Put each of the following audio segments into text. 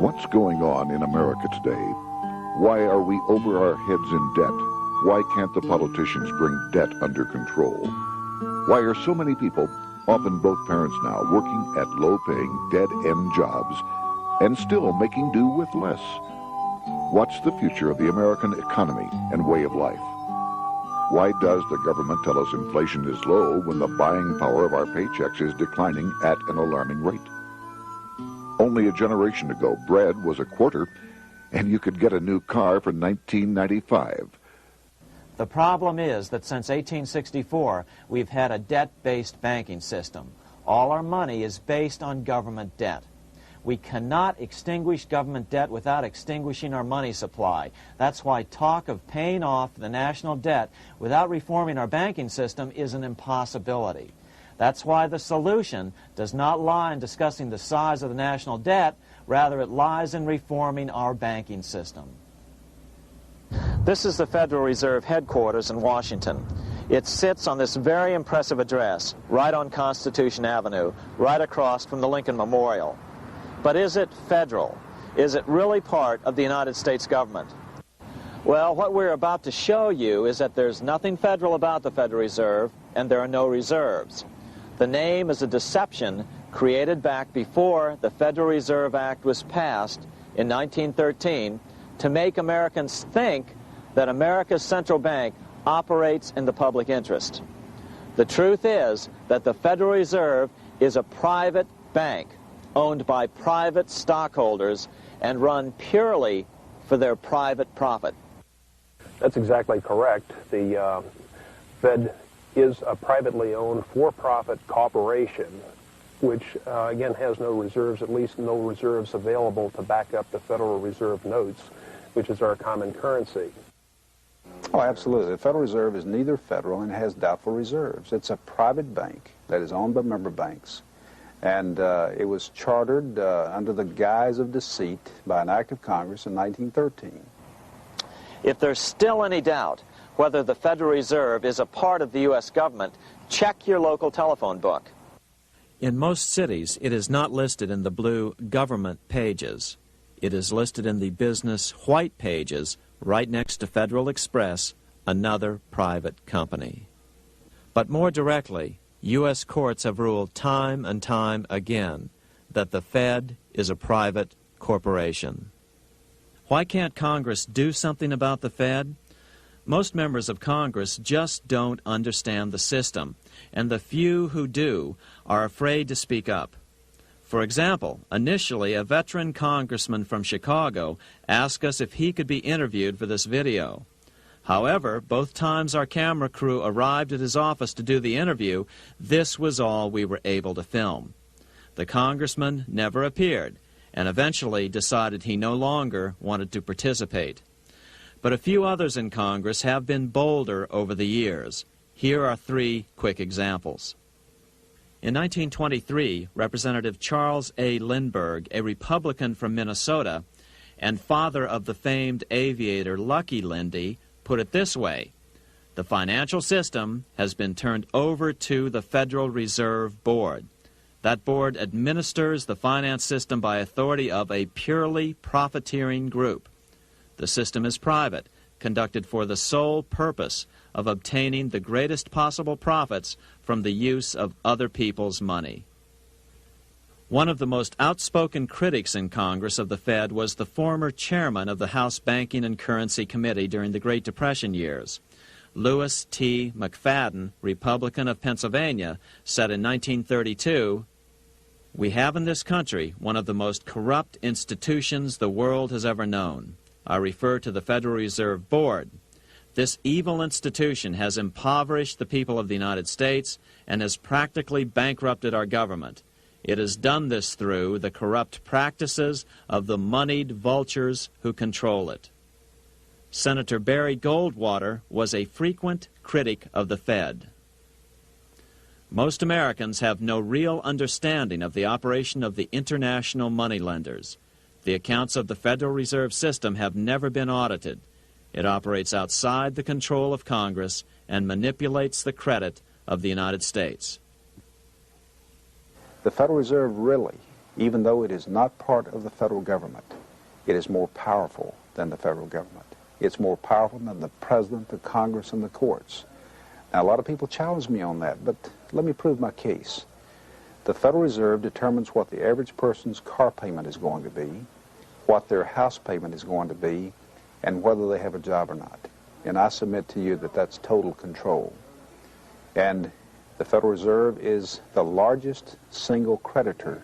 What's going on in America today? Why are we over our heads in debt? Why can't the politicians bring debt under control? Why are so many people, often both parents now, working at low-paying, dead-end jobs and still making do with less? What's the future of the American economy and way of life? Why does the government tell us inflation is low when the buying power of our paychecks is declining at an alarming rate? Only a generation ago, bread was a quarter, and you could get a new car for $19.95. The problem is that since 1864, we've had a debt-based banking system. All our money is based on government debt. We cannot extinguish government debt without extinguishing our money supply. That's why talk of paying off the national debt without reforming our banking system is an impossibility. That's why the solution does not lie in discussing the size of the national debt, rather it lies in reforming our banking system. This is the Federal Reserve headquarters in Washington. It sits on this very impressive address, right on Constitution Avenue, right across from the Lincoln Memorial. But is it federal? Is it really part of the United States government? Well, what we're about to show you is that there's nothing federal about the Federal Reserve, and there are no reserves. The name is a deception created back before the Federal Reserve Act was passed in 1913 to make Americans think that America's central bank operates in the public interest. The truth is that the Federal Reserve is a private bank owned by private stockholders and run purely for their private profit. That's exactly correct. The Fed is a privately owned for-profit corporation which, again, has no reserves, at least no reserves available to back up the Federal Reserve notes, which is our common currency. Oh, absolutely. The Federal Reserve is neither federal and has doubtful reserves. It's a private bank that is owned by member banks. And it was chartered under the guise of deceit by an act of Congress in 1913. If there's still any doubt whether the Federal Reserve is a part of the U.S. government, check your local telephone book. In most cities, it is not listed in the blue government pages. It is listed in the business white pages right next to Federal Express, another private company. But more directly, U.S. courts have ruled time and time again that the Fed is a private corporation. Why can't Congress do something about the Fed? Most members of Congress just don't understand the system, and the few who do are afraid to speak up. For example, initially a veteran congressman from Chicago asked us if he could be interviewed for this video. However, both times our camera crew arrived at his office to do the interview, this was all we were able to film. The congressman never appeared, and eventually decided he no longer wanted to participate. But a few others in Congress have been bolder over the years. Here are 3 quick examples. In 1923, Representative Charles A. Lindbergh, a Republican from Minnesota, and father of the famed aviator Lucky Lindy, put it this way: the financial system has been turned over to the Federal Reserve Board. That board administers the finance system by authority of a purely profiteering group. The system is private, conducted for the sole purpose of obtaining the greatest possible profits from the use of other people's money. One of the most outspoken critics in Congress of the Fed was the former chairman of the House Banking and Currency Committee during the Great Depression years. Lewis T. McFadden, Republican of Pennsylvania, said in 1932, "We have in this country one of the most corrupt institutions the world has ever known. I refer to the Federal Reserve Board. This evil institution has impoverished the people of the United States and has practically bankrupted our government. It has done this through the corrupt practices of the moneyed vultures who control it." Senator Barry Goldwater was a frequent critic of the Fed. Most Americans have no real understanding of the operation of the international moneylenders. The accounts of the Federal Reserve System have never been audited. It operates outside the control of Congress and manipulates the credit of the United States. The Federal Reserve really, even though it is not part of the federal government, It is more powerful than the federal government. It's more powerful than the president, the Congress, and the courts. Now, a lot of people challenge me on that, but let me prove my case. The Federal Reserve determines what the average person's car payment is going to be, what their house payment is going to be, and whether they have a job or not. And I submit to you that that's total control. And the Federal Reserve is the largest single creditor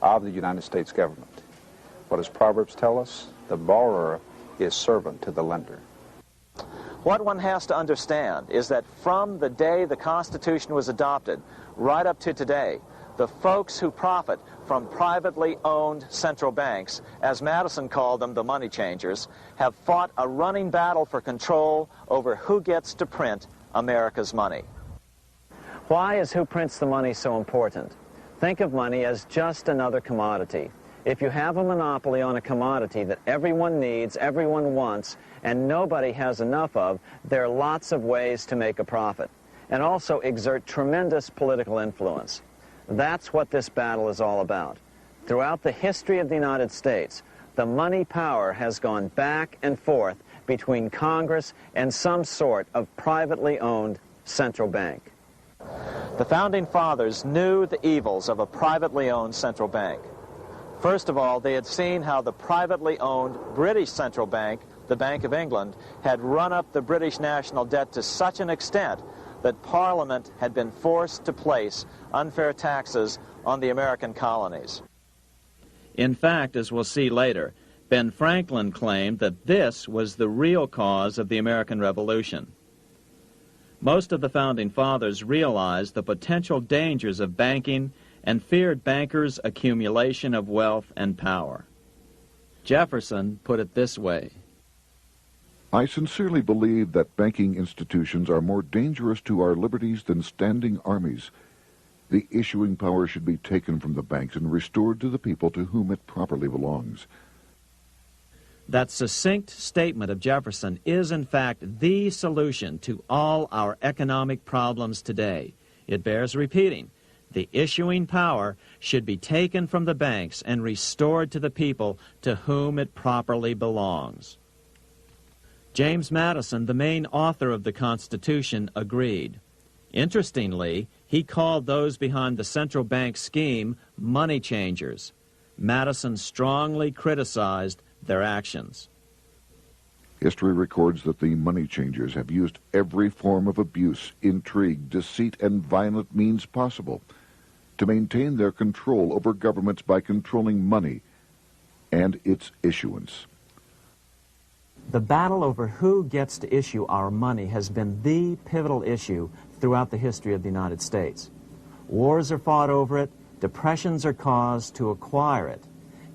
of the United States government. What does Proverbs tell us? The borrower is servant to the lender. What one has to understand is that from the day the Constitution was adopted right up to today, the folks who profit from privately owned central banks, as Madison called them, the money changers, have fought a running battle for control over who gets to print America's money. Why is who prints the money so important? Think of money as just another commodity. If you have a monopoly on a commodity that everyone needs, everyone wants, and nobody has enough of, there are lots of ways to make a profit, and also exert tremendous political influence. That's what this battle is all about. Throughout the history of the United States, the money power has gone back and forth between Congress and some sort of privately owned central bank. The Founding Fathers knew the evils of a privately owned central bank. First of all, they had seen how the privately owned British central bank, the Bank of England, had run up the British national debt to such an extent that Parliament had been forced to place unfair taxes on the American colonies. In fact, as we'll see later, Ben Franklin claimed that this was the real cause of the American Revolution. Most of the Founding Fathers realized the potential dangers of banking and feared bankers' accumulation of wealth and power. Jefferson put it this way: I sincerely believe that banking institutions are more dangerous to our liberties than standing armies. The issuing power should be taken from the banks and restored to the people to whom it properly belongs. That succinct statement of Jefferson is, in fact, the solution to all our economic problems today. It bears repeating. The issuing power should be taken from the banks and restored to the people to whom it properly belongs. James Madison, the main author of the Constitution, agreed. Interestingly, he called those behind the central bank scheme money changers. Madison strongly criticized their actions. History records that the money changers have used every form of abuse, intrigue, deceit, and violent means possible to maintain their control over governments by controlling money and its issuance. The battle over who gets to issue our money has been the pivotal issue throughout the history of the United States. Wars are fought over it, depressions are caused to acquire it.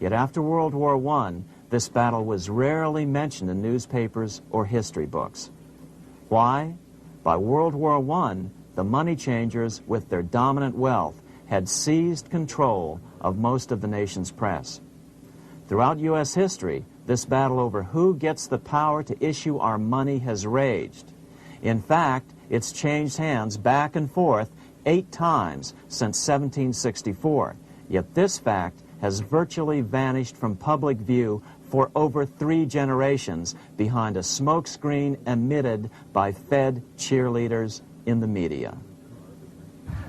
Yet after World War I, this battle was rarely mentioned in newspapers or history books. Why? By World War I, the money changers, with their dominant wealth, had seized control of most of the nation's press. Throughout U.S. history, this battle over who gets the power to issue our money has raged. In fact, it's changed hands back and forth 8 times since 1764, yet this fact has virtually vanished from public view for over 3 generations behind a smokescreen emitted by Fed cheerleaders in the media.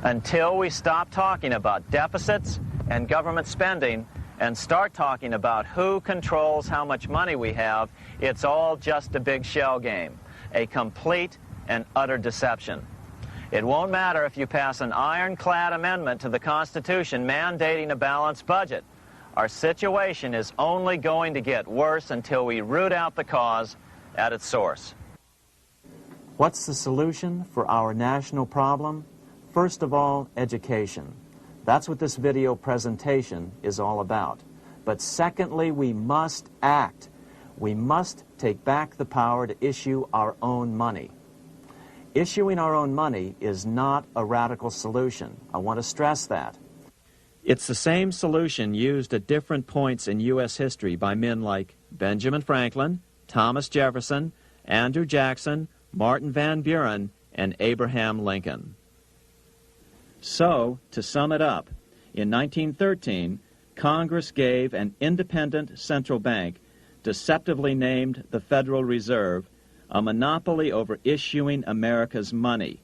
Until we stop talking about deficits and government spending and start talking about who controls how much money we have, it's all just a big shell game, a complete and utter deception. It won't matter if you pass an ironclad amendment to the Constitution mandating a balanced budget. Our situation is only going to get worse until we root out the cause at its source. What's the solution for our national problem? First of all, education. That's what this video presentation is all about. But secondly, we must act. We must take back the power to issue our own money. Issuing our own money is not a radical solution. I want to stress that. It's the same solution used at different points in U.S. history by men like Benjamin Franklin, Thomas Jefferson, Andrew Jackson, Martin Van Buren, and Abraham Lincoln. So, to sum it up, in 1913, Congress gave an independent central bank deceptively named the Federal Reserve, a monopoly over issuing America's money,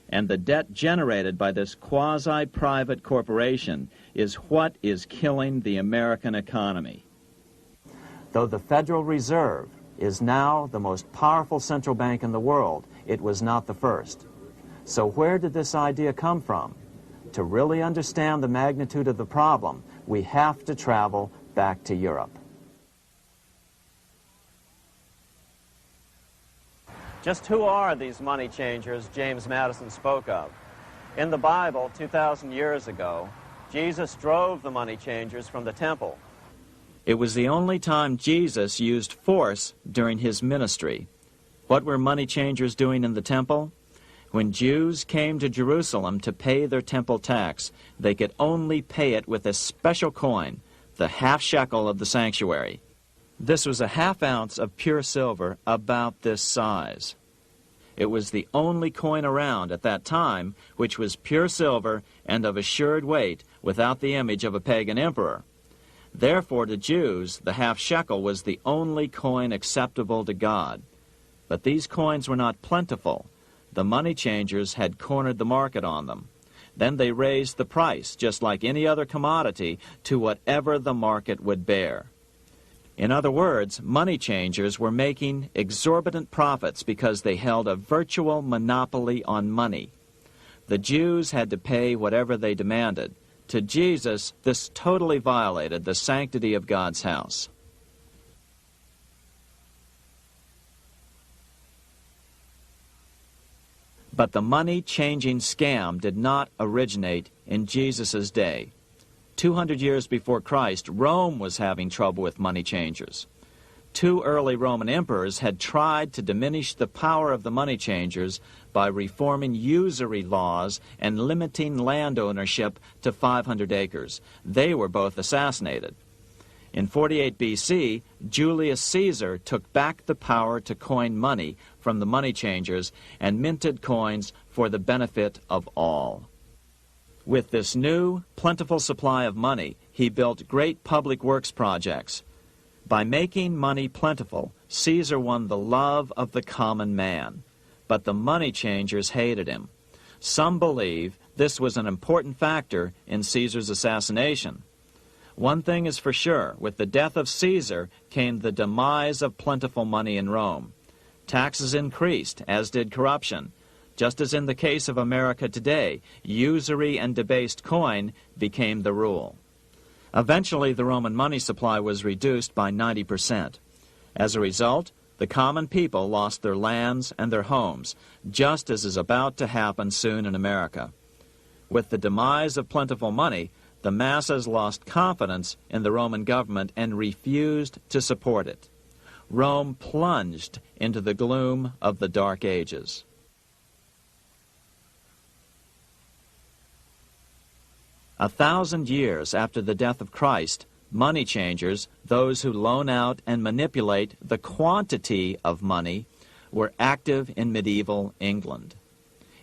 and the debt generated by this quasi-private corporation is what is killing the American economy. Though the Federal Reserve is now the most powerful central bank in the world, it was not the first. So where did this idea come from? To really understand the magnitude of the problem, we have to travel back to Europe. Just who are these money changers James Madison spoke of? In the Bible, 2,000 years ago, Jesus drove the money changers from the temple. It was the only time Jesus used force during his ministry. What were money changers doing in the temple? When Jews came to Jerusalem to pay their temple tax, they could only pay it with a special coin, the half shekel of the sanctuary. This was a half ounce of pure silver about this size. It was the only coin around at that time which was pure silver and of assured weight without the image of a pagan emperor. Therefore, to Jews, the half shekel was the only coin acceptable to God. But these coins were not plentiful. The money changers had cornered the market on them. Then they raised the price, just like any other commodity, to whatever the market would bear. In other words, money changers were making exorbitant profits because they held a virtual monopoly on money. The Jews had to pay whatever they demanded. To Jesus, this totally violated the sanctity of God's house. But the money-changing scam did not originate in Jesus' day. 200 years before Christ, Rome was having trouble with money changers. 2 early Roman emperors had tried to diminish the power of the money changers by reforming usury laws and limiting land ownership to 500 acres. They were both assassinated. In 48 BC, Julius Caesar took back the power to coin money from the money changers and minted coins for the benefit of all. With this new, plentiful supply of money, he built great public works projects. By making money plentiful, Caesar won the love of the common man. But the money changers hated him. Some believe this was an important factor in Caesar's assassination. One thing is for sure, with the death of Caesar came the demise of plentiful money in Rome. Taxes increased, as did corruption. Just as in the case of America today, usury and debased coin became the rule. Eventually, the Roman money supply was reduced by 90%. As a result, the common people lost their lands and their homes, just as is about to happen soon in America. With the demise of plentiful money, the masses lost confidence in the Roman government and refused to support it. Rome plunged into the gloom of the Dark Ages. A 1,000 years after the death of Christ, money changers, those who loan out and manipulate the quantity of money, were active in medieval England.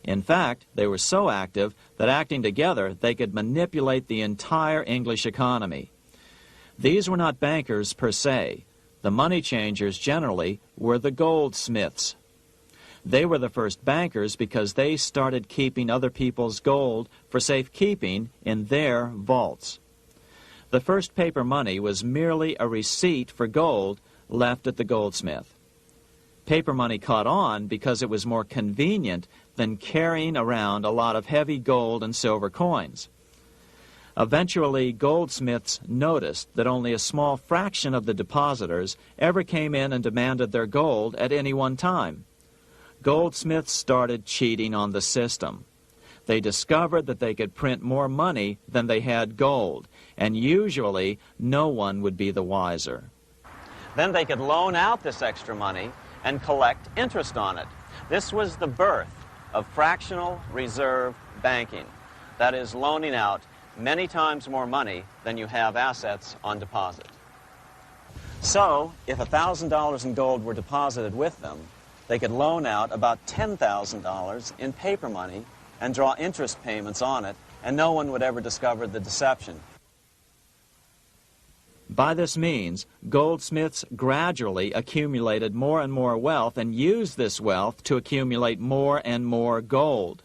In fact, they were so active that acting together, they could manipulate the entire English economy. These were not bankers per se. The money changers generally were the goldsmiths. They were the first bankers because they started keeping other people's gold for safekeeping in their vaults. The first paper money was merely a receipt for gold left at the goldsmith. Paper money caught on because it was more convenient than carrying around a lot of heavy gold and silver coins. Eventually, goldsmiths noticed that only a small fraction of the depositors ever came in and demanded their gold at any one time. Goldsmiths started cheating on the system. They discovered that they could print more money than they had gold, and usually no one would be the wiser. Then they could loan out this extra money and collect interest on it. This was the birth of fractional reserve banking. That is, loaning out many times more money than you have assets on deposit. So, if $1,000 in gold were deposited with them, they could loan out about $10,000 in paper money and draw interest payments on it, and no one would ever discover the deception. By this means, goldsmiths gradually accumulated more and more wealth and used this wealth to accumulate more and more gold.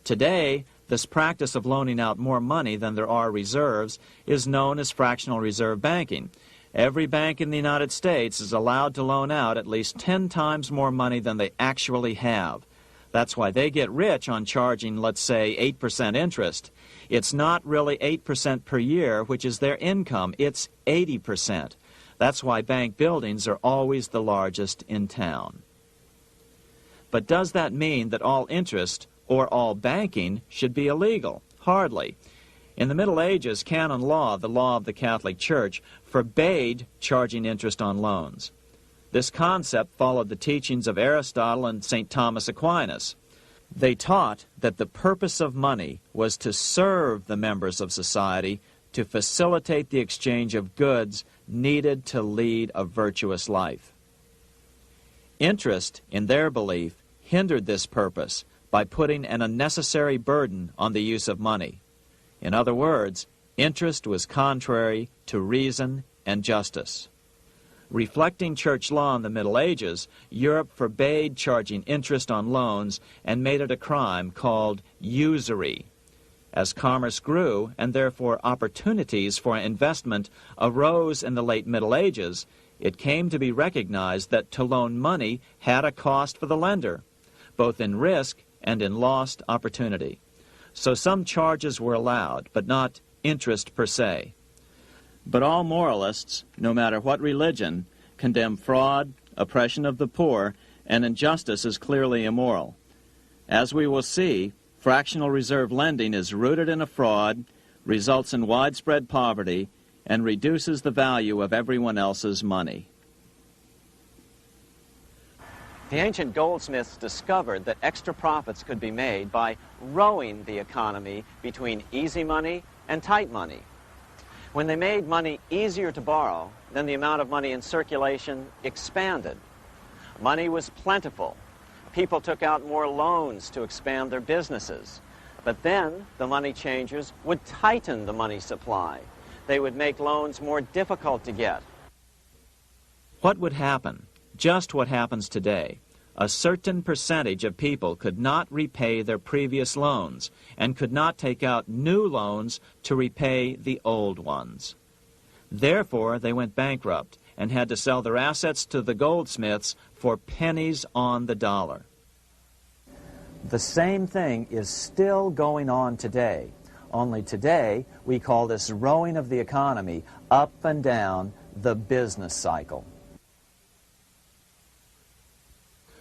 Today, this practice of loaning out more money than there are reserves is known as fractional reserve banking. Every bank in the United States is allowed to loan out at least 10 times more money than they actually have. That's why they get rich on charging, let's say, 8% interest. It's not really 8% per year, which is their income. It's 80%. That's why bank buildings are always the largest in town. But does that mean that all interest or all banking should be illegal? Hardly. In the Middle Ages, canon law, the law of the Catholic Church, forbade charging interest on loans. This concept followed the teachings of Aristotle and St. Thomas Aquinas. They taught that the purpose of money was to serve the members of society, to facilitate the exchange of goods needed to lead a virtuous life. Interest, in their belief, hindered this purpose by putting an unnecessary burden on the use of money. In other words, interest was contrary to reason and justice. Reflecting church law in the Middle Ages, Europe forbade charging interest on loans and made it a crime called usury. As commerce grew, and therefore opportunities for investment arose in the late Middle Ages, it came to be recognized that to loan money had a cost for the lender, both in risk and in lost opportunity. So some charges were allowed, but not interest per se. But all moralists, no matter what religion, condemn fraud, oppression of the poor, and injustice as clearly immoral. As we will see, fractional reserve lending is rooted in a fraud, results in widespread poverty, and reduces the value of everyone else's money. The ancient goldsmiths discovered that extra profits could be made by rowing the economy between easy money and tight money. When they made money easier to borrow, then the amount of money in circulation expanded. Money was plentiful. People took out more loans to expand their businesses. But then the money changers would tighten the money supply. They would make loans more difficult to get. What would happen? Just what happens today. A certain percentage of people could not repay their previous loans and could not take out new loans to repay the old ones. Therefore, they went bankrupt and had to sell their assets to the goldsmiths for pennies on the dollar. The same thing is still going on today. Only today, we call this rowing of the economy up and down the business cycle.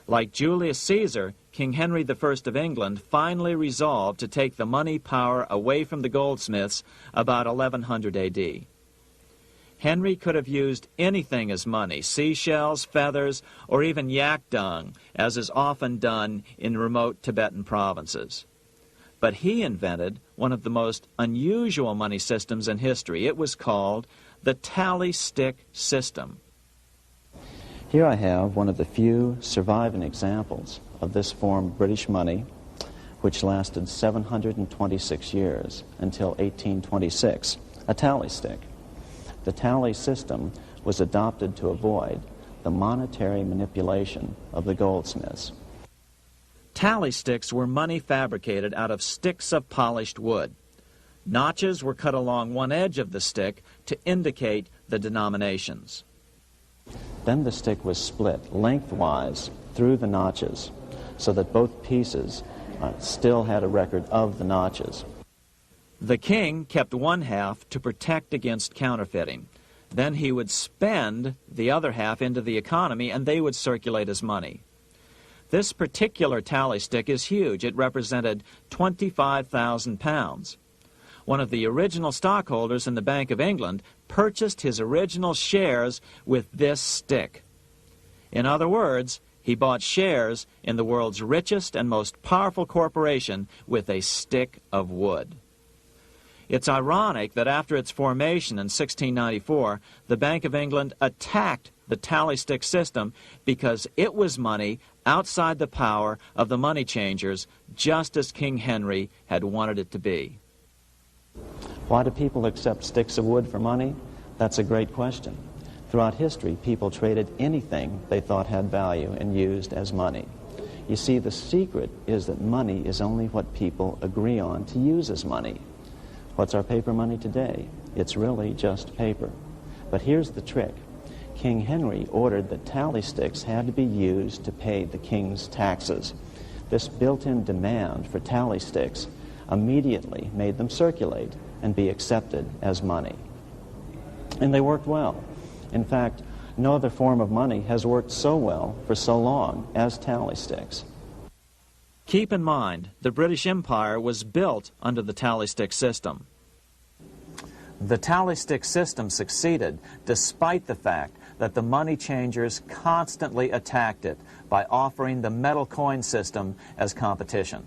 Like Julius Caesar, King Henry I of England finally resolved to take the money power away from the goldsmiths about 1100 A.D. Henry could have used anything as money, seashells, feathers, or even yak dung, as is often done in remote Tibetan provinces. But he invented one of the most unusual money systems in history. It was called the tally stick system. Here I have one of the few surviving examples of this form of British money, which lasted 726 years until 1826, a tally stick. The tally system was adopted to avoid the monetary manipulation of the goldsmiths. Tally sticks were money fabricated out of sticks of polished wood. Notches were cut along one edge of the stick to indicate the denominations. Then the stick was split lengthwise through the notches so that both pieces still had a record of the notches. The king kept one half to protect against counterfeiting. Then he would spend the other half into the economy and they would circulate as money. This particular tally stick is huge. It represented 25,000 pounds. One of the original stockholders in the Bank of England purchased his original shares with this stick. In other words, he bought shares in the world's richest and most powerful corporation with a stick of wood. It's ironic that after its formation in 1694, the Bank of England attacked the tally stick system because it was money outside the power of the money changers, just as King Henry had wanted it to be. Why do people accept sticks of wood for money? That's a great question. Throughout history, people traded anything they thought had value and used as money. You see, the secret is that money is only what people agree on to use as money. What's our paper money today? It's really just paper. But here's the trick. King Henry ordered that tally sticks had to be used to pay the king's taxes. This built-in demand for tally sticks immediately made them circulate and be accepted as money. And they worked well. In fact, no other form of money has worked so well for so long as tally sticks. Keep in mind, the British Empire was built under the tally stick system. The tally stick system succeeded despite the fact that the money changers constantly attacked it by offering the metal coin system as competition.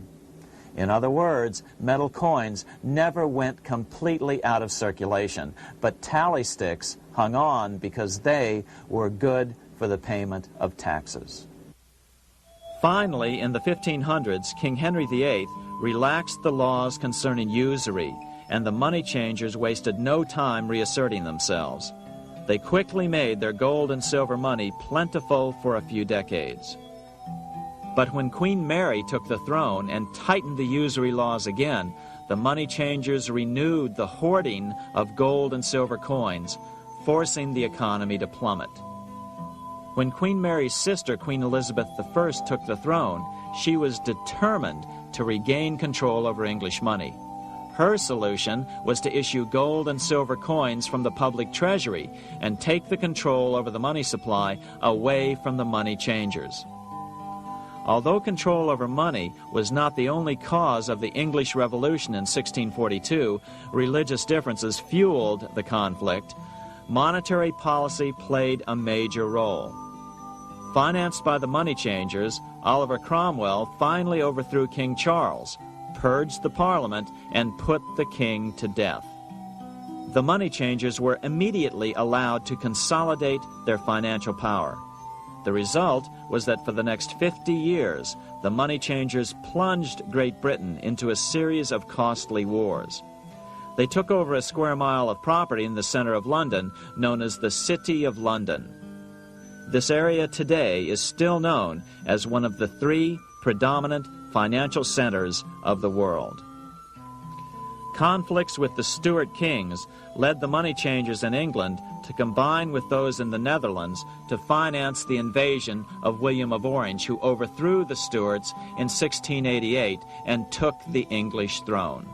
In other words, metal coins never went completely out of circulation, but tally sticks hung on because they were good for the payment of taxes. Finally, in the 1500s, King Henry VIII relaxed the laws concerning usury, and the money changers wasted no time reasserting themselves. They quickly made their gold and silver money plentiful for a few decades. But when Queen Mary took the throne and tightened the usury laws again, the money changers renewed the hoarding of gold and silver coins, forcing the economy to plummet. When Queen Mary's sister, Queen Elizabeth I, took the throne, she was determined to regain control over English money. Her solution was to issue gold and silver coins from the public treasury and take the control over the money supply away from the money changers. Although control over money was not the only cause of the English Revolution in 1642, religious differences fueled the conflict. Monetary policy played a major role. Financed by the money changers, Oliver Cromwell finally overthrew King Charles, purged the Parliament, and put the king to death. The money changers were immediately allowed to consolidate their financial power. The result was that for the next 50 years, the money changers plunged Great Britain into a series of costly wars. They took over a square mile of property in the center of London, known as the City of London. This area today is still known as one of the 3 predominant financial centers of the world. Conflicts with the Stuart kings led the money changers in England to combine with those in the Netherlands to finance the invasion of William of Orange, who overthrew the Stuarts in 1688 and took the English throne.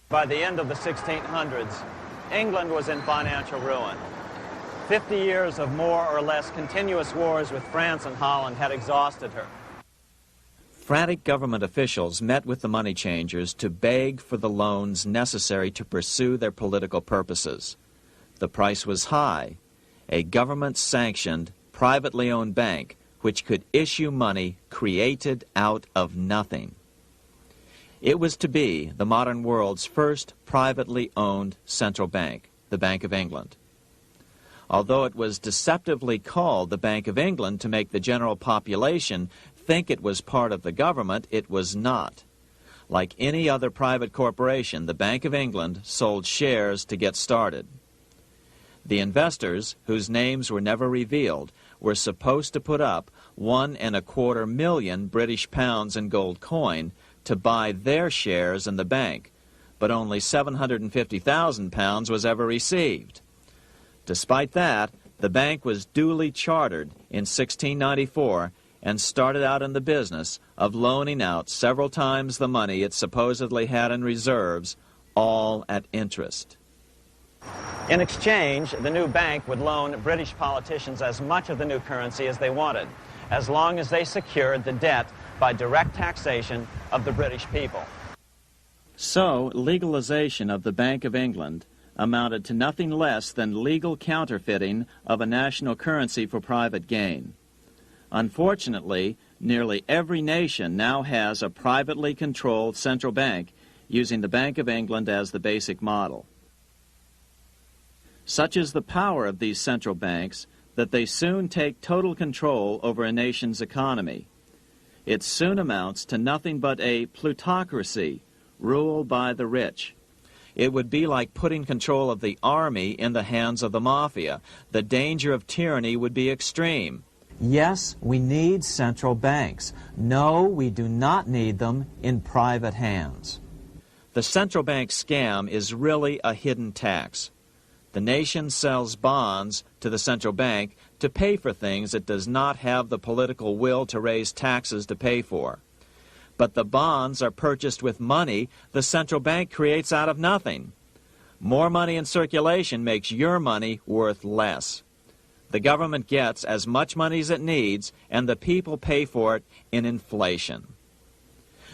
By the end of the 1600s, England was in financial ruin. 50 years of more or less continuous wars with France and Holland had exhausted her. Frantic government officials met with the money changers to beg for the loans necessary to pursue their political purposes. The price was high: a government-sanctioned, privately owned bank which could issue money created out of nothing. It was to be the modern world's first privately owned central bank, the Bank of England. Although it was deceptively called the Bank of England to make the general population think it was part of the government, it was not. Like any other private corporation, the Bank of England sold shares to get started. The investors, whose names were never revealed, were supposed to put up £1.25 million British pounds in gold coin to buy their shares in the bank, but only £750,000 was ever received. Despite that, the bank was duly chartered in 1694 and started out in the business of loaning out several times the money it supposedly had in reserves, all at interest. In exchange, the new bank would loan British politicians as much of the new currency as they wanted, as long as they secured the debt by direct taxation of the British people. So, legalization of the Bank of England amounted to nothing less than legal counterfeiting of a national currency for private gain. Unfortunately, nearly every nation now has a privately controlled central bank using the Bank of England as the basic model. Such is the power of these central banks that they soon take total control over a nation's economy. It soon amounts to nothing but a plutocracy, rule by the rich. It would be like putting control of the army in the hands of the mafia. The danger of tyranny would be extreme. Yes, we need central banks. No, we do not need them in private hands. The central bank scam is really a hidden tax. The nation sells bonds to the central bank to pay for things it does not have the political will to raise taxes to pay for. But the bonds are purchased with money the central bank creates out of nothing. More money in circulation makes your money worth less. The government gets as much money as it needs, and the people pay for it in inflation.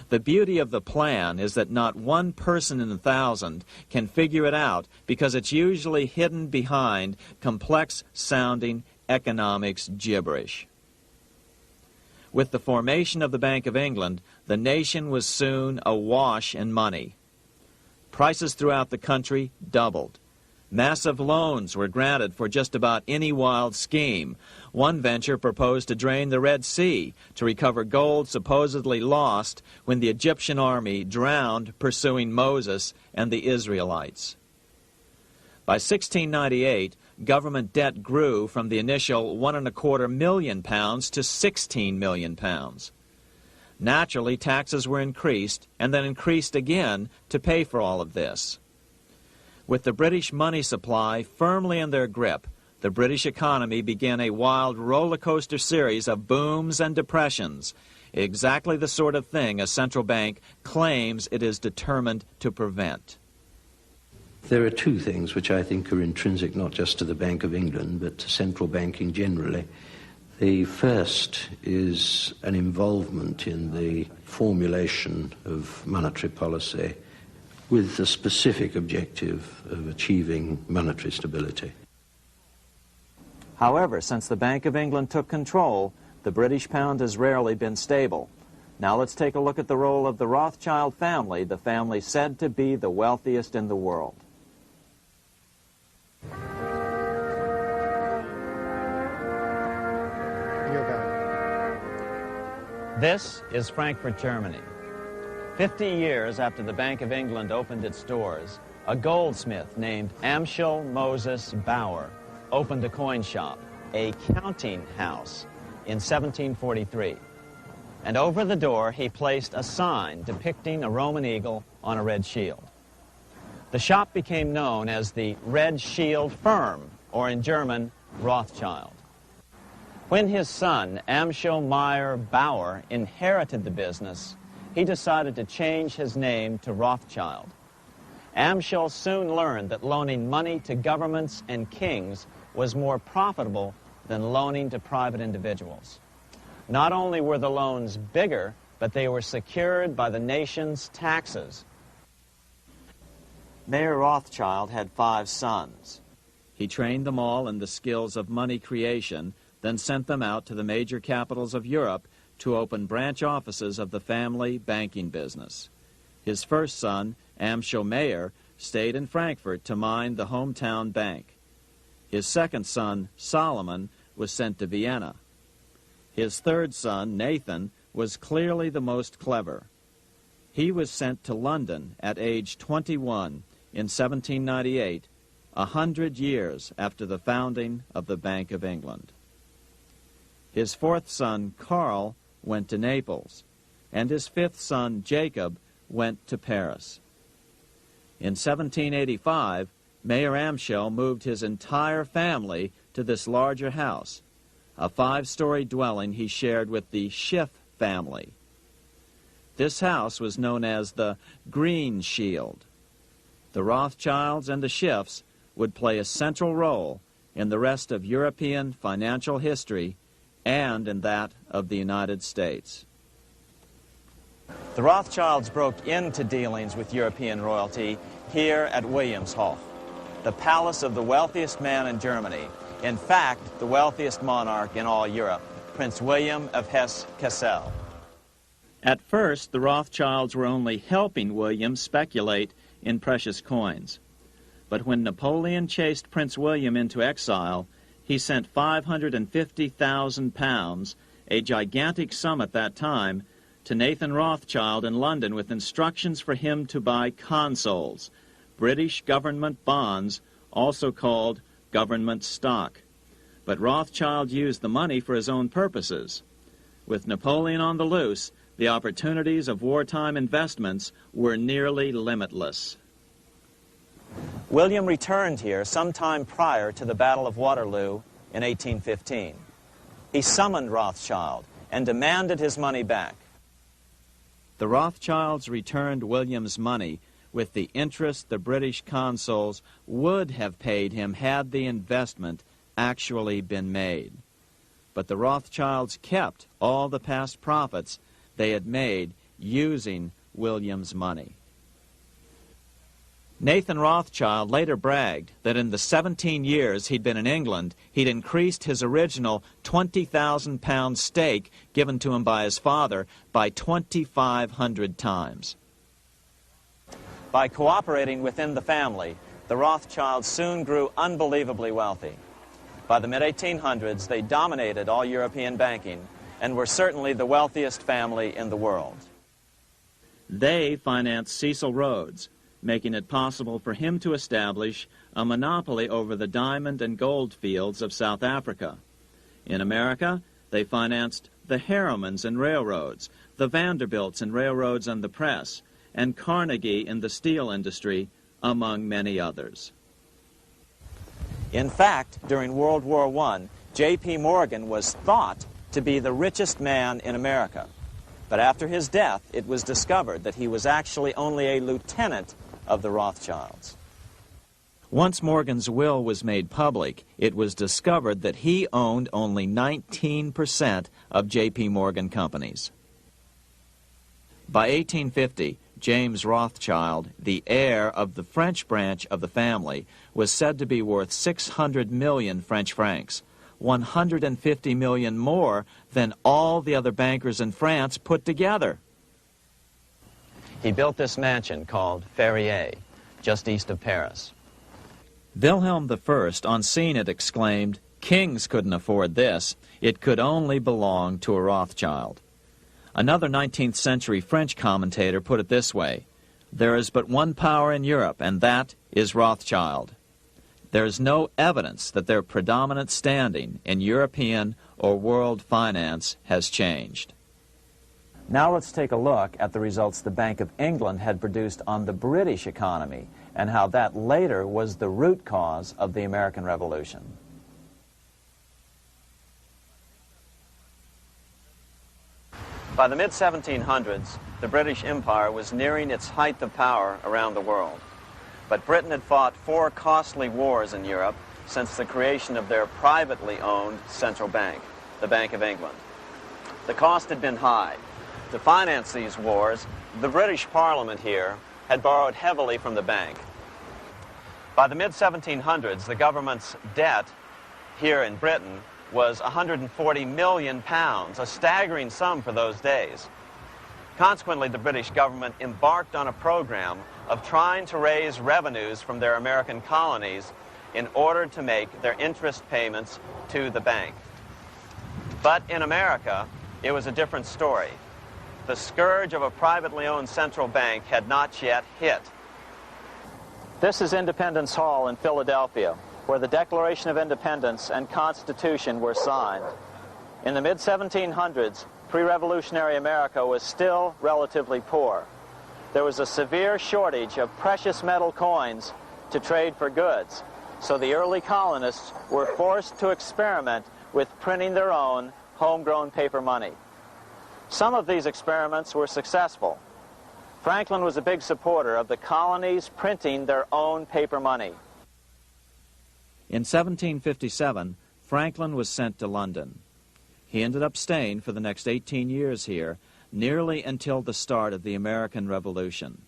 The beauty of the plan is that not one person in 1,000 can figure it out because it's usually hidden behind complex-sounding economics gibberish. With the formation of the Bank of England, the nation was soon awash in money. Prices throughout the country doubled. Massive loans were granted for just about any wild scheme. One venture proposed to drain the Red Sea to recover gold supposedly lost when the Egyptian army drowned pursuing Moses and the Israelites. By 1698, government debt grew from the initial £1.25 million to £16 million. Naturally, taxes were increased and then increased again to pay for all of this. With the British money supply firmly in their grip, the British economy began a wild roller coaster series of booms and depressions, exactly the sort of thing a central bank claims it is determined to prevent. There are two things which I think are intrinsic not just to the Bank of England but to central banking generally. The first is an involvement in the formulation of monetary policy with the specific objective of achieving monetary stability. However, since the Bank of England took control, the British pound has rarely been stable. Now let's take a look at the role of the Rothschild family, the family said to be the wealthiest in the world. This is Frankfurt, Germany. 50 years after the Bank of England opened its doors, a goldsmith named Amschel Moses Bauer opened a coin shop, a counting house, in 1743. And over the door he placed a sign depicting a Roman eagle on a red shield. The shop became known as the Red Shield Firm, or in German, Rothschild. When his son, Amschel Meyer Bauer, inherited the business, he decided to change his name to Rothschild. Amschel soon learned that loaning money to governments and kings was more profitable than loaning to private individuals. Not only were the loans bigger, but they were secured by the nation's taxes. Mayer Rothschild had 5 sons. He trained them all in the skills of money creation, then sent them out to the major capitals of Europe to open branch offices of the family banking business. His first son, Amschel Meyer, stayed in Frankfurt to mind the hometown bank. His second son, Solomon, was sent to Vienna. His third son, Nathan, was clearly the most clever. He was sent to London at age 21 in 1798, 100 years after the founding of the Bank of England. His fourth son, Karl, went to Naples, and his fifth son, Jacob, went to Paris. In 1785, Mayer Amschel moved his entire family to this larger house, a 5-story dwelling he shared with the Schiff family. This house was known as the Green Shield. The Rothschilds and the Schiffs would play a central role in the rest of European financial history and in that of the United States. The Rothschilds broke into dealings with European royalty here at Wilhelmshof, the palace of the wealthiest man in Germany. In fact, the wealthiest monarch in all Europe, Prince William of Hesse-Kassel. At first, the Rothschilds were only helping William speculate in precious coins. But when Napoleon chased Prince William into exile, he sent £550,000, a gigantic sum at that time, to Nathan Rothschild in London with instructions for him to buy consols, British government bonds, also called government stock. But Rothschild used the money for his own purposes. With Napoleon on the loose, the opportunities of wartime investments were nearly limitless. William returned here sometime prior to the Battle of Waterloo in 1815. He summoned Rothschild and demanded his money back. The Rothschilds returned William's money with the interest the British consuls would have paid him had the investment actually been made. But the Rothschilds kept all the past profits they had made using William's money. Nathan Rothschild later bragged that in the 17 years he'd been in England, he'd increased his original £20,000 stake given to him by his father by 2,500 times. By cooperating within the family, the Rothschilds soon grew unbelievably wealthy. By the mid-1800s, they dominated all European banking and were certainly the wealthiest family in the world. They financed Cecil Rhodes, making it possible for him to establish a monopoly over the diamond and gold fields of South Africa. In America, they financed the Harrimans and railroads, the Vanderbilts and railroads and the press, and Carnegie in the steel industry, among many others. In fact, during World War I, J.P. Morgan was thought to be the richest man in America. But after his death, it was discovered that he was actually only a lieutenant of the Rothschilds. Once Morgan's will was made public, it was discovered that he owned only 19% of J.P. Morgan companies. By 1850, James Rothschild, the heir of the French branch of the family, was said to be worth 600 million French francs, 150 million more than all the other bankers in France put together. He built this mansion called Ferrier, just east of Paris. Wilhelm I, on seeing it, exclaimed, "Kings couldn't afford this. It could only belong to a Rothschild." Another 19th century French commentator put it this way: "There is but one power in Europe, and that is Rothschild." There is no evidence that their predominant standing in European or world finance has changed. Now let's take a look at the results the Bank of England had produced on the British economy and how that later was the root cause of the American Revolution. By the mid-1700s, the British Empire was nearing its height of power around the world. But Britain had fought 4 costly wars in Europe since the creation of their privately owned central bank, the Bank of England. The cost had been high. To finance these wars, the British Parliament here had borrowed heavily from the bank. By the mid-1700s, the government's debt here in Britain was £140 million, a staggering sum for those days. Consequently, the British government embarked on a program of trying to raise revenues from their American colonies in order to make their interest payments to the bank. But in America, it was a different story. The scourge of a privately owned central bank had not yet hit. This is Independence Hall in Philadelphia, where the Declaration of Independence and Constitution were signed. In the mid-1700s, pre-revolutionary America was still relatively poor. There was a severe shortage of precious metal coins to trade for goods, so the early colonists were forced to experiment with printing their own homegrown paper money. Some of these experiments were successful. Franklin was a big supporter of the colonies printing their own paper money. In 1757, Franklin was sent to London. He ended up staying for the next 18 years here, nearly until the start of the American Revolution.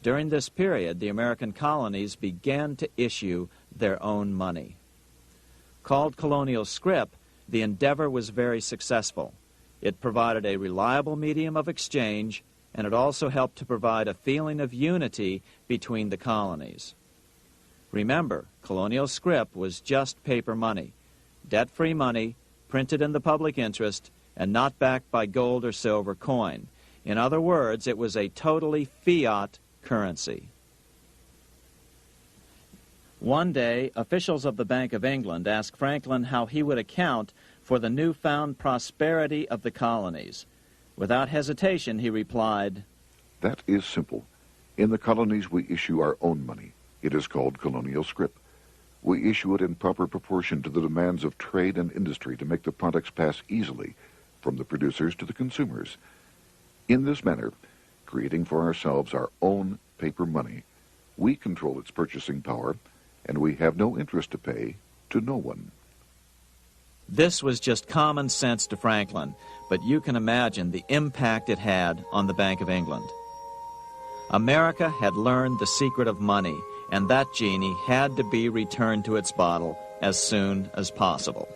During this period, the American colonies began to issue their own money. Called colonial scrip, the endeavor was very successful. It provided a reliable medium of exchange, and it also helped to provide a feeling of unity between the colonies. Remember, colonial scrip was just paper money, debt-free money, printed in the public interest, and not backed by gold or silver coin. In other words, it was a totally fiat currency. One day, officials of the Bank of England asked Franklin how he would account for the newfound prosperity of the colonies. Without hesitation, he replied, "That is simple. In the colonies, we issue our own money. It is called colonial scrip. We issue it in proper proportion to the demands of trade and industry to make the products pass easily from the producers to the consumers. In this manner, creating for ourselves our own paper money, we control its purchasing power, and we have no interest to pay to no one." This was just common sense to Franklin, but you can imagine the impact it had on the Bank of England. America had learned the secret of money, and that genie had to be returned to its bottle as soon as possible.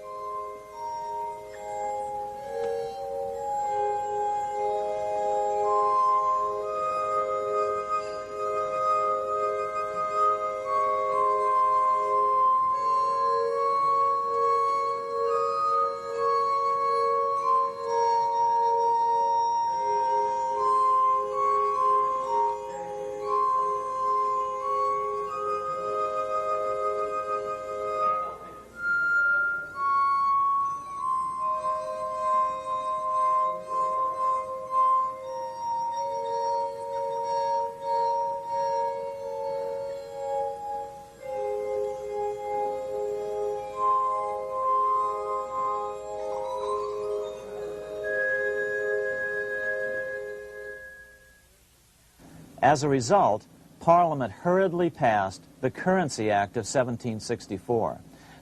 As a result, Parliament hurriedly passed the Currency Act of 1764.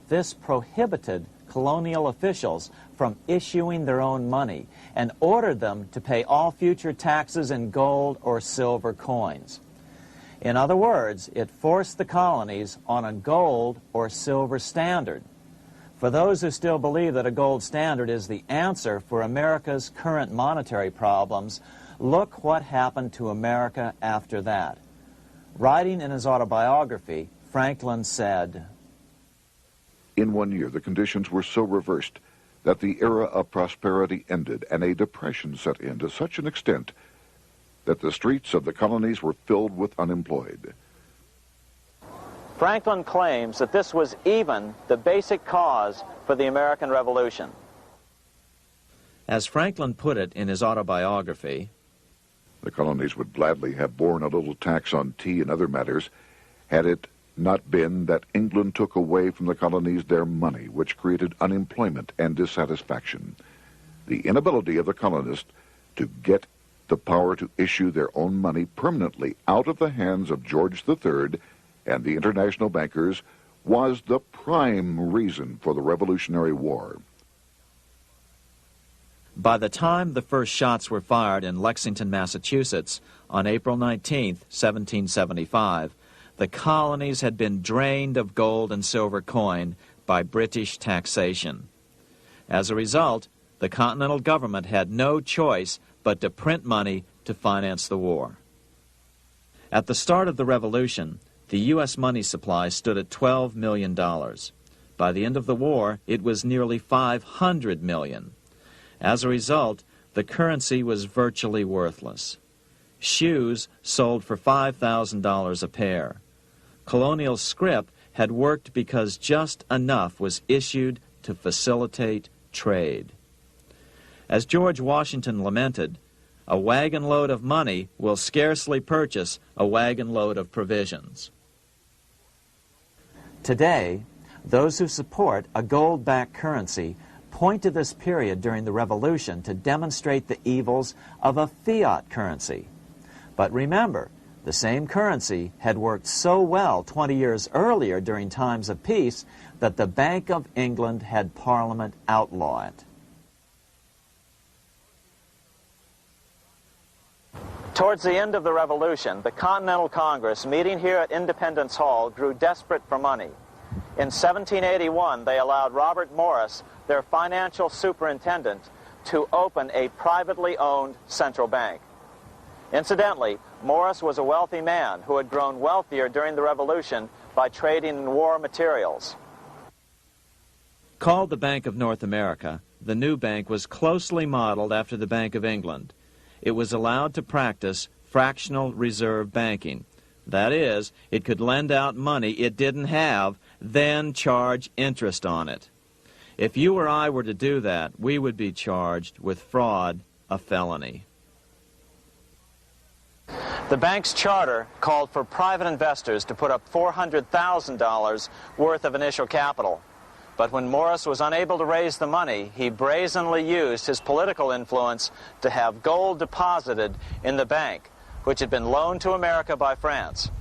This prohibited colonial officials from issuing their own money and ordered them to pay all future taxes in gold or silver coins. In other words, it forced the colonies on a gold or silver standard. For those who still believe that a gold standard is the answer for America's current monetary problems, look what happened to America after that. Writing in his autobiography, Franklin said, "In 1 year, the conditions were so reversed that the era of prosperity ended and a depression set in to such an extent that the streets of the colonies were filled with unemployed." Franklin claims that this was even the basic cause for the American Revolution. As Franklin put it in his autobiography, "The colonies would gladly have borne a little tax on tea and other matters had it not been that England took away from the colonies their money, which created unemployment and dissatisfaction. The inability of the colonists to get the power to issue their own money permanently out of the hands of George III and the international bankers was the prime reason for the Revolutionary War." By the time the first shots were fired in Lexington, Massachusetts, on April 19, 1775, the colonies had been drained of gold and silver coin by British taxation. As a result, the Continental government had no choice but to print money to finance the war. At the start of the Revolution, the U.S. money supply stood at $12 million. By the end of the war, it was nearly $500 million. As a result, the currency was virtually worthless. Shoes sold for $5,000 a pair. Colonial scrip had worked because just enough was issued to facilitate trade. As George Washington lamented, "A wagon load of money will scarcely purchase a wagon load of provisions." Today, those who support a gold-backed currency point to this period during the Revolution to demonstrate the evils of a fiat currency. But remember, the same currency had worked so well 20 years earlier during times of peace that the Bank of England had Parliament outlaw it. Towards the end of the Revolution, the Continental Congress, meeting here at Independence Hall, grew desperate for money. In 1781, they allowed Robert Morris, their financial superintendent, to open a privately owned central bank. Incidentally, Morris was a wealthy man who had grown wealthier during the Revolution by trading in war materials. Called the Bank of North America, the new bank was closely modeled after the Bank of England. It was allowed to practice fractional reserve banking. That is, it could lend out money it didn't have, then charge interest on it. If you or I were to do that, we would be charged with fraud, a felony. The bank's charter called for private investors to put up $400,000 worth of initial capital. But when Morris was unable to raise the money, he brazenly used his political influence to have gold deposited in the bank, which had been loaned to America by France.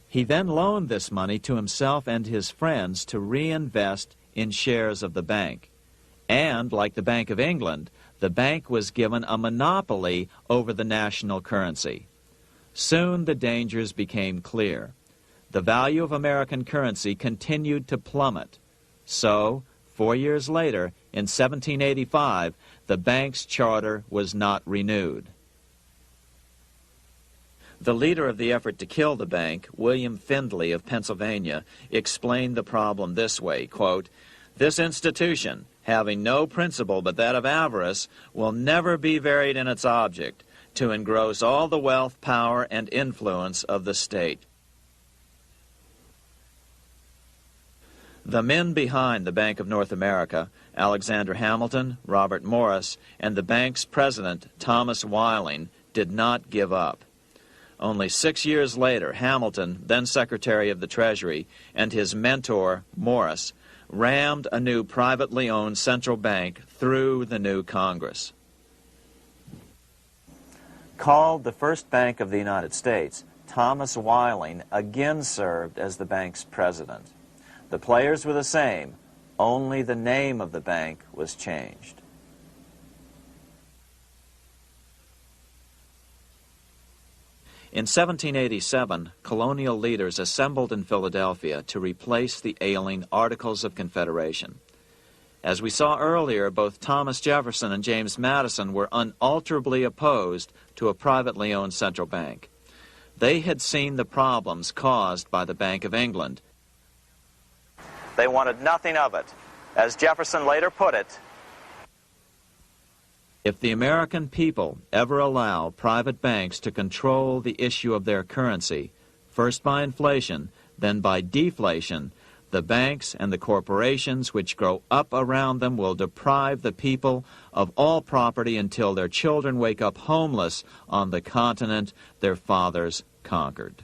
He then loaned this money to himself and his friends to reinvest in shares of the bank. And, like the Bank of England, the bank was given a monopoly over the national currency. Soon the dangers became clear. The value of American currency continued to plummet. So, 4 years later, in 1785, the bank's charter was not renewed. The leader of the effort to kill the bank, William Findley of Pennsylvania, explained the problem this way, quote, "This institution, having no principle but that of avarice, will never be varied in its object, to engross all the wealth, power, and influence of the state." The men behind the Bank of North America, Alexander Hamilton, Robert Morris, and the bank's president, Thomas Whiling, did not give up. Only 6 years later, Hamilton, then Secretary of the Treasury, and his mentor, Morris, rammed a new privately owned central bank through the new Congress. Called the first bank of the United States, Thomas Whiling again served as the bank's president. The players were the same, only the name of the bank was changed. In 1787, colonial leaders assembled in Philadelphia to replace the ailing Articles of Confederation. As we saw earlier, both Thomas Jefferson and James Madison were unalterably opposed to a privately owned central bank. They had seen the problems caused by the Bank of England. They wanted nothing of it. As Jefferson later put it, "If the American people ever allow private banks to control the issue of their currency, first by inflation, then by deflation, the banks and the corporations which grow up around them will deprive the people of all property until their children wake up homeless on the continent their fathers conquered."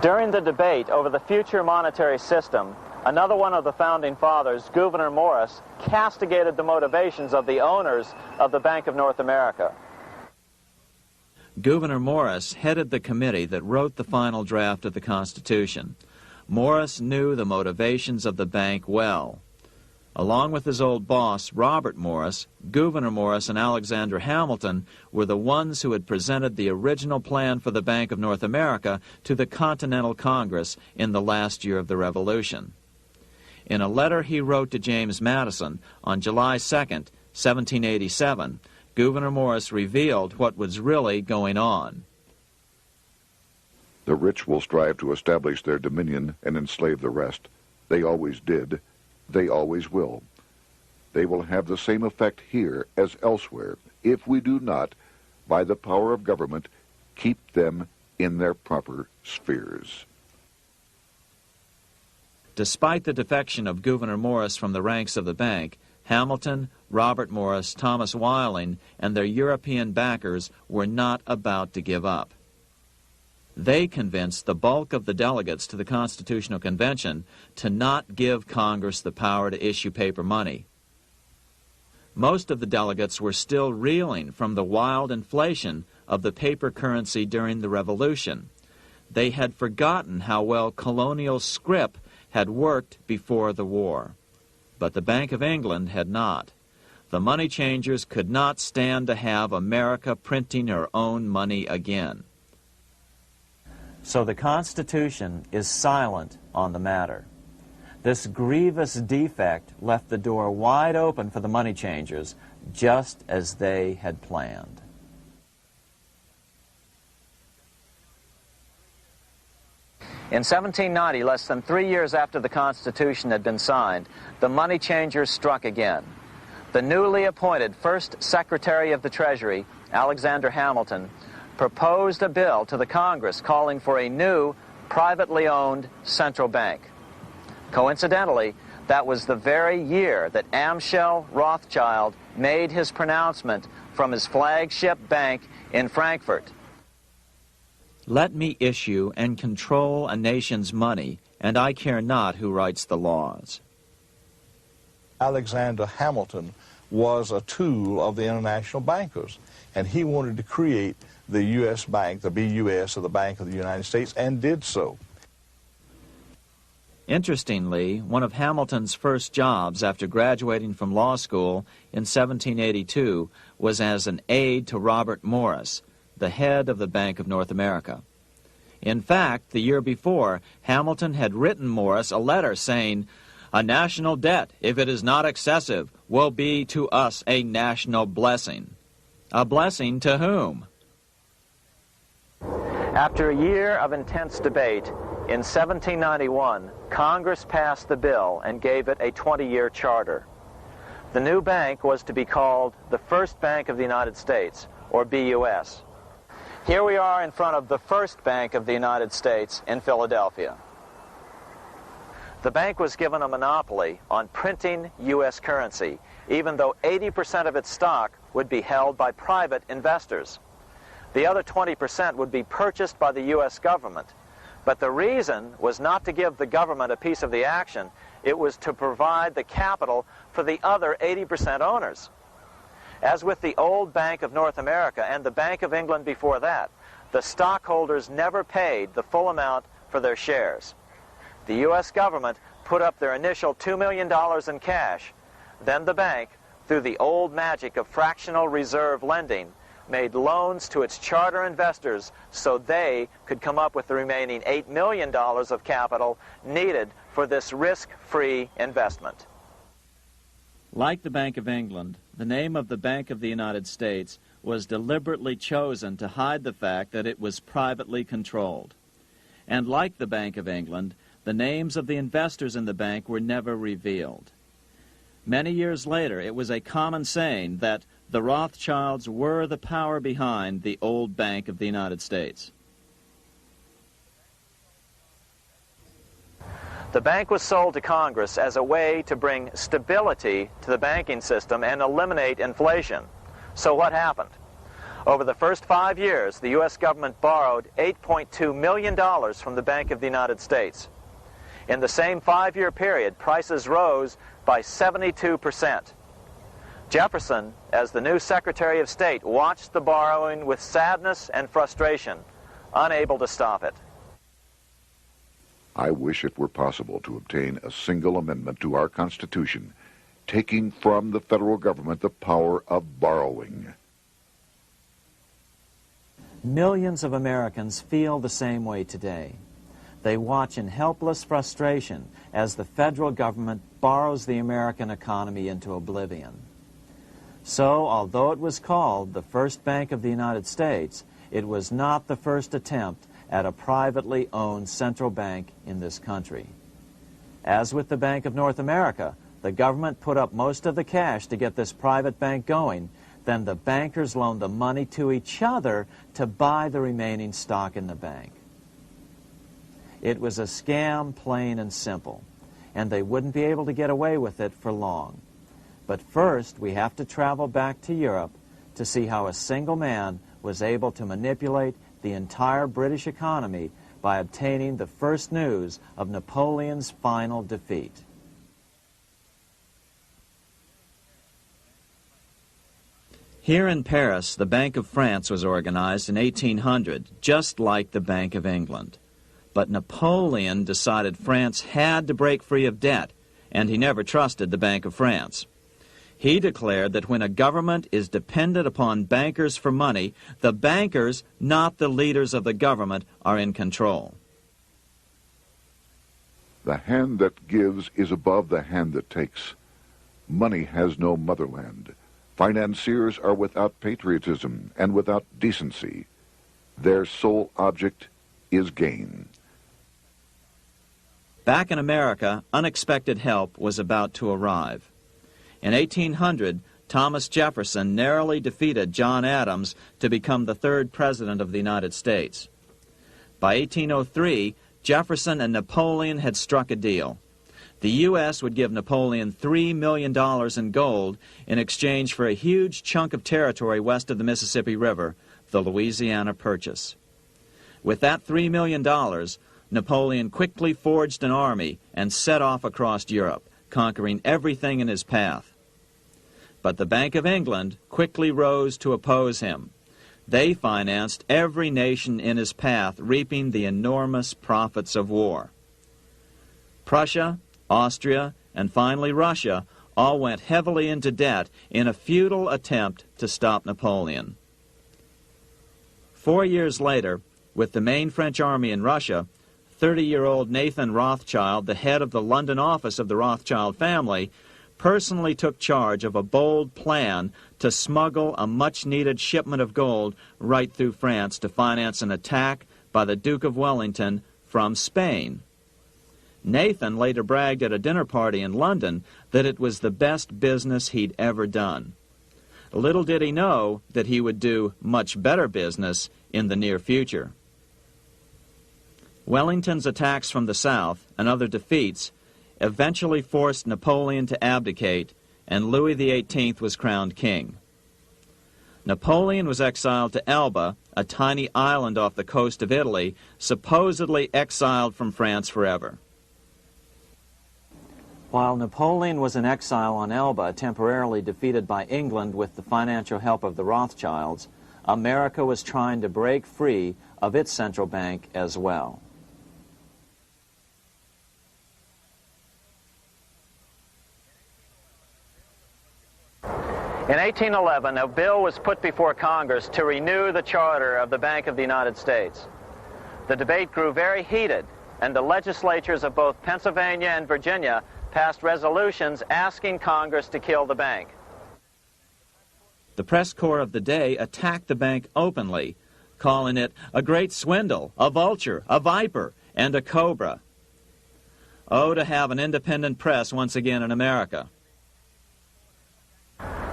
during the debate over the future monetary system, another one of the founding fathers, Gouverneur Morris, castigated the motivations of the owners of the Bank of North America. Gouverneur Morris headed the committee that wrote the final draft of the Constitution. Morris knew the motivations of the bank well. Along with his old boss, Robert Morris, Gouverneur Morris and Alexander Hamilton were the ones who had presented the original plan for the Bank of North America to the Continental Congress in the last year of the Revolution. In a letter he wrote to James Madison on July 2nd, 1787, Gouverneur Morris revealed what was really going on. The rich will strive to establish their dominion and enslave the rest. They always did. They always will. They will have the same effect here as elsewhere if we do not, by the power of government, keep them in their proper spheres. Despite the defection of Gouverneur Morris from the ranks of the bank, Hamilton, Robert Morris, Thomas Whiling, and their European backers were not about to give up. They convinced the bulk of the delegates to the Constitutional Convention to not give Congress the power to issue paper money. Most of the delegates were still reeling from the wild inflation of the paper currency during the Revolution. They had forgotten how well colonial scrip had worked before the war. But the Bank of England had not. The money changers could not stand to have America printing her own money again. So the Constitution is silent on the matter. This grievous defect left the door wide open for the money changers, just as they had planned. In 1790, less than 3 years after the Constitution had been signed, the money changers struck again. The newly appointed first Secretary of the Treasury, Alexander Hamilton, proposed a bill to the Congress calling for a new, privately owned central bank. Coincidentally, that was the very year that Amschel Rothschild made his pronouncement from his flagship bank in Frankfurt. Let me issue and control a nation's money, and I care not who writes the laws. Alexander Hamilton was a tool of the international bankers, and he wanted to create the U.S. Bank, the BUS, or the Bank of the United States, and did so. Interestingly, one of Hamilton's first jobs after graduating from law school in 1782 was as an aide to Robert Morris, the head of the Bank of North America. In fact, the year before, Hamilton had written Morris a letter saying, "A national debt, if it is not excessive, will be to us a national blessing." A blessing to whom? After a year of intense debate, in 1791, Congress passed the bill and gave it a 20-year charter. The new bank was to be called the First Bank of the United States, or BUS. Here we are in front of the First Bank of the United States in Philadelphia. The bank was given a monopoly on printing U.S. currency, even though 80% of its stock would be held by private investors. The other 20% would be purchased by the U.S. government. But the reason was not to give the government a piece of the action. It was to provide the capital for the other 80% owners. As with the old Bank of North America and the Bank of England before that, the stockholders never paid the full amount for their shares. The U.S. government put up their initial $2 million in cash. Then the bank, through the old magic of fractional reserve lending, made loans to its charter investors so they could come up with the remaining $8 million of capital needed for this risk-free investment. Like the Bank of England, the name of the Bank of the United States was deliberately chosen to hide the fact that it was privately controlled. And like the Bank of England, the names of the investors in the bank were never revealed. Many years later, it was a common saying that the Rothschilds were the power behind the old Bank of the United States. The bank was sold to Congress as a way to bring stability to the banking system and eliminate inflation. So what happened? Over the first 5 years, the U.S. government borrowed $8.2 million from the Bank of the United States. In the same 5-year period, prices rose by 72%. Jefferson, as the new Secretary of State, watched the borrowing with sadness and frustration, unable to stop it. I wish it were possible to obtain a single amendment to our Constitution, taking from the federal government the power of borrowing. Millions of Americans feel the same way today. They watch in helpless frustration as the federal government borrows the American economy into oblivion. So, although it was called the First Bank of the United States, it was not the first attempt at a privately owned central bank in this country. As with the Bank of North America, the government put up most of the cash to get this private bank going, then the bankers loaned the money to each other to buy the remaining stock in the bank. It was a scam, plain and simple, and they wouldn't be able to get away with it for long. But first, we have to travel back to Europe to see how a single man was able to manipulate the entire British economy by obtaining the first news of Napoleon's final defeat. Here in Paris, the Bank of France was organized in 1800, just like the Bank of England. But Napoleon decided France had to break free of debt, and he never trusted the Bank of France. He declared that when a government is dependent upon bankers for money, the bankers, not the leaders of the government, are in control. The hand that gives is above the hand that takes. Money has no motherland. Financiers are without patriotism and without decency. Their sole object is gain. Back in America, unexpected help was about to arrive. In 1800, Thomas Jefferson narrowly defeated John Adams to become the third president of the United States. By 1803, Jefferson and Napoleon had struck a deal. The U.S. would give Napoleon $3 million in gold in exchange for a huge chunk of territory west of the Mississippi River, the Louisiana Purchase. With that $3 million, Napoleon quickly forged an army and set off across Europe, conquering everything in his path. But the Bank of England quickly rose to oppose him. They financed every nation in his path, reaping the enormous profits of war. Prussia, Austria, and finally Russia all went heavily into debt in a futile attempt to stop Napoleon. 4 years later, with the main French army in Russia, 30-year-old Nathan Rothschild, the head of the London office of the Rothschild family, personally took charge of a bold plan to smuggle a much-needed shipment of gold right through France to finance an attack by the Duke of Wellington from Spain. Nathan later bragged at a dinner party in London that it was the best business he'd ever done. Little did he know that he would do much better business in the near future. Wellington's attacks from the south and other defeats eventually forced Napoleon to abdicate, and Louis XVIII was crowned king. Napoleon was exiled to Elba, a tiny island off the coast of Italy, supposedly exiled from France forever. While Napoleon was in exile on Elba, temporarily defeated by England with the financial help of the Rothschilds, America was trying to break free of its central bank as well. In 1811, a bill was put before Congress to renew the charter of the Bank of the United States. The debate grew very heated, and the legislatures of both Pennsylvania and Virginia passed resolutions asking Congress to kill the bank. The press corps of the day attacked the bank openly, calling it a great swindle, a vulture, a viper, and a cobra. Oh, to have an independent press once again in America.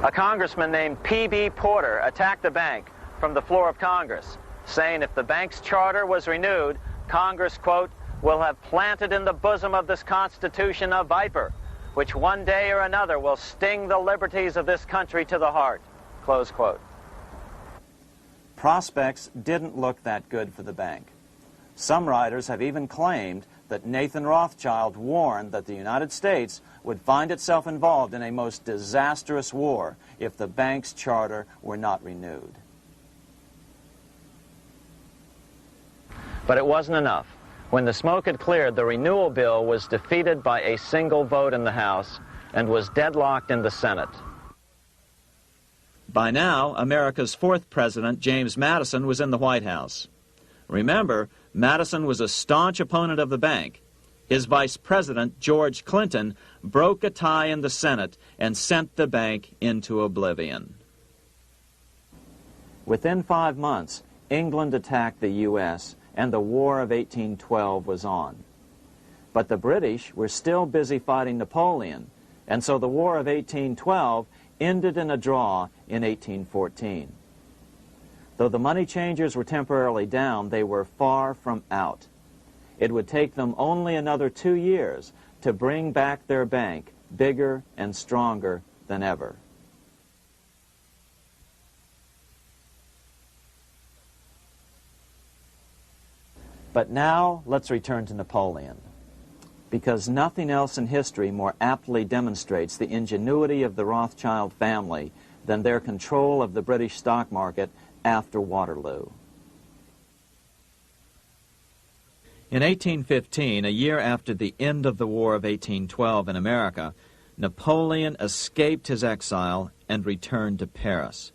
A congressman named P.B. Porter attacked the bank from the floor of Congress, saying if the bank's charter was renewed, Congress, quote, will have planted in the bosom of this Constitution a viper, which one day or another will sting the liberties of this country to the heart, close quote. Prospects didn't look that good for the bank. Some writers have even claimed that Nathan Rothschild warned that the United States would find itself involved in a most disastrous war if the bank's charter were not renewed. But it wasn't enough. When the smoke had cleared, the renewal bill was defeated by a single vote in the House and was deadlocked in the Senate. By now, America's fourth president, James Madison, was in the White House. Remember, Madison was a staunch opponent of the bank. His vice president, George Clinton, broke a tie in the Senate and sent the bank into oblivion. Within 5 months, England attacked the U.S., and the War of 1812 was on. But the British were still busy fighting Napoleon, and so the War of 1812 ended in a draw in 1814. Though the money changers were temporarily down, they were far from out. It would take them only another 2 years to bring back their bank bigger and stronger than ever. But now let's return to Napoleon, because nothing else in history more aptly demonstrates the ingenuity of the Rothschild family than their control of the British stock market after Waterloo. In 1815, a year after the end of the War of 1812 in America, Napoleon escaped his exile and returned to Paris.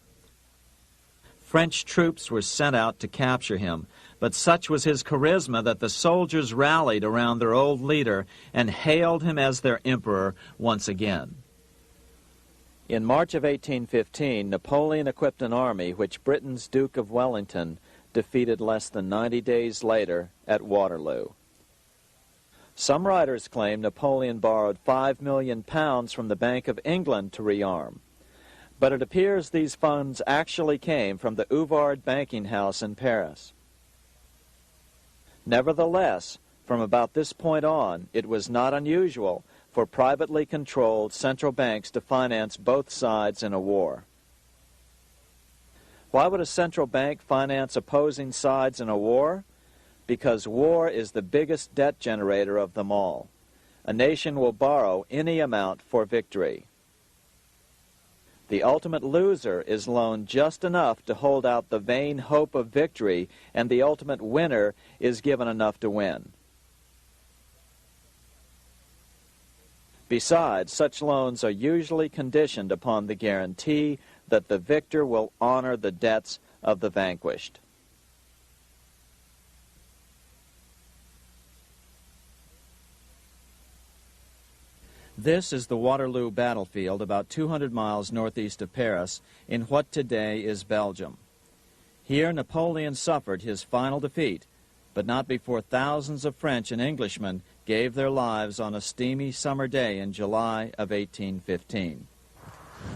French troops were sent out to capture him, but such was his charisma that the soldiers rallied around their old leader and hailed him as their emperor once again. In March of 1815, Napoleon equipped an army which Britain's Duke of Wellington defeated less than 90 days later at Waterloo. Some writers claim Napoleon borrowed £5 million from the Bank of England to rearm, but it appears these funds actually came from the Ouvard banking house in Paris. Nevertheless, from about this point on, it was not unusual for privately controlled central banks to finance both sides in a war. Why would a central bank finance opposing sides in a war? Because war is the biggest debt generator of them all. A nation will borrow any amount for victory. The ultimate loser is loaned just enough to hold out the vain hope of victory, and the ultimate winner is given enough to win. Besides, such loans are usually conditioned upon the guarantee that the victor will honor the debts of the vanquished. This is the Waterloo battlefield about 200 miles northeast of Paris in what today is Belgium. Here Napoleon suffered his final defeat, but not before thousands of French and Englishmen gave their lives on a steamy summer day in July of 1815.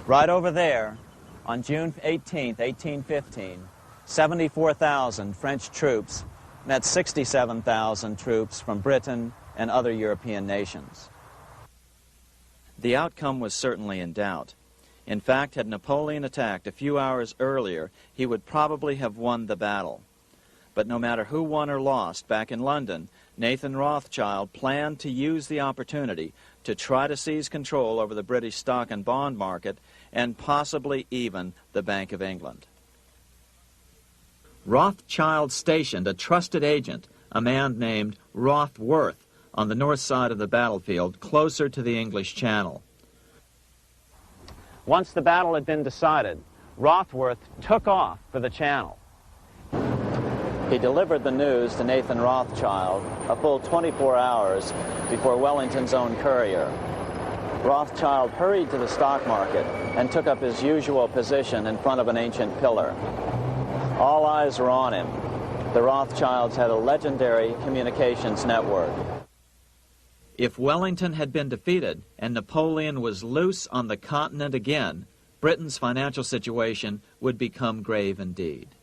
Right over there, on June 18, 1815, 74,000 French troops met 67,000 troops from Britain and other European nations. The outcome was certainly in doubt. In fact, had Napoleon attacked a few hours earlier, he would probably have won the battle. But no matter who won or lost, back in London, Nathan Rothschild planned to use the opportunity to try to seize control over the British stock and bond market and possibly even the Bank of England. Rothschild stationed a trusted agent, a man named Rothworth, on the north side of the battlefield, closer to the English Channel. Once the battle had been decided, Rothworth took off for the Channel. He delivered the news to Nathan Rothschild a full 24 hours before Wellington's own courier. Rothschild hurried to the stock market and took up his usual position in front of an ancient pillar. All eyes were on him. The Rothschilds had a legendary communications network. If Wellington had been defeated and Napoleon was loose on the continent again, Britain's financial situation would become grave indeed.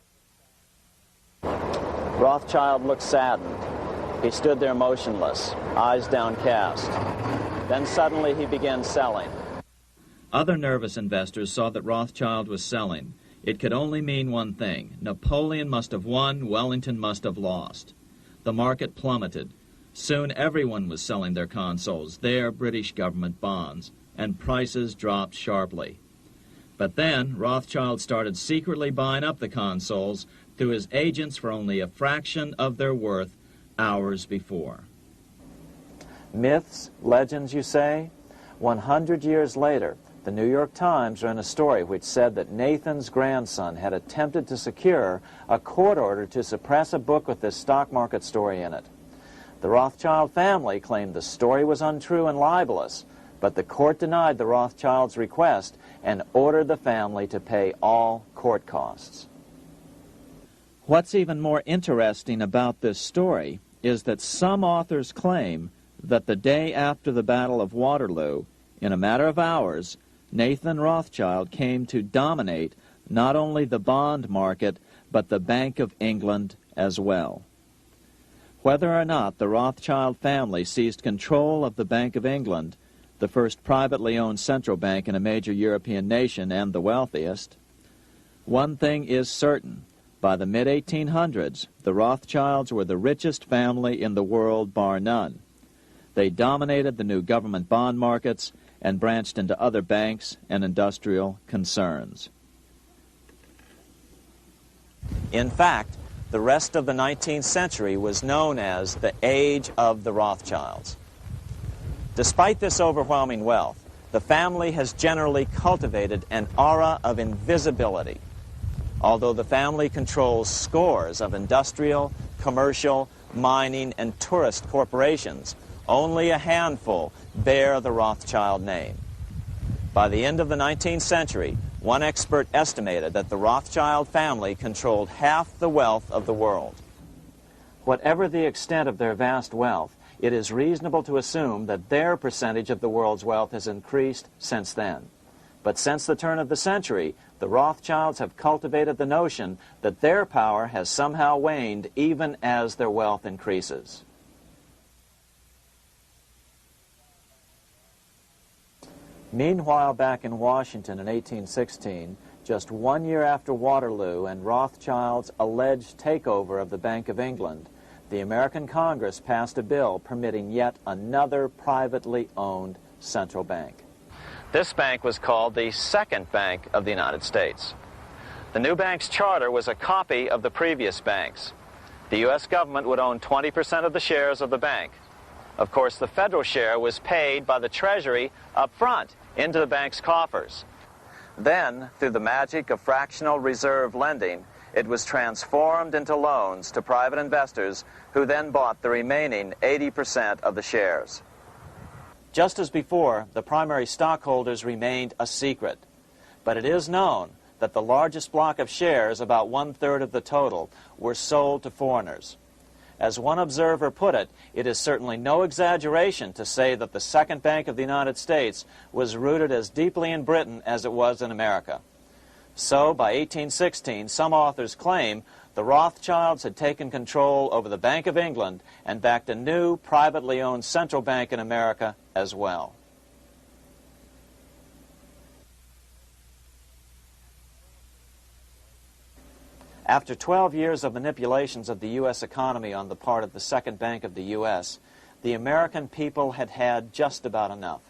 Rothschild looked saddened. He stood there motionless, eyes downcast. Then suddenly he began selling. Other nervous investors saw that Rothschild was selling. It could only mean one thing. Napoleon must have won, Wellington must have lost. The market plummeted. Soon everyone was selling their consols, their British government bonds, and prices dropped sharply. But then Rothschild started secretly buying up the consols through his agents for only a fraction of their worth hours before. Myths, legends, you say? 100 years later, the New York Times ran a story which said that Nathan's grandson had attempted to secure a court order to suppress a book with this stock market story in it. The Rothschild family claimed the story was untrue and libelous, but the court denied the Rothschilds' request and ordered the family to pay all court costs. What's even more interesting about this story is that some authors claim that the day after the Battle of Waterloo, in a matter of hours, Nathan Rothschild came to dominate not only the bond market, but the Bank of England as well. Whether or not the Rothschild family seized control of the Bank of England, the first privately owned central bank in a major European nation and the wealthiest, one thing is certain. By the mid-1800s, the Rothschilds were the richest family in the world, bar none. They dominated the new government bond markets and branched into other banks and industrial concerns. In fact, the rest of the 19th century was known as the Age of the Rothschilds. Despite this overwhelming wealth, the family has generally cultivated an aura of invisibility. Although the family controls scores of industrial, commercial, mining, and tourist corporations, only a handful bear the Rothschild name. By the end of the 19th century, one expert estimated that the Rothschild family controlled half the wealth of the world. Whatever the extent of their vast wealth, it is reasonable to assume that their percentage of the world's wealth has increased since then. But since the turn of the century, the Rothschilds have cultivated the notion that their power has somehow waned even as their wealth increases. Meanwhile, back in Washington in 1816, just 1 year after Waterloo and Rothschild's alleged takeover of the Bank of England, the American Congress passed a bill permitting yet another privately owned central bank. This bank was called the Second Bank of the United States. The new bank's charter was a copy of the previous bank's. The U.S. government would own 20% of the shares of the bank. Of course, the federal share was paid by the Treasury up front into the bank's coffers. Then, through the magic of fractional reserve lending, it was transformed into loans to private investors who then bought the remaining 80% of the shares. Just as before, the primary stockholders remained a secret. But it is known that the largest block of shares, about 1/3 of the total, were sold to foreigners. As one observer put it, it is certainly no exaggeration to say that the Second Bank of the United States was rooted as deeply in Britain as it was in America. So, by 1816, some authors claim the Rothschilds had taken control over the Bank of England and backed a new, privately owned central bank in America as well. After 12 years of manipulations of the U.S. economy on the part of the Second Bank of the U.S., the American people had had just about enough.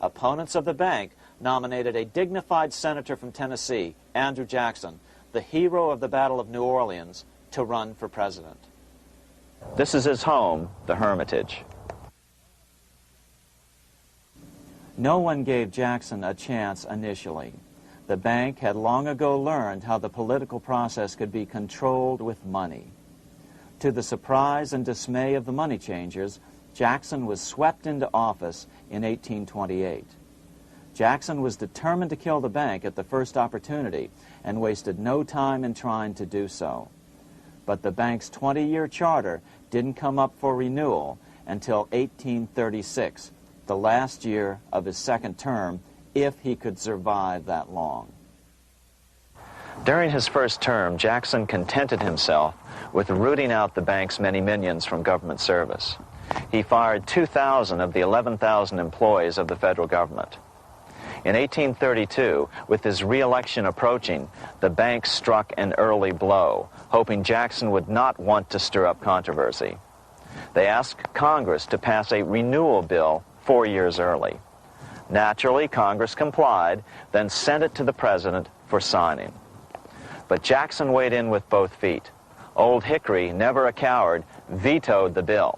Opponents of the bank nominated a dignified senator from Tennessee, Andrew Jackson, the hero of the Battle of New Orleans, to run for president. This is his home, the Hermitage. No one gave Jackson a chance initially. The bank had long ago learned how the political process could be controlled with money. To the surprise and dismay of the money changers, Jackson was swept into office in 1828. Jackson was determined to kill the bank at the first opportunity and wasted no time in trying to do so. But the bank's 20-year charter didn't come up for renewal until 1836, the last year of his second term, if he could survive that long. During his first term, Jackson contented himself with rooting out the bank's many minions from government service. He fired 2,000 of the 11,000 employees of the federal government. In 1832, with his re-election approaching, the bank struck an early blow, hoping Jackson would not want to stir up controversy. They asked Congress to pass a renewal bill 4 years early. Naturally, Congress complied, then sent it to the president for signing. But Jackson weighed in with both feet. Old Hickory, never a coward, vetoed the bill.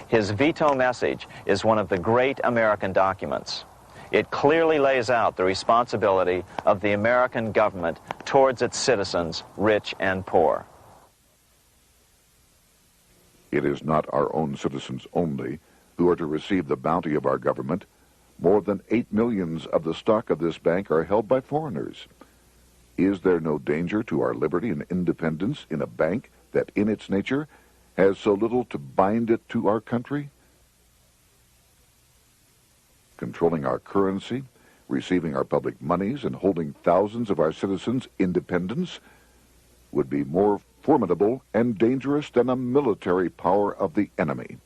His veto message is one of the great American documents. It clearly lays out the responsibility of the American government towards its citizens, rich and poor. It is not our own citizens only who are to receive the bounty of our government. More than 8 million of the stock of this bank are held by foreigners. Is there no danger to our liberty and independence in a bank that in its nature has so little to bind it to our country? Controlling our currency, receiving our public monies, and holding thousands of our citizens' independence would be more formidable and dangerous than a military power of the enemy.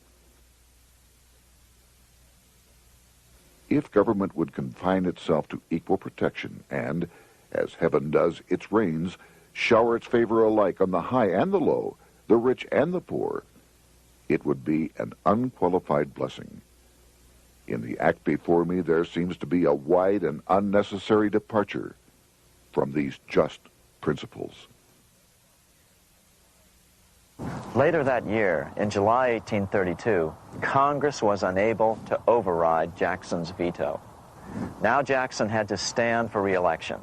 If government would confine itself to equal protection and, as heaven does its rains, shower its favor alike on the high and the low, the rich and the poor, it would be an unqualified blessing. In the act before me, there seems to be a wide and unnecessary departure from these just principles. Later that year, in July 1832, Congress was unable to override Jackson's veto. Now Jackson had to stand for re-election.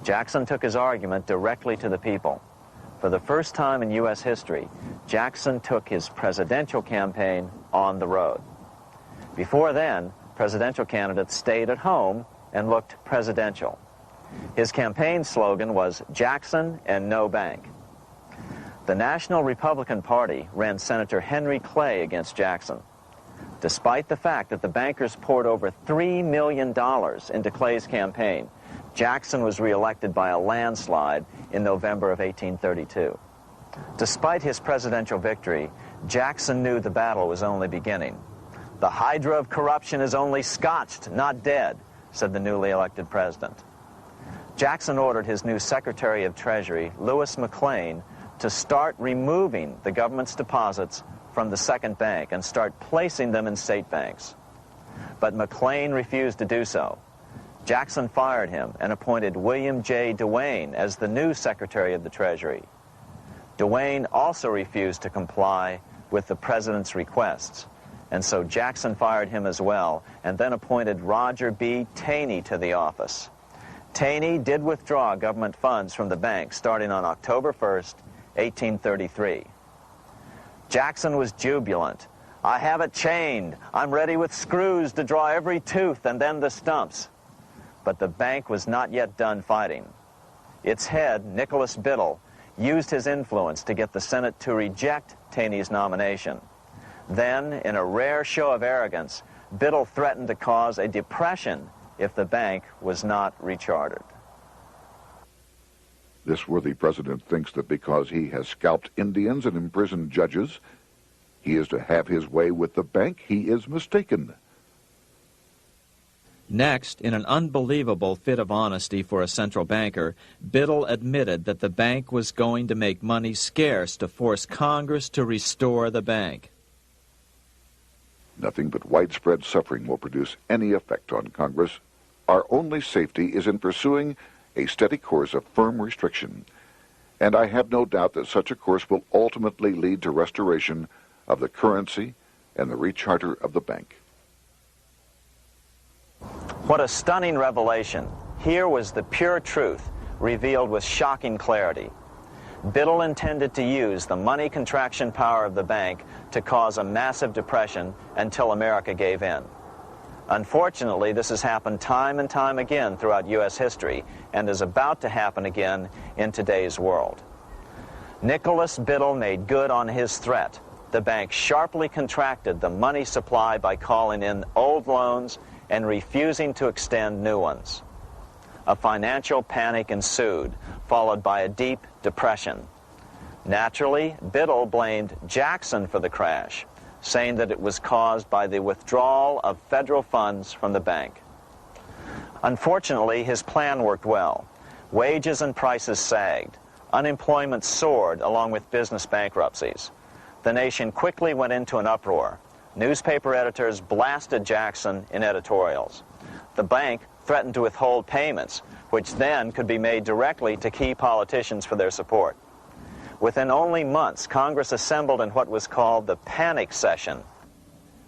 Jackson took his argument directly to the people. For the first time in U.S. history, Jackson took his presidential campaign on the road. Before then, presidential candidates stayed at home and looked presidential. His campaign slogan was "Jackson and no bank." The National Republican Party ran Senator Henry Clay against Jackson. Despite the fact that the bankers poured over $3 million into Clay's campaign, Jackson was reelected by a landslide in November of 1832. Despite his presidential victory, Jackson knew the battle was only beginning. "The hydra of corruption is only scotched, not dead," said the newly elected president. Jackson ordered his new Secretary of Treasury, Lewis McLean, to start removing the government's deposits from the second bank and start placing them in state banks. But McLean refused to do so. Jackson fired him and appointed William J. Duane as the new Secretary of the Treasury. Duane also refused to comply with the president's requests, and so Jackson fired him as well and then appointed Roger B. Taney to the office. Taney did withdraw government funds from the bank starting on October 1st, 1833. Jackson was jubilant. "I have it chained. I'm ready with screws to draw every tooth and then the stumps." But the bank was not yet done fighting. Its head, Nicholas Biddle, used his influence to get the Senate to reject Taney's nomination. Then, in a rare show of arrogance, Biddle threatened to cause a depression if the bank was not rechartered. This worthy president thinks that because he has scalped Indians and imprisoned judges, he is to have his way with the bank. He is mistaken. Next, in an unbelievable fit of honesty for a central banker, Biddle admitted that the bank was going to make money scarce to force Congress to restore the bank. Nothing but widespread suffering will produce any effect on Congress. Our only safety is in pursuing a steady course of firm restriction, and I have no doubt that such a course will ultimately lead to restoration of the currency and the recharter of the bank. What a stunning revelation. Here was the pure truth, revealed with shocking clarity. Biddle intended to use the money contraction power of the bank to cause a massive depression until America gave in. Unfortunately, this has happened time and time again throughout U.S. history and is about to happen again in today's world. Nicholas Biddle made good on his threat. The bank sharply contracted the money supply by calling in old loans and refusing to extend new ones. A financial panic ensued, followed by a deep depression. Naturally, Biddle blamed Jackson for the crash, saying that it was caused by the withdrawal of federal funds from the bank. Unfortunately, his plan worked well. Wages and prices sagged. Unemployment soared along with business bankruptcies. The nation quickly went into an uproar. Newspaper editors blasted Jackson in editorials. The bank threatened to withhold payments, which then could be made directly to key politicians for their support. Within only months, Congress assembled in what was called the panic session.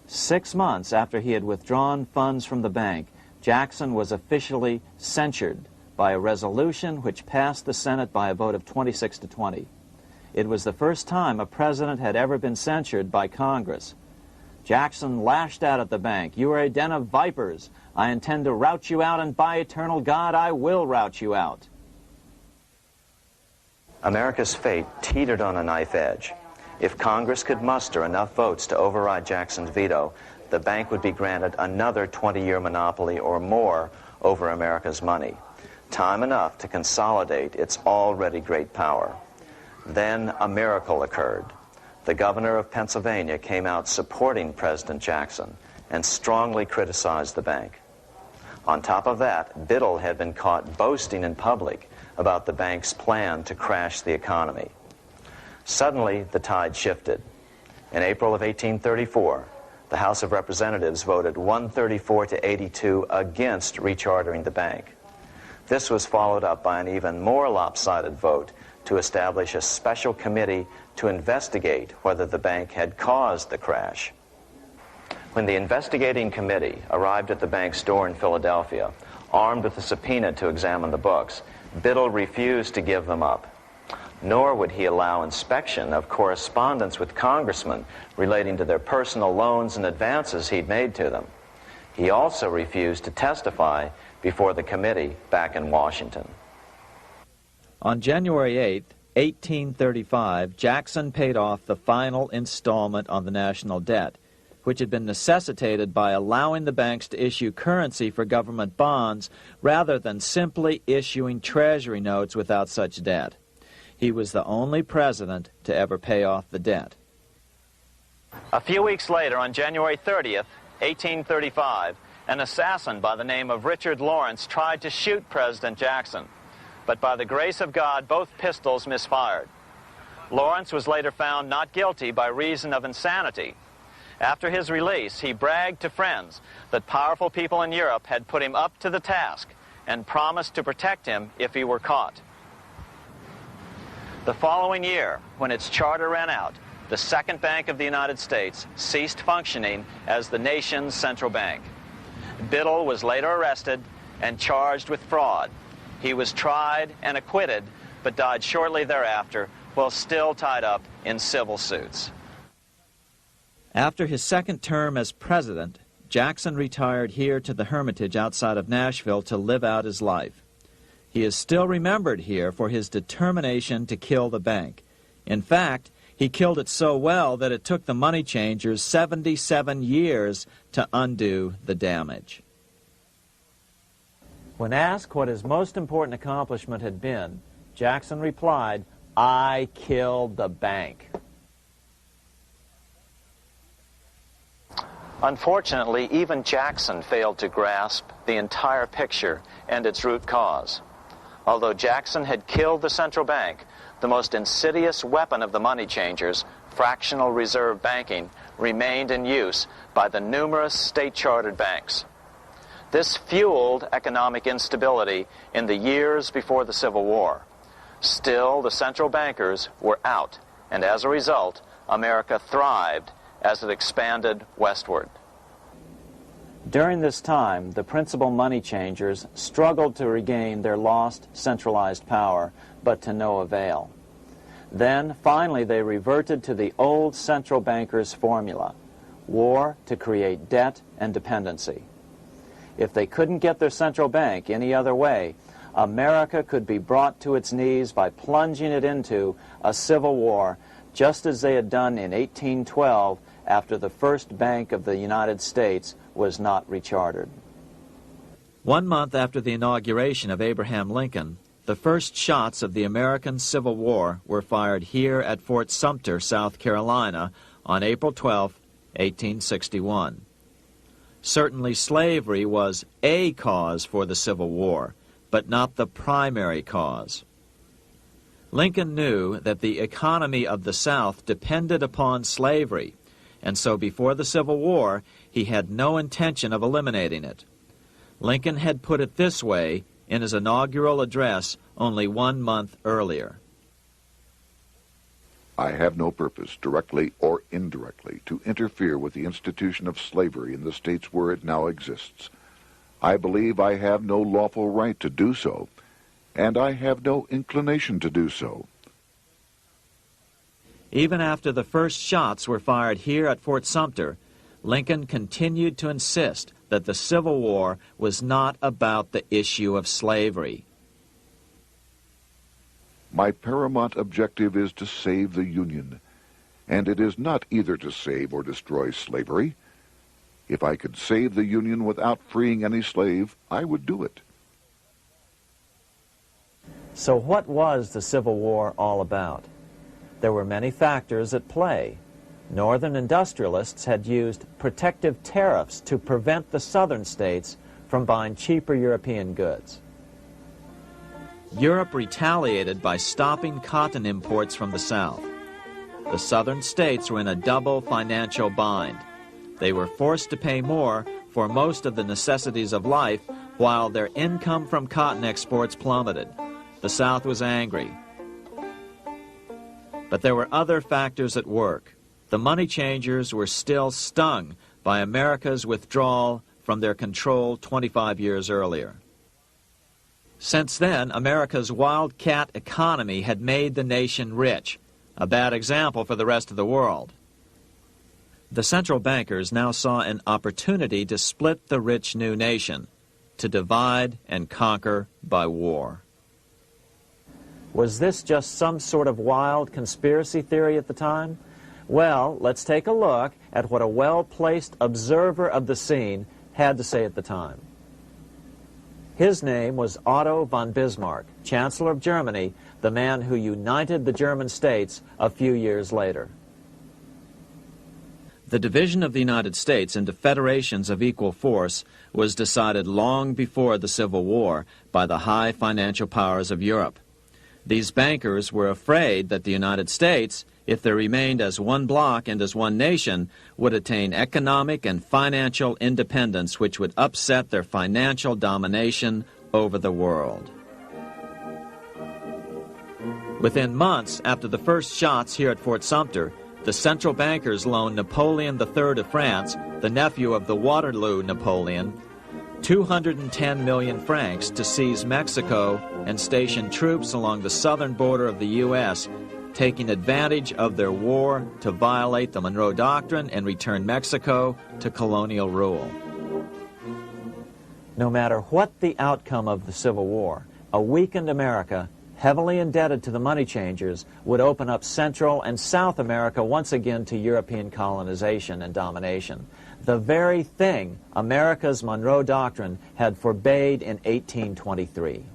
6 months after he had withdrawn funds from the bank, Jackson was officially censured by a resolution which passed the Senate by a vote of 26 to 20. It was the first time a president had ever been censured by Congress. Jackson lashed out at the bank. "You are a den of vipers. I intend to rout you out, and by eternal God, I will rout you out." America's fate teetered on a knife edge. If Congress could muster enough votes to override Jackson's veto, the bank would be granted another 20-year monopoly or more over America's money, time enough to consolidate its already great power. Then a miracle occurred. The governor of Pennsylvania came out supporting President Jackson and strongly criticized the bank. On top of that, Biddle had been caught boasting in public about the bank's plan to crash the economy. Suddenly, the tide shifted. In April of 1834, the House of Representatives voted 134 to 82 against rechartering the bank. This was followed up by an even more lopsided vote to establish a special committee to investigate whether the bank had caused the crash. When the investigating committee arrived at the bank's door in Philadelphia, armed with a subpoena to examine the books, Biddle refused to give them up. Nor would he allow inspection of correspondence with congressmen relating to their personal loans and advances he'd made to them. He also refused to testify before the committee back in Washington. On January 8th, 1835, Jackson paid off the final installment on the national debt, which had been necessitated by allowing the banks to issue currency for government bonds rather than simply issuing treasury notes without such debt. He was the only president to ever pay off the debt. A few weeks later, on January 30th, 1835, an assassin by the name of Richard Lawrence tried to shoot President Jackson, but by the grace of God, both pistols misfired. Lawrence was later found not guilty by reason of insanity. After his release, he bragged to friends that powerful people in Europe had put him up to the task and promised to protect him if he were caught. The following year, when its charter ran out, the Second Bank of the United States ceased functioning as the nation's central bank. Biddle was later arrested and charged with fraud. He was tried and acquitted, but died shortly thereafter while still tied up in civil suits. After his second term as president, Jackson retired here to the Hermitage outside of Nashville to live out his life. He is still remembered here for his determination to kill the bank. In fact, he killed it so well that it took the money changers 77 years to undo the damage. When asked what his most important accomplishment had been, Jackson replied, "I killed the bank." Unfortunately, even Jackson failed to grasp the entire picture and its root cause. Although Jackson had killed the central bank, the most insidious weapon of the money changers, fractional reserve banking, remained in use by the numerous state-chartered banks. This fueled economic instability in the years before the Civil War. Still, the central bankers were out, and as a result, America thrived as it expanded westward. During this time, the principal money changers struggled to regain their lost centralized power, but to no avail. Then, finally, they reverted to the old central bankers' formula: war to create debt and dependency. If they couldn't get their central bank any other way, America could be brought to its knees by plunging it into a civil war, just as they had done in 1812 after the first Bank of the United States was not rechartered. 1 month after the inauguration of Abraham Lincoln, the first shots of the American Civil War were fired here at Fort Sumter, South Carolina, on April 12, 1861. Certainly slavery was a cause for the Civil War, but not the primary cause. Lincoln knew that the economy of the South depended upon slavery, and so before the Civil War, he had no intention of eliminating it. Lincoln had put it this way in his inaugural address only 1 month earlier. I have no purpose, directly or indirectly, to interfere with the institution of slavery in the states where it now exists. I believe I have no lawful right to do so, and I have no inclination to do so. Even after the first shots were fired here at Fort Sumter, Lincoln continued to insist that the Civil War was not about the issue of slavery. My paramount objective is to save the Union, and it is not either to save or destroy slavery. If I could save the Union without freeing any slave, I would do it. So what was the Civil War all about? There were many factors at play. Northern industrialists had used protective tariffs to prevent the southern states from buying cheaper European goods. Europe retaliated by stopping cotton imports from the South. The southern states were in a double financial bind. They were forced to pay more for most of the necessities of life, while their income from cotton exports plummeted. The South was angry. But there were other factors at work. The money changers were still stung by America's withdrawal from their control 25 years earlier. Since then, America's wildcat economy had made the nation rich, a bad example for the rest of the world. The central bankers now saw an opportunity to split the rich new nation, to divide and conquer by war. Was this just some sort of wild conspiracy theory at the time? Well, let's take a look at what a well-placed observer of the scene had to say at the time. His name was Otto von Bismarck, Chancellor of Germany, the man who united the German states a few years later. The division of the United States into federations of equal force was decided long before the Civil War by the high financial powers of Europe. These bankers were afraid that the United States, if they remained as one bloc and as one nation, would attain economic and financial independence which would upset their financial domination over the world. Within months after the first shots here at Fort Sumter, the central bankers loaned Napoleon III of France, the nephew of the Waterloo Napoleon, 210 million francs to seize Mexico and station troops along the southern border of the U.S., taking advantage of their war to violate the Monroe Doctrine and return Mexico to colonial rule. No matter what the outcome of the Civil War, a weakened America, heavily indebted to the money changers, would open up Central and South America once again to European colonization and domination. The very thing America's Monroe Doctrine had forbade in 1823.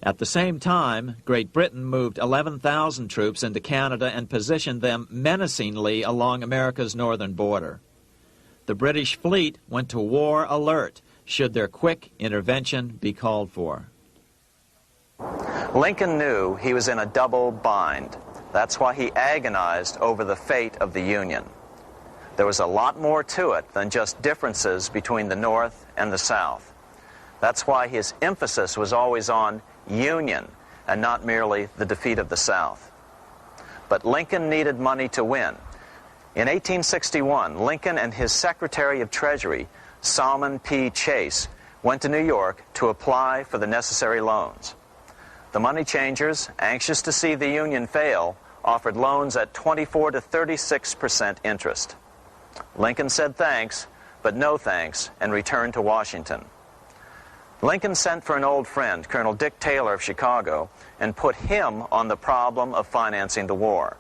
At the same time, Great Britain moved 11,000 troops into Canada and positioned them menacingly along America's northern border. The British fleet went to war alert should their quick intervention be called for. Lincoln knew he was in a double bind. That's why he agonized over the fate of the Union. There was a lot more to it than just differences between the North and the South. That's why his emphasis was always on union and not merely the defeat of the South. But Lincoln needed money to win. In 1861, Lincoln and his Secretary of Treasury, Salmon P. Chase, went to New York to apply for the necessary loans. The money changers, anxious to see the Union fail, offered loans at 24 to 36% interest. Lincoln said thanks, but no thanks, and returned to Washington. Lincoln sent for an old friend, Colonel Dick Taylor of Chicago, and put him on the problem of financing the war.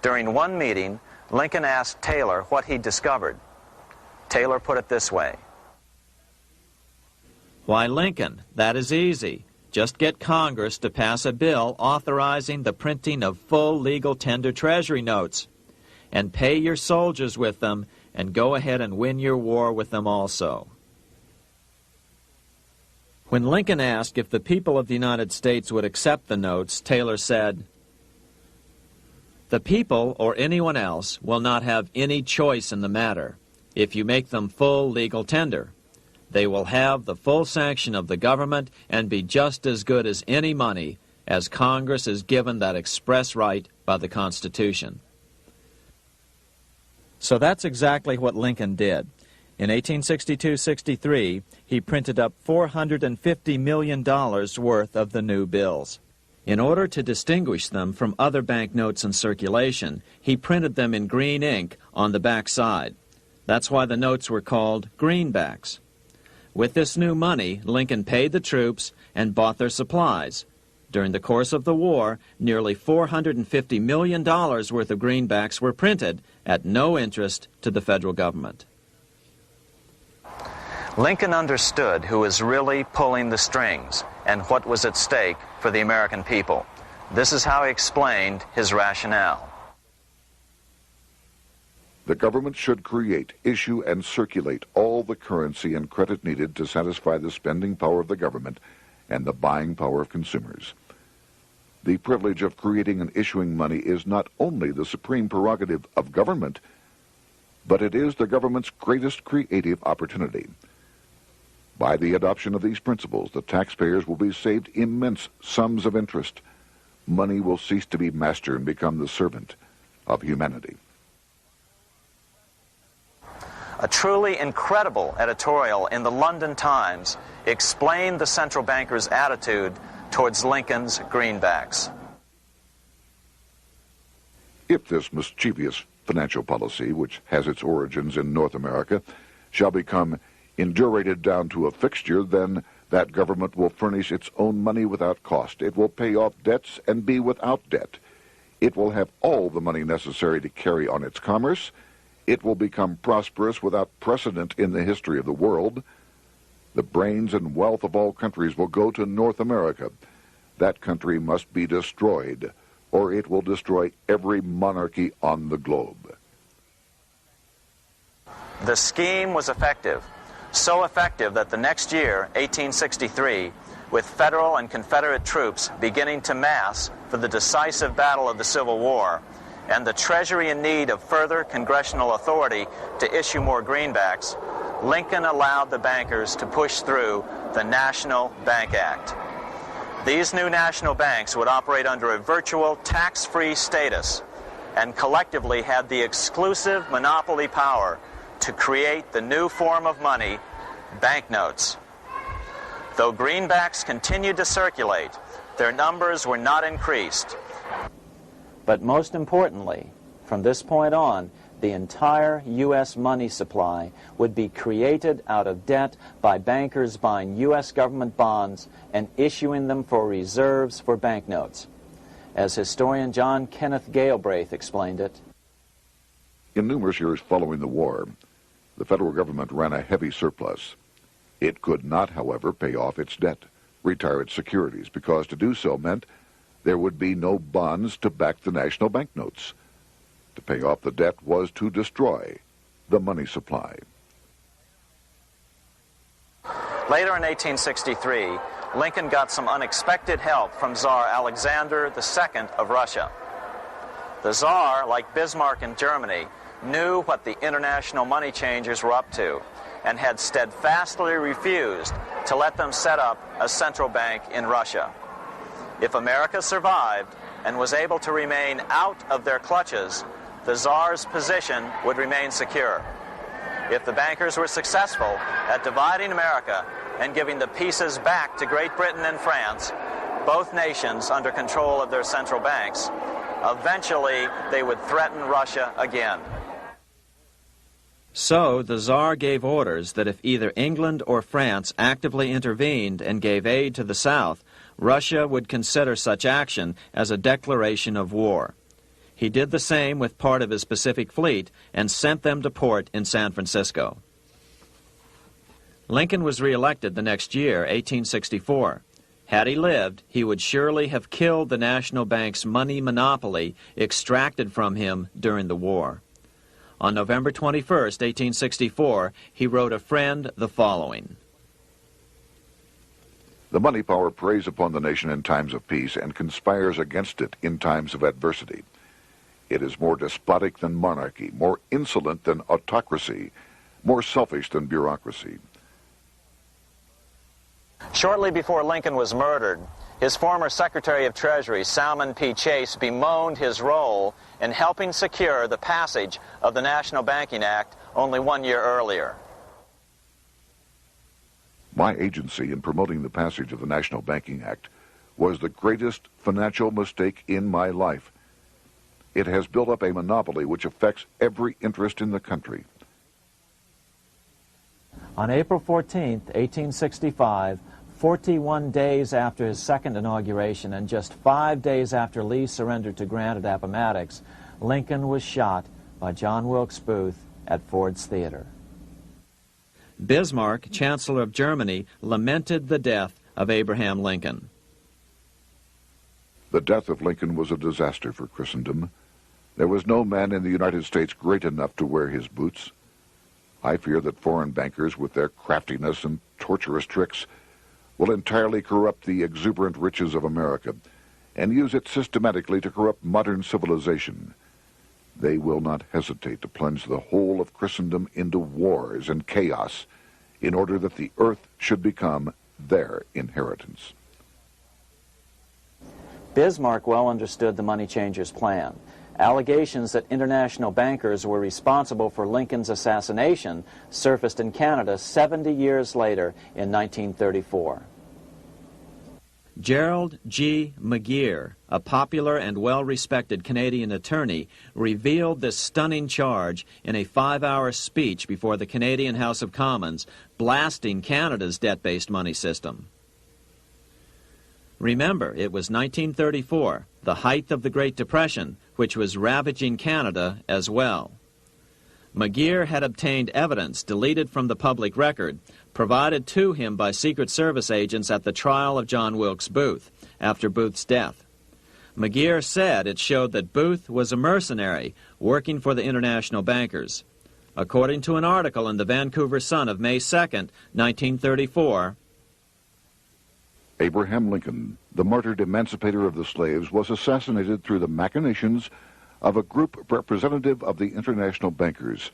During one meeting, Lincoln asked Taylor what he'd discovered. Taylor put it this way. Why, Lincoln, that is easy. Just get Congress to pass a bill authorizing the printing of full legal tender Treasury notes, and pay your soldiers with them, and go ahead and win your war with them also. When Lincoln asked if the people of the United States would accept the notes, Taylor said, "The people, or anyone else, will not have any choice in the matter if you make them full legal tender. They will have the full sanction of the government and be just as good as any money, as Congress is given that express right by the Constitution." So that's exactly what Lincoln did. In 1862-63, he printed up $450 million worth of the new bills. In order to distinguish them from other banknotes in circulation, he printed them in green ink on the back side. That's why the notes were called greenbacks. With this new money, Lincoln paid the troops and bought their supplies. During the course of the war, nearly $450 million worth of greenbacks were printed at no interest to the federal government. Lincoln understood who was really pulling the strings and what was at stake for the American people. This is how he explained his rationale. The government should create, issue, and circulate all the currency and credit needed to satisfy the spending power of the government and the buying power of consumers. The privilege of creating and issuing money is not only the supreme prerogative of government, but it is the government's greatest creative opportunity. By the adoption of these principles, the taxpayers will be saved immense sums of interest. Money will cease to be master and become the servant of humanity. A truly incredible editorial in the London Times explained the central bankers' attitude towards Lincoln's greenbacks. If this mischievous financial policy, which has its origins in North America, shall become indurated down to a fixture, then That government will furnish its own money without cost. It will pay off debts and be without debt. It will have all the money necessary to carry on its commerce. It will become prosperous without precedent in the history of the world. The brains and wealth of all countries will go to North America. That country must be destroyed, or it will destroy every monarchy on the globe. The scheme was effective, so effective that the next year, 1863, with Federal and Confederate troops beginning to mass for the decisive battle of the Civil War, and the Treasury in need of further congressional authority to issue more greenbacks, Lincoln allowed the bankers to push through the National Bank Act. These new national banks would operate under a virtual tax-free status and collectively had the exclusive monopoly power to create the new form of money, banknotes. Though greenbacks continued to circulate, their numbers were not increased. But most importantly, from this point on, the entire U.S. money supply would be created out of debt by bankers buying U.S. government bonds and issuing them for reserves for banknotes. As historian John Kenneth Galbraith explained it, in numerous years following the war, the federal government ran a heavy surplus. It could not, however, pay off its debt, retire its securities, because to do so meant there would be no bonds to back the national banknotes. To pay off the debt was to destroy the money supply. Later in 1863, Lincoln got some unexpected help from Tsar Alexander II of Russia. The Tsar, like Bismarck in Germany, knew what the international money changers were up to and had steadfastly refused to let them set up a central bank in Russia. If America survived and was able to remain out of their clutches, the Tsar's position would remain secure. If the bankers were successful at dividing America and giving the pieces back to Great Britain and France, both nations under control of their central banks, eventually they would threaten Russia again. So the Tsar gave orders that if either England or France actively intervened and gave aid to the South, Russia would consider such action as a declaration of war. He did the same with part of his Pacific Fleet and sent them to port in San Francisco. Lincoln was reelected the next year, 1864. Had he lived, he would surely have killed the national bank's money monopoly extracted from him during the war. On November 21, 1864, he wrote a friend the following: The money power preys upon the nation in times of peace and conspires against it in times of adversity. It is more despotic than monarchy, more insolent than autocracy, more selfish than bureaucracy. Shortly before Lincoln was murdered, his former Secretary of Treasury, Salmon P. Chase, bemoaned his role in helping secure the passage of the National Banking Act only 1 year earlier. My agency in promoting the passage of the National Banking Act was the greatest financial mistake in my life. It has built up a monopoly which affects every interest in the country. On April 14, 1865, 41 days after his second inauguration and just 5 days after Lee surrendered to Grant at Appomattox, Lincoln was shot by John Wilkes Booth at Ford's Theater. Bismarck, Chancellor of Germany, lamented the death of Abraham Lincoln. The death of Lincoln was a disaster for Christendom. There was no man in the United States great enough to wear his boots. I fear that foreign bankers, with their craftiness and tortuous tricks, will entirely corrupt the exuberant riches of America and use it systematically to corrupt modern civilization. They will not hesitate to plunge the whole of Christendom into wars and chaos in order that the earth should become their inheritance. Bismarck well understood the money changers' plan. Allegations that international bankers were responsible for Lincoln's assassination surfaced in Canada 70 years later in 1934. Gerald G. McGeer, a popular and well-respected Canadian attorney, revealed this stunning charge in a 5-hour speech before the Canadian House of Commons, blasting Canada's debt-based money system. Remember, it was 1934, the height of the Great Depression, which was ravaging Canada as well. McGeer had obtained evidence deleted from the public record, provided to him by Secret Service agents at the trial of John Wilkes Booth, after Booth's death. McGeer said it showed that Booth was a mercenary working for the international bankers. According to an article in the Vancouver Sun of May 2nd, 1934, Abraham Lincoln, the martyred emancipator of the slaves, was assassinated through the machinations of a group representative of the international bankers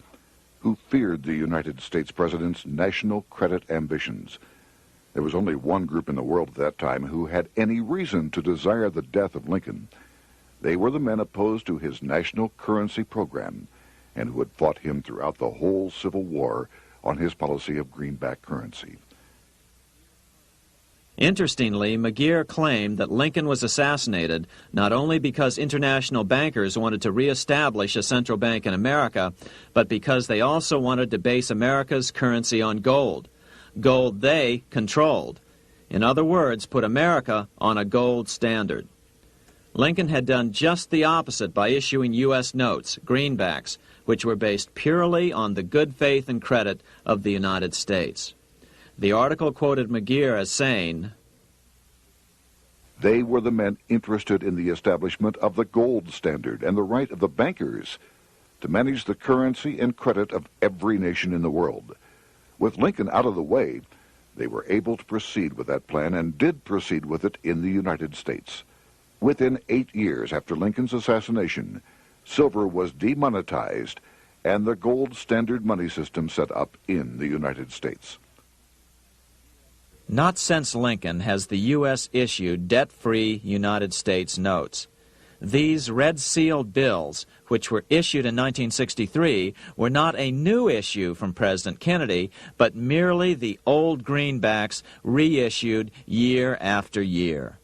who feared the United States president's national credit ambitions. There was only one group in the world at that time who had any reason to desire the death of Lincoln. They were the men opposed to his national currency program and who had fought him throughout the whole Civil War on his policy of greenback currency. Interestingly, McGeer claimed that Lincoln was assassinated not only because international bankers wanted to reestablish a central bank in America, but because they also wanted to base America's currency on gold. Gold they controlled. In other words, put America on a gold standard. Lincoln had done just the opposite by issuing U.S. notes, greenbacks, which were based purely on the good faith and credit of the United States. The article quoted McGeer as saying, "They were the men interested in the establishment of the gold standard and the right of the bankers to manage the currency and credit of every nation in the world. With Lincoln out of the way, they were able to proceed with that plan and did proceed with it in the United States. Within 8 years after Lincoln's assassination, silver was demonetized and the gold standard money system set up in the United States." Not since Lincoln has the U.S. issued debt-free United States notes. These red-sealed bills, which were issued in 1963, were not a new issue from President Kennedy, but merely the old greenbacks reissued year after year.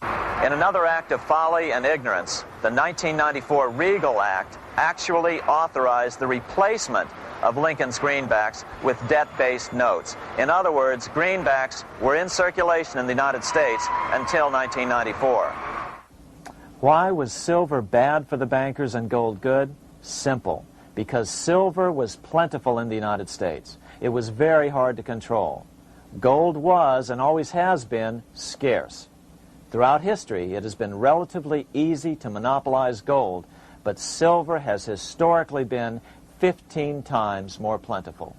In another act of folly and ignorance, the 1994 Regal Act actually authorized the replacement of Lincoln's greenbacks with debt-based notes. In other words, greenbacks were in circulation in the United States until 1994. Why was silver bad for the bankers and gold good? Simple. Because silver was plentiful in the United States. It was very hard to control. Gold was, and always has been, scarce. Throughout history, it has been relatively easy to monopolize gold, but silver has historically been 15 times more plentiful.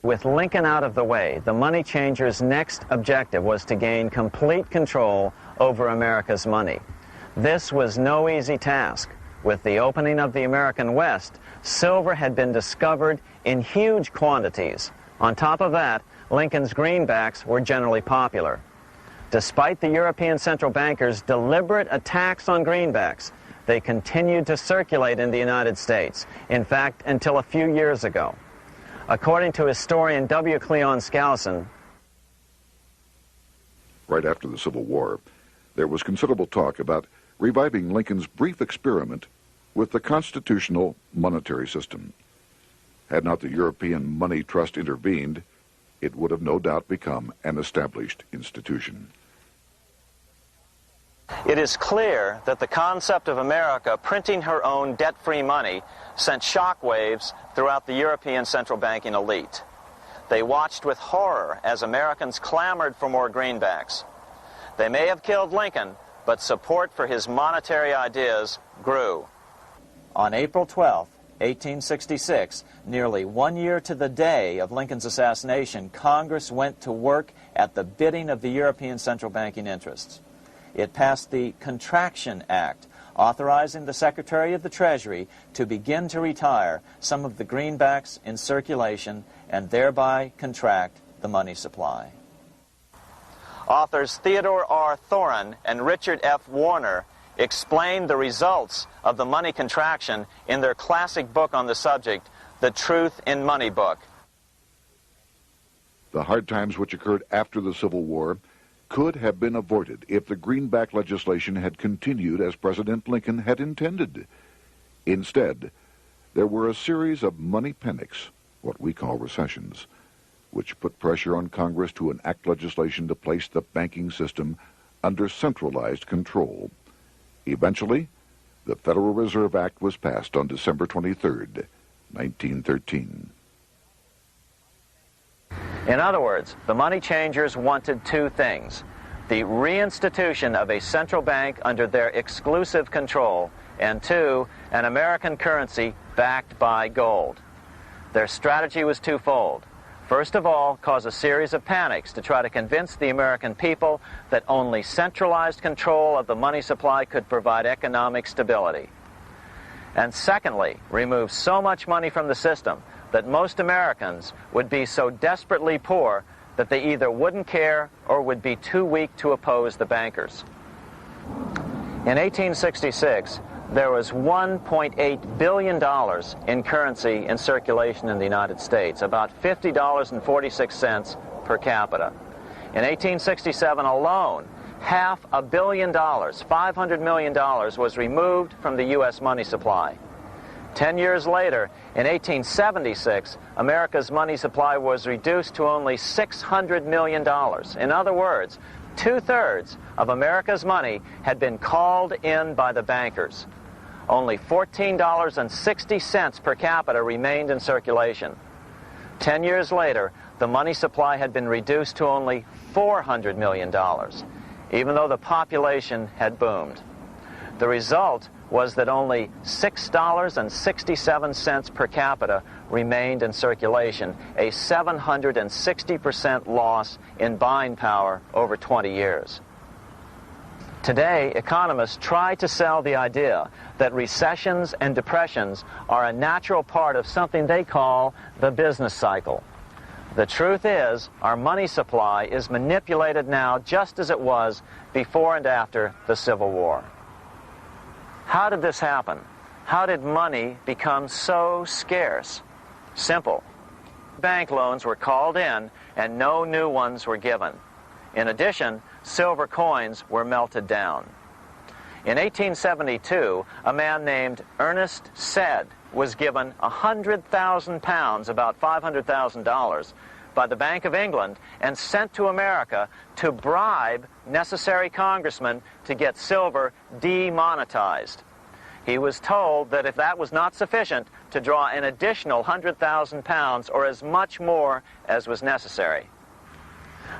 With Lincoln out of the way, the money changers' next objective was to gain complete control over America's money. This was no easy task. With the opening of the American West, silver had been discovered in huge quantities. On top of that, Lincoln's greenbacks were generally popular. Despite the European central bankers' deliberate attacks on greenbacks, they continued to circulate in the United States, in fact, until a few years ago. According to historian W. Cleon Skousen, right after the Civil War, there was considerable talk about reviving Lincoln's brief experiment with the constitutional monetary system. Had not the European Money Trust intervened, it would have no doubt become an established institution. it is clear that the concept of America printing her own debt-free money sent shockwaves throughout the European central banking elite. They watched with horror as Americans clamored for more greenbacks. They may have killed Lincoln, but support for his monetary ideas grew. On April 12, 1866, nearly 1 year to the day of Lincoln's assassination, Congress went to work at the bidding of the European central banking interests. It passed the Contraction Act, authorizing the Secretary of the Treasury to begin to retire some of the greenbacks in circulation and thereby contract the money supply. Authors Theodore R. Thorin and Richard F. Warner explained the results of the money contraction in their classic book on the subject, The Truth in Money Book. The hard times which occurred after the Civil War could have been avoided if the greenback legislation had continued as President Lincoln had intended. Instead, there were a series of money panics, what we call recessions, which put pressure on Congress to enact legislation to place the banking system under centralized control. Eventually, the Federal Reserve Act was passed on December 23, 1913. In other words, the money changers wanted two things: the reinstitution of a central bank under their exclusive control, and two, an American currency backed by gold. Their strategy was twofold. First of all, cause a series of panics to try to convince the American people that only centralized control of the money supply could provide economic stability. And secondly, remove so much money from the system that most Americans would be so desperately poor that they either wouldn't care or would be too weak to oppose the bankers. In 1866, there was $1.8 billion in currency in circulation in the United States, about $50.46 per capita. In 1867 alone, $500 million, $500 million, was removed from the U.S. money supply. 10 years later, in 1876, America's money supply was reduced to only $600 million. In other words, 2/3 of America's money had been called in by the bankers. Only $14.60 per capita remained in circulation. 10 years later, the money supply had been reduced to only $400 million, even though the population had boomed. The result was that only $6.67 per capita remained in circulation, a 760% loss in buying power over 20 years. Today, economists try to sell the idea that recessions and depressions are a natural part of something they call the business cycle. The truth is, our money supply is manipulated now just as it was before and after the Civil War. How did this happen? How did money become so scarce? Simple. Bank loans were called in and no new ones were given. In addition, silver coins were melted down. In 1872, a man named Ernest Said was given 100,000 pounds, about $500,000, by the Bank of England and sent to America to bribe necessary congressmen to get silver demonetized. He was told that if that was not sufficient, to draw an additional 100,000 pounds or as much more as was necessary.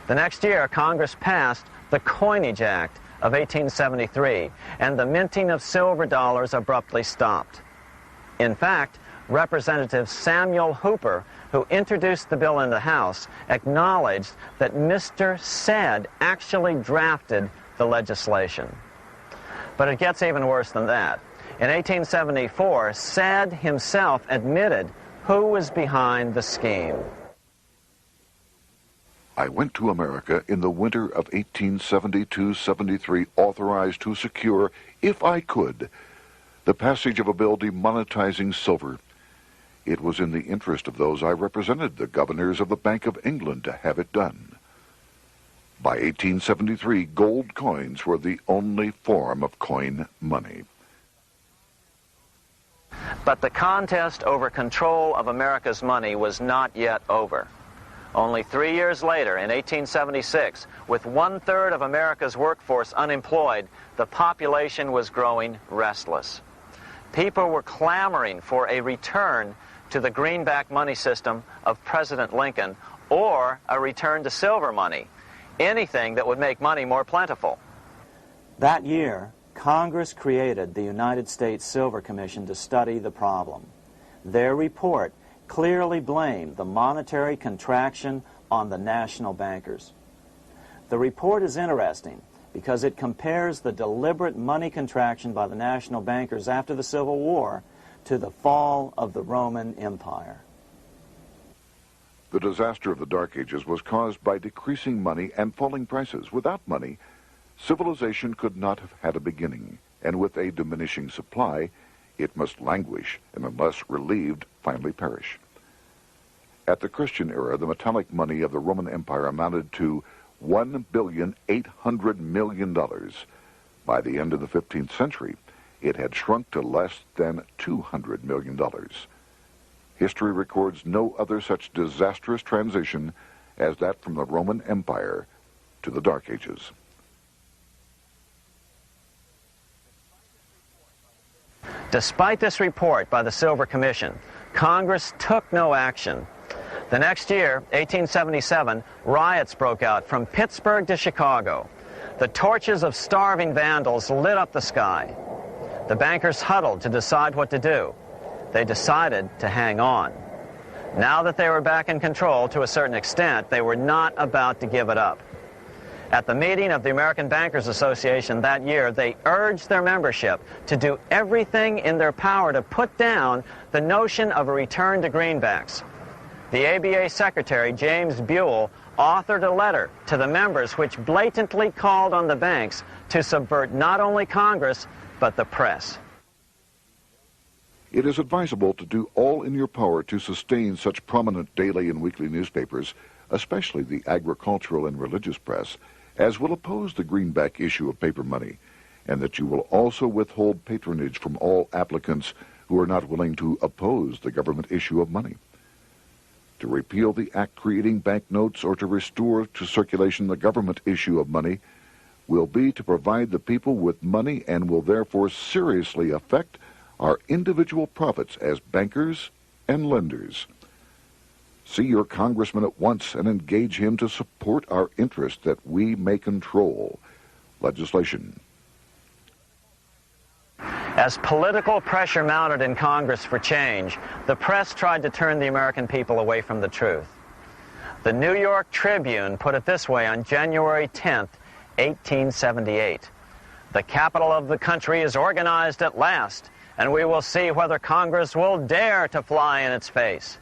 The next year, Congress passed the Coinage Act of 1873, and the minting of silver dollars abruptly stopped. In fact, Representative Samuel Hooper, who introduced the bill in the House, acknowledged that Mr. Said actually drafted the legislation. But it gets even worse than that. In 1874, Said himself admitted who was behind the scheme. I went to America in the winter of 1872-73, authorized to secure, if I could, the passage of a bill demonetizing silver. It was in the interest of those I represented, the governors of the Bank of England, to have it done. By 1873, gold coins were the only form of coin money. But the contest over control of America's money was not yet over. Only 3 years later, in 1876, with 1/3 of America's workforce unemployed, the population was growing restless. People were clamoring for a return to the greenback money system of President Lincoln or a return to silver money, anything that would make money more plentiful. That year, Congress created the United States Silver Commission to study the problem. Their report clearly blamed the monetary contraction on the national bankers. The report is interesting because it compares the deliberate money contraction by the national bankers after the Civil War to the fall of the Roman Empire. The disaster of the Dark Ages was caused by decreasing money and falling prices. Without money, civilization could not have had a beginning, and with a diminishing supply, it must languish, and unless relieved, finally perish. At the Christian era, the metallic money of the Roman Empire amounted to $1,800,000,000. By the end of the 15th century, it had shrunk to less than $200 million. History records no other such disastrous transition as that from the Roman Empire to the Dark Ages. Despite this report by the Silver Commission, Congress took no action. The next year, 1877, riots broke out from Pittsburgh to Chicago. The torches of starving vandals lit up the sky. The bankers huddled to decide what to do. They decided to hang on. Now that they were back in control to a certain extent, they were not about to give it up. At the meeting of the American Bankers Association that year, they urged their membership to do everything in their power to put down the notion of a return to greenbacks. The ABA Secretary, James Buell, authored a letter to the members which blatantly called on the banks to subvert not only Congress, but the press. It is advisable to do all in your power to sustain such prominent daily and weekly newspapers, especially the agricultural and religious press, as will oppose the greenback issue of paper money, and that you will also withhold patronage from all applicants who are not willing to oppose the government issue of money. To repeal the act creating banknotes or to restore to circulation the government issue of money will be to provide the people with money and will therefore seriously affect our individual profits as bankers and lenders. See your congressman at once and engage him to support our interest that we may control legislation. As political pressure mounted in Congress for change, the press tried to turn the American people away from the truth. The New York Tribune put it this way on January 10th, 1878. "The capital of the country is organized at last, and we will see whether Congress will dare to fly in its face."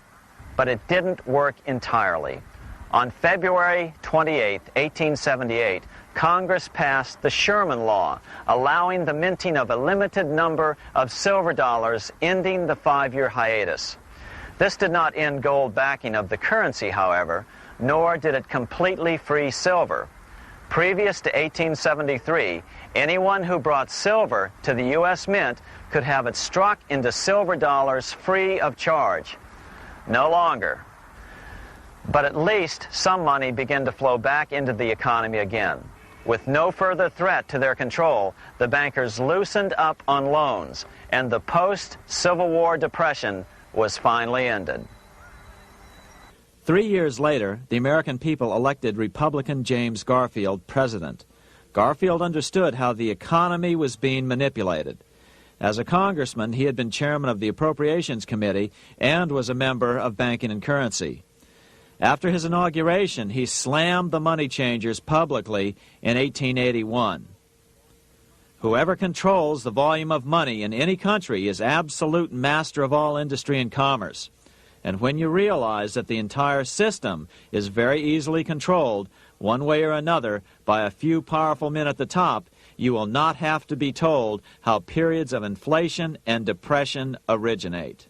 But it didn't work entirely. On February 28, 1878, Congress passed the Sherman Law, allowing the minting of a limited number of silver dollars, ending the 5-year hiatus. This did not end gold backing of the currency, however, nor did it completely free silver. Previous to 1873, anyone who brought silver to the U.S. Mint could have it struck into silver dollars free of charge. No longer. But at least some money began to flow back into the economy again. With no further threat to their control, the bankers loosened up on loans, and the post-Civil War depression was finally ended. 3 years later, the American people elected Republican James Garfield president. Garfield understood how the economy was being manipulated. As a congressman, he had been chairman of the Appropriations Committee and was a member of Banking and Currency. After his inauguration, he slammed the money changers publicly in 1881. Whoever controls the volume of money in any country is absolute master of all industry and commerce. And when you realize that the entire system is very easily controlled, one way or another, by a few powerful men at the top, you will not have to be told how periods of inflation and depression originate.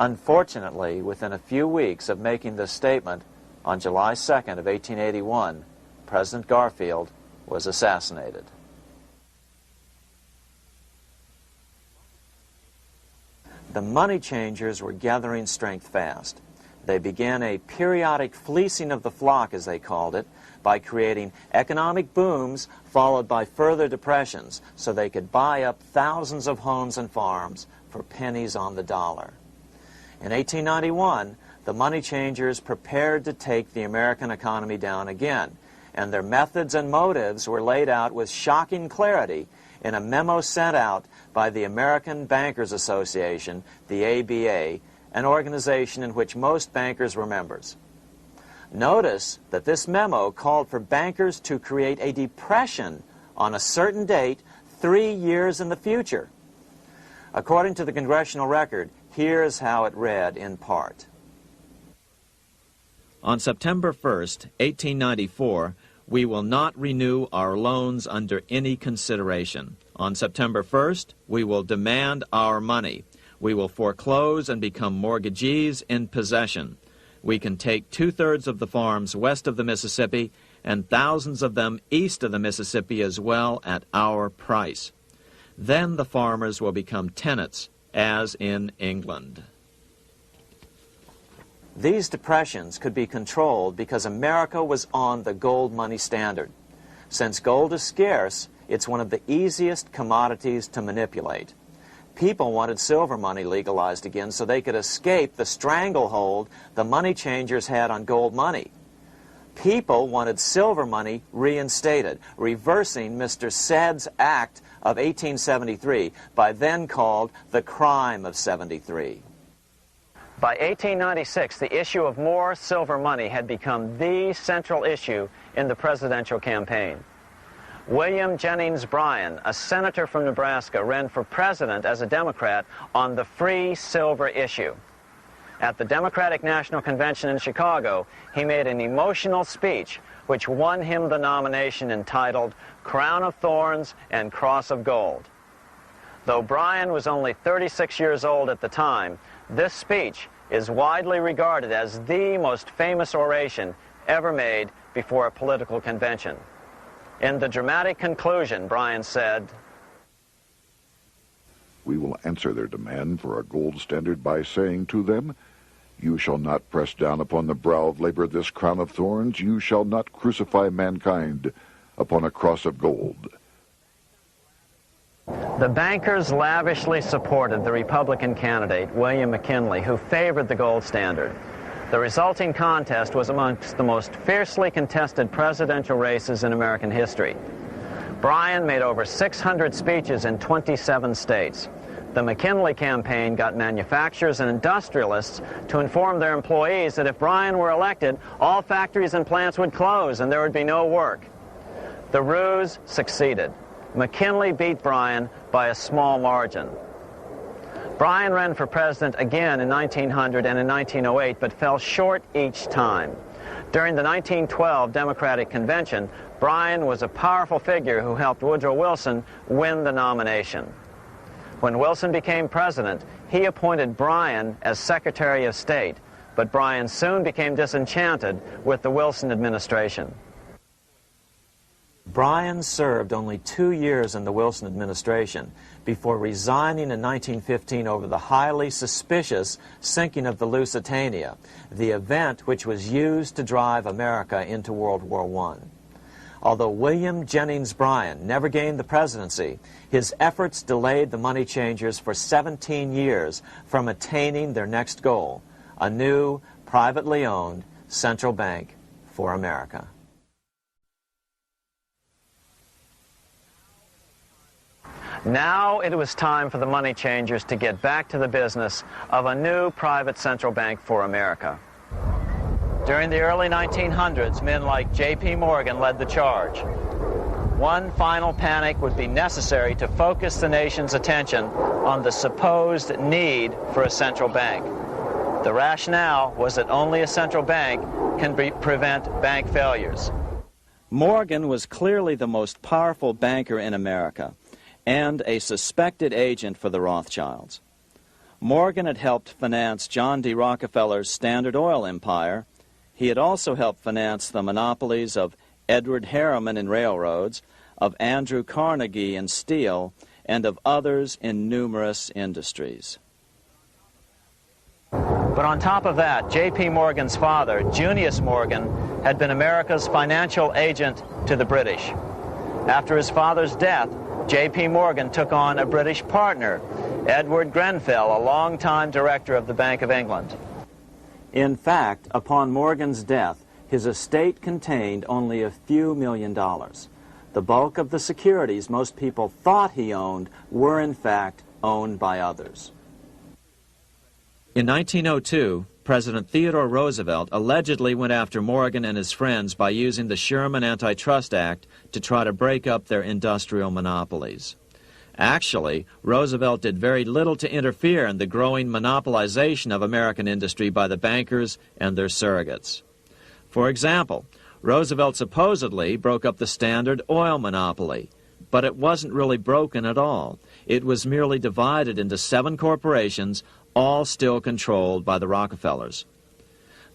Unfortunately, within a few weeks of making this statement, on July 2nd of 1881, President Garfield was assassinated. The money changers were gathering strength fast. They began a periodic fleecing of the flock, as they called it, by creating economic booms followed by further depressions so they could buy up thousands of homes and farms for pennies on the dollar. In 1891, the money changers prepared to take the American economy down again, and their methods and motives were laid out with shocking clarity in a memo sent out by the American Bankers Association, the ABA, an organization in which most bankers were members. Notice that this memo called for bankers to create a depression on a certain date 3 years in the future. According to the Congressional Record, here's how it read in part. On September 1st, 1894, we will not renew our loans under any consideration. On September 1st, we will demand our money. We will foreclose and become mortgagees in possession. We can take 2/3 of the farms west of the Mississippi and thousands of them east of the Mississippi as well at our price. Then the farmers will become tenants, as in England. These depressions could be controlled because America was on the gold money standard. Since gold is scarce, it's one of the easiest commodities to manipulate. People wanted silver money legalized again so they could escape the stranglehold the money changers had on gold money. People wanted silver money reinstated, reversing Mr. Said's Act of 1873, by then called the Crime of 73. By 1896, the issue of more silver money had become the central issue in the presidential campaign. William Jennings Bryan, a senator from Nebraska, ran for president as a Democrat on the free silver issue. At the Democratic National Convention in Chicago, he made an emotional speech which won him the nomination entitled Crown of Thorns and Cross of Gold. Though Bryan was only 36 years old at the time, this speech is widely regarded as the most famous oration ever made before a political convention. In the dramatic conclusion, Bryan said, "We will answer their demand for a gold standard by saying to them, you shall not press down upon the brow of labor this crown of thorns. You shall not crucify mankind upon a cross of gold." The bankers lavishly supported the Republican candidate, William McKinley, who favored the gold standard. The resulting contest was amongst the most fiercely contested presidential races in American history. Bryan made over 600 speeches in 27 states. The McKinley campaign got manufacturers and industrialists to inform their employees that if Bryan were elected, all factories and plants would close and there would be no work. The ruse succeeded. McKinley beat Bryan by a small margin. Bryan ran for president again in 1900 and in 1908, but fell short each time. During the 1912 Democratic Convention, Bryan was a powerful figure who helped Woodrow Wilson win the nomination. When Wilson became president, he appointed Bryan as Secretary of State, but Bryan soon became disenchanted with the Wilson administration. Bryan served only 2 years in the Wilson administration before resigning in 1915 over the highly suspicious sinking of the Lusitania, the event which was used to drive America into World War I. Although William Jennings Bryan never gained the presidency, his efforts delayed the money changers for 17 years from attaining their next goal, a new, privately owned central bank for America. Now it was time for the money changers to get back to the business of a new private central bank for America. During the early 1900s, men like J.P. Morgan led the charge. One final panic would be necessary to focus the nation's attention on the supposed need for a central bank. The rationale was that only a central bank can prevent bank failures. Morgan was clearly the most powerful banker in America and a suspected agent for the Rothschilds. Morgan had helped finance John D. Rockefeller's Standard Oil empire. He had also helped finance the monopolies of Edward Harriman in railroads, of Andrew Carnegie in steel, and of others in numerous industries. But on top of that, J.P. Morgan's father, Junius Morgan, had been America's financial agent to the British. After his father's death, J.P. Morgan took on a British partner, Edward Grenfell, a longtime director of the Bank of England. In fact, upon Morgan's death, his estate contained only a few $1 million. The bulk of the securities most people thought he owned were in fact owned by others. In 1902, President Theodore Roosevelt allegedly went after Morgan and his friends by using the Sherman Antitrust Act to try to break up their industrial monopolies. Actually, Roosevelt did very little to interfere in the growing monopolization of American industry by the bankers and their surrogates. For example, Roosevelt supposedly broke up the Standard Oil monopoly, But it wasn't really broken at all. It was merely divided into 7 corporations, all still controlled by the Rockefellers.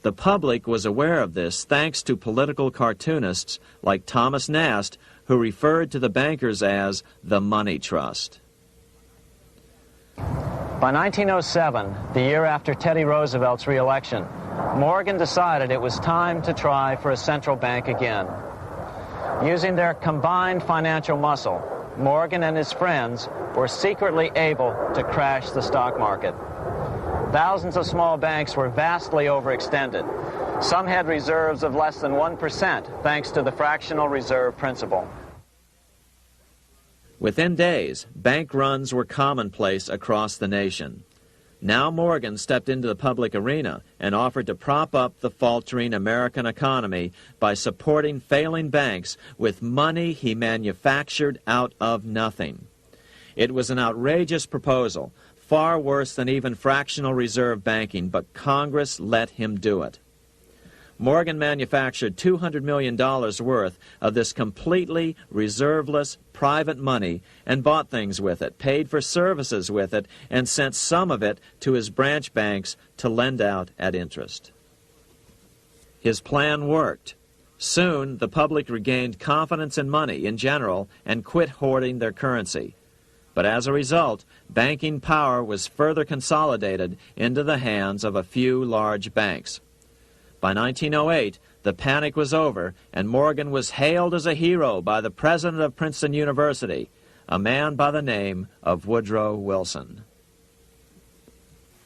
The public was aware of this thanks to political cartoonists like Thomas Nast, who referred to the bankers as the money trust. By 1907, the year after Teddy Roosevelt's re-election, Morgan decided it was time to try for a central bank again. Using their combined financial muscle, Morgan and his friends were secretly able to crash the stock market. Thousands of small banks were vastly overextended. Some had reserves of less than 1% thanks to the fractional reserve principle. Within days, bank runs were commonplace across the nation. Now Morgan stepped into the public arena and offered to prop up the faltering American economy by supporting failing banks with money he manufactured out of nothing. It was an outrageous proposal, far worse than even fractional reserve banking, but Congress let him do it. Morgan manufactured $200 million worth of this completely reserveless private money and bought things with it, paid for services with it, and sent some of it to his branch banks to lend out at interest. His plan worked. Soon, the public regained confidence in money in general and quit hoarding their currency. But as a result, banking power was further consolidated into the hands of a few large banks. By 1908, the panic was over, and Morgan was hailed as a hero by the president of Princeton University, a man by the name of Woodrow Wilson.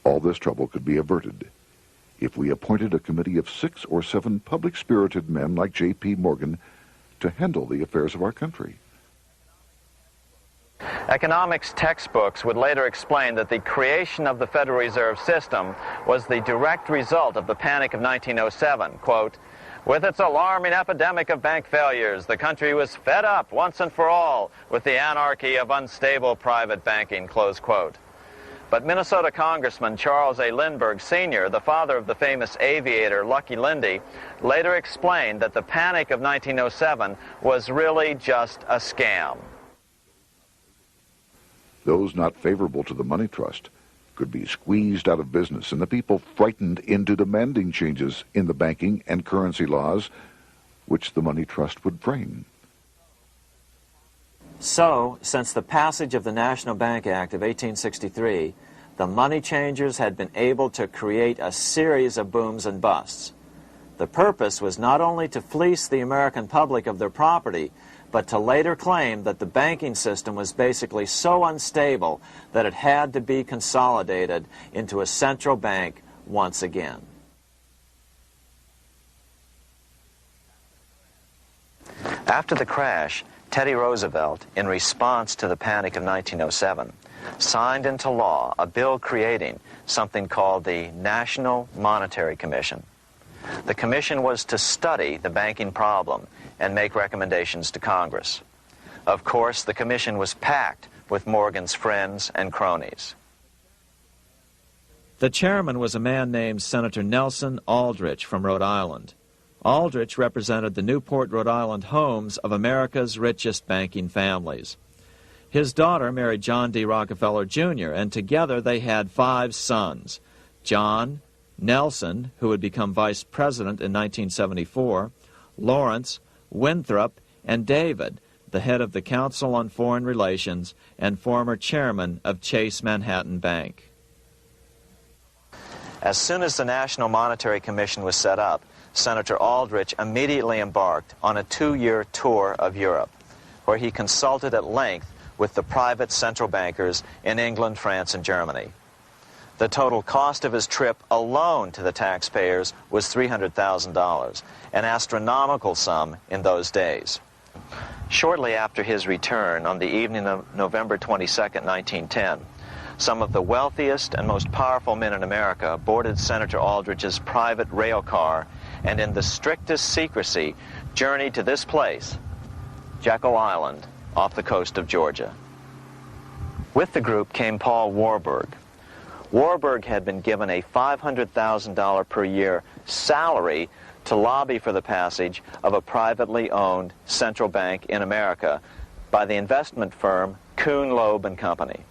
All this trouble could be averted if we appointed a committee of 6 or 7 public-spirited men like J.P. Morgan to handle the affairs of our country. Economics textbooks would later explain that the creation of the Federal Reserve System was the direct result of the panic of 1907. Quote, "With its alarming epidemic of bank failures, the country was fed up once and for all with the anarchy of unstable private banking," close quote. But Minnesota Congressman Charles A. Lindbergh Sr., the father of the famous aviator Lucky Lindy, later explained that the panic of 1907 was really just a scam. Those not favorable to the money trust could be squeezed out of business and the people frightened into demanding changes in the banking and currency laws which the money trust would frame. So, since the passage of the National Bank Act of 1863, the money changers had been able to create a series of booms and busts. The purpose was not only to fleece the American public of their property, but to later claim that the banking system was basically so unstable that it had to be consolidated into a central bank once again. After the crash, Teddy Roosevelt, in response to the panic of 1907, signed into law a bill creating something called the National Monetary Commission. The commission was to study the banking problem and make recommendations to Congress. Of course, the commission was packed with Morgan's friends and cronies. The chairman was a man named Senator Nelson Aldrich from Rhode Island. Aldrich represented the Newport, Rhode Island homes of America's richest banking families. His daughter married John D. Rockefeller, Jr., and together they had 5 sons: John, Nelson, who would become vice president in 1974, Lawrence, Winthrop, and David, the head of the Council on Foreign Relations and former chairman of Chase Manhattan Bank. As soon as the National Monetary Commission was set up, Senator Aldrich immediately embarked on a 2-year tour of Europe, where he consulted at length with the private central bankers in England, France, and Germany. The total cost of his trip alone to the taxpayers was $300,000, an astronomical sum in those days. Shortly after his return, on the evening of November 22, 1910, some of the wealthiest and most powerful men in America boarded Senator Aldrich's private rail car and in the strictest secrecy journeyed to this place, Jekyll Island, off the coast of Georgia. With the group came Paul Warburg. Warburg had been given a $500,000 per year salary to lobby for the passage of a privately owned central bank in America, by the investment firm Kuhn, Loeb and Company.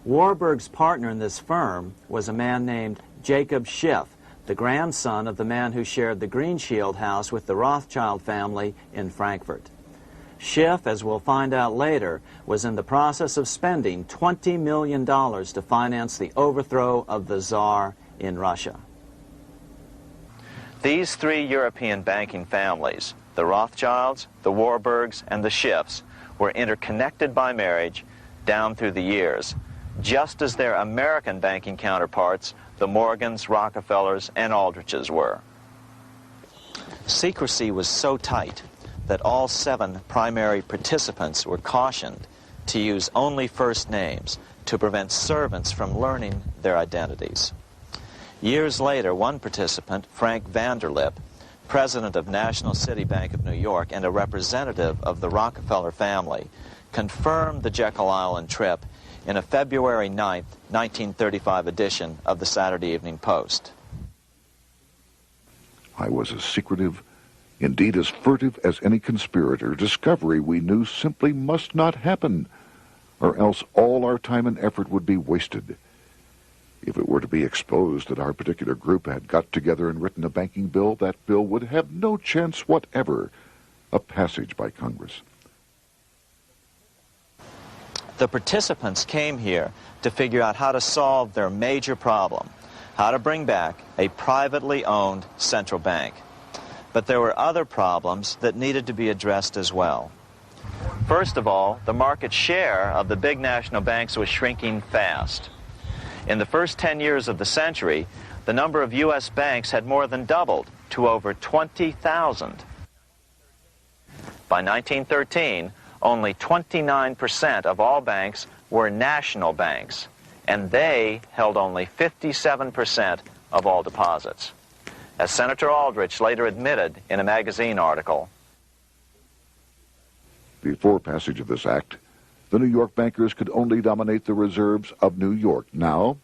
Warburg's partner in this firm was a man named Jacob Schiff, the grandson of the man who shared the Greenshield house with the Rothschild family in Frankfurt. Schiff, as we'll find out later, was in the process of spending $20 million to finance the overthrow of the Tsar in Russia. These three European banking families, the Rothschilds, the Warburgs, and the Schiffs, were interconnected by marriage down through the years, just as their American banking counterparts, the Morgans, Rockefellers, and Aldriches were. Secrecy was so tight that all 7 primary participants were cautioned to use only first names to prevent servants from learning their identities. Years later, one participant, Frank Vanderlip, president of National City Bank of New York and a representative of the Rockefeller family, confirmed the Jekyll Island trip in a February 9, 1935 edition of the Saturday Evening Post. I was as secretive, indeed as furtive as any conspirator. Discovery we knew simply must not happen, or else all our time and effort would be wasted. If it were to be exposed that our particular group had got together and written a banking bill, that bill would have no chance whatever of passage by Congress. The participants came here to figure out how to solve their major problem, how to bring back a privately owned central bank. But there were other problems that needed to be addressed as well. First of all, the market share of the big national banks was shrinking fast. In the first 10 years of the century, the number of U.S. banks had more than doubled to over 20,000. By 1913, only 29% of all banks were national banks, and they held only 57% of all deposits. As Senator Aldrich later admitted in a magazine article, before passage of this act, the New York bankers could only dominate the reserves of New York. Now,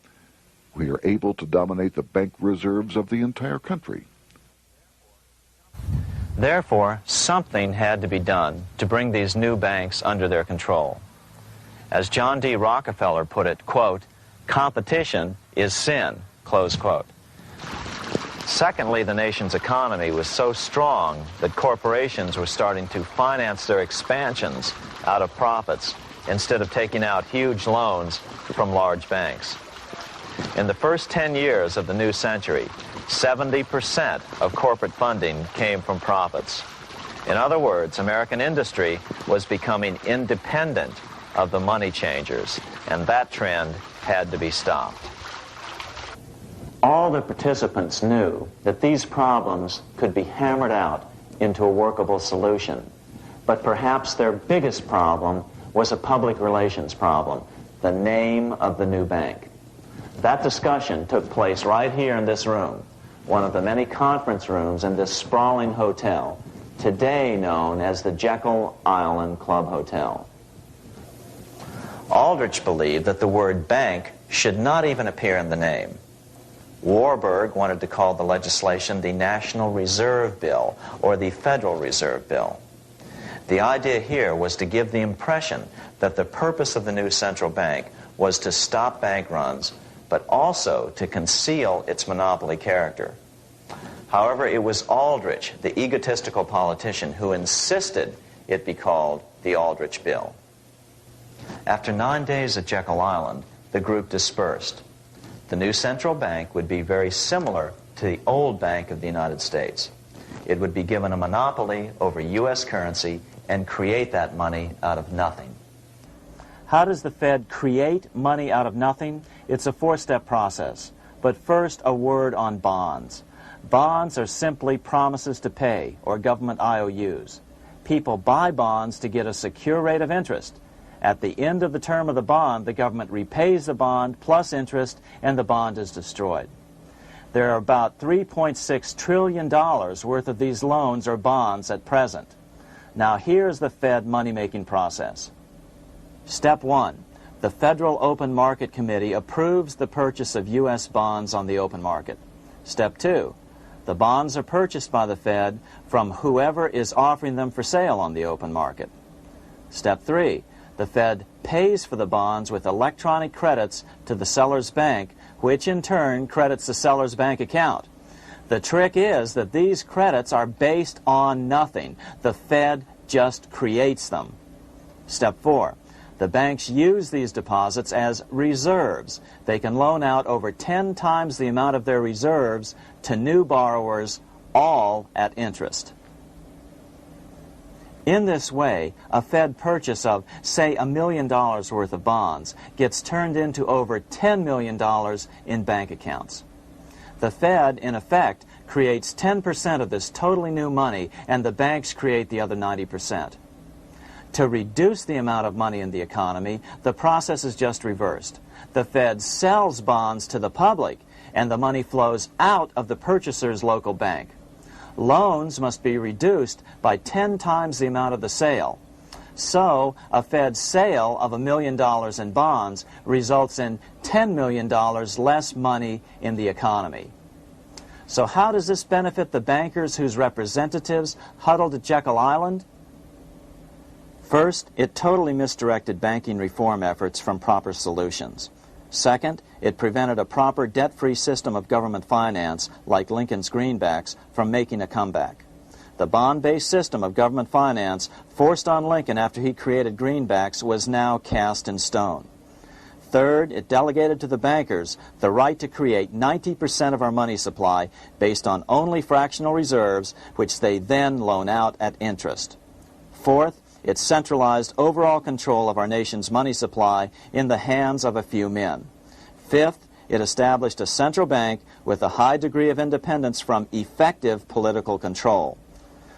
we are able to dominate the bank reserves of the entire country. Therefore, something had to be done to bring these new banks under their control. As John D. Rockefeller put it, quote, "Competition is sin," close quote. Secondly, the nation's economy was so strong that corporations were starting to finance their expansions out of profits instead of taking out huge loans from large banks. In the first 10 years of the new century, 70% of corporate funding came from profits. In other words, American industry was becoming independent of the money changers, and that trend had to be stopped. All the participants knew that these problems could be hammered out into a workable solution, but perhaps their biggest problem was a public relations problem, the name of the new bank. That discussion took place right here in this room, one of the many conference rooms in this sprawling hotel, today known as the Jekyll Island Club Hotel. Aldrich believed that the word bank should not even appear in the name. Warburg wanted to call the legislation the National Reserve Bill or the Federal Reserve Bill. The idea here was to give the impression that the purpose of the new central bank was to stop bank runs, but also to conceal its monopoly character. However, it was Aldrich, the egotistical politician, who insisted it be called the Aldrich Bill. After 9 days at Jekyll Island, the group dispersed. The new central bank would be very similar to the old Bank of the United States. It would be given a monopoly over U.S. currency and create that money out of nothing. How does the Fed create money out of nothing? It's a four-step process. But first, a word on bonds. Bonds are simply promises to pay, or government IOUs. People buy bonds to get a secure rate of interest. At the end of the term of the bond, the government repays the bond plus interest, and the bond is destroyed. There are about $3.6 trillion worth of these loans or bonds at present. Now here's the Fed money-making process. Step 1. The Federal Open Market Committee approves the purchase of U.S. bonds on the open market. Step 2. The bonds are purchased by the Fed from whoever is offering them for sale on the open market. Step 3. The Fed pays for the bonds with electronic credits to the seller's bank, which in turn credits the seller's bank account. The trick is that these credits are based on nothing. The Fed just creates them. Step 4. The banks use these deposits as reserves. They can loan out over 10 times the amount of their reserves to new borrowers, all at interest. In this way, a Fed purchase of, say, $1 million worth of bonds gets turned into over $10 million in bank accounts. The Fed, in effect, creates 10% of this totally new money, and the banks create the other 90%. To reduce the amount of money in the economy, the process is just reversed. The Fed sells bonds to the public, and the money flows out of the purchaser's local bank. Loans must be reduced by 10 times the amount of the sale. So, a Fed sale of $1 million in bonds results in $10 million less money in the economy. So how does this benefit the bankers whose representatives huddled at Jekyll Island? First, it totally misdirected banking reform efforts from proper solutions. Second, it prevented a proper debt-free system of government finance, like Lincoln's greenbacks, from making a comeback. The bond-based system of government finance forced on Lincoln after he created greenbacks was now cast in stone. Third, it delegated to the bankers the right to create 90% of our money supply based on only fractional reserves, which they then loan out at interest. Fourth, it centralized overall control of our nation's money supply in the hands of a few men. Fifth, it established a central bank with a high degree of independence from effective political control.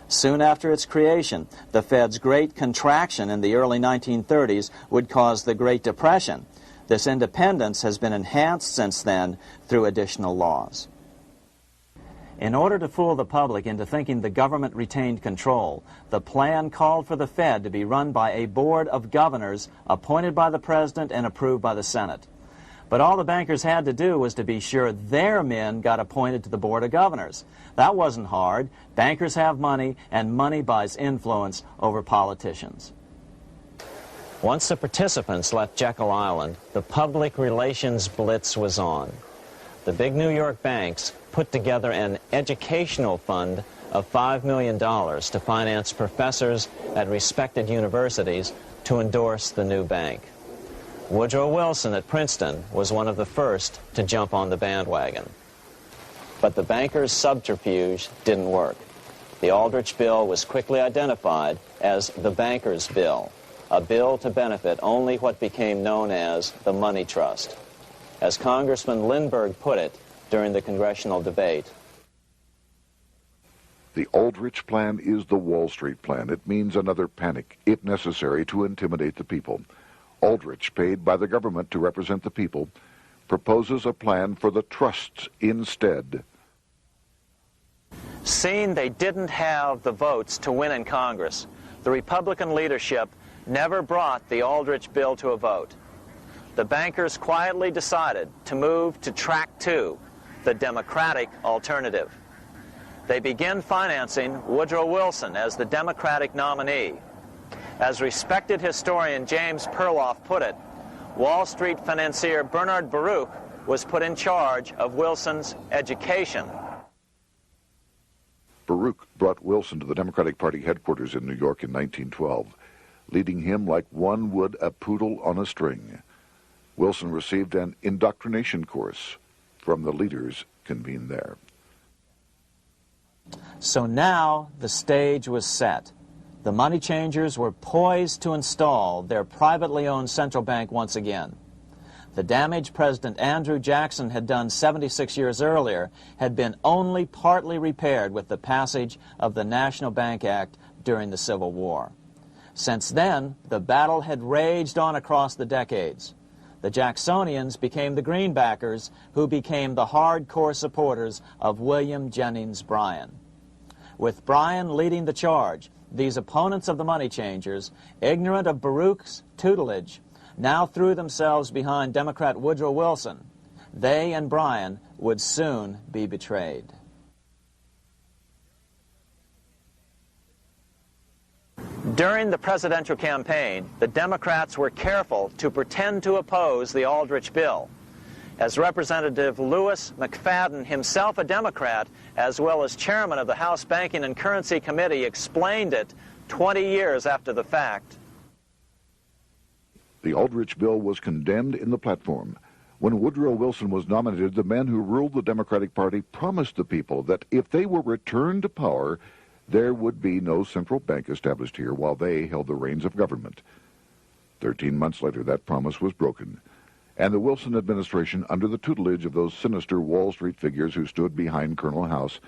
Soon after its creation, the Fed's great contraction in the early 1930s would cause the Great Depression. This independence has been enhanced since then through additional laws. In order to fool the public into thinking the government retained control, the plan called for the Fed to be run by a board of governors appointed by the President and approved by the Senate. But all the bankers had to do was to be sure their men got appointed to the board of governors. That wasn't hard. Bankers have money, and money buys influence over politicians. Once the participants left Jekyll Island, the public relations blitz was on. The big New York banks put together an educational fund of $5 million to finance professors at respected universities to endorse the new bank. Woodrow Wilson at Princeton was one of the first to jump on the bandwagon. But the bankers' subterfuge didn't work. The Aldrich Bill was quickly identified as the bankers' bill, a bill to benefit only what became known as the money trust. As Congressman Lindbergh put it during the congressional debate, the Aldrich Plan is the Wall Street Plan. It means another panic, if necessary, to intimidate the people. Aldrich, paid by the government to represent the people, proposes a plan for the trusts instead. seeing they didn't have the votes to win in Congress, the Republican leadership never brought the Aldrich bill to a vote. The bankers quietly decided to move to track 2, the Democratic alternative. They began financing Woodrow Wilson as the Democratic nominee. As respected historian James Perloff put it, Wall Street financier Bernard Baruch was put in charge of Wilson's education. Baruch brought Wilson to the Democratic Party headquarters in New York in 1912, leading him like one would a poodle on a string. Wilson received an indoctrination course from the leaders convened there. So now the stage was set. The money changers were poised to install their privately owned central bank once again. The damage President Andrew Jackson had done 76 years earlier had been only partly repaired with the passage of the National Bank Act during the Civil War. Since then, the battle had raged on across the decades. The Jacksonians became the greenbackers, who became the hardcore supporters of William Jennings Bryan. With Bryan leading the charge, these opponents of the money changers, ignorant of Baruch's tutelage, now threw themselves behind Democrat Woodrow Wilson. They and Bryan would soon be betrayed. During the presidential campaign, the Democrats were careful to pretend to oppose the Aldrich bill. As Representative Lewis McFadden, himself a Democrat, as well as chairman of the House Banking and Currency Committee, explained it 20 years after the fact. The Aldrich bill was condemned in the platform. When Woodrow Wilson was nominated, the men who ruled the Democratic Party promised the people that if they were returned to power, there would be no central bank established here while they held the reins of government. 13 months later, that promise was broken, and the Wilson administration, under the tutelage of those sinister Wall Street figures who stood behind Colonel House,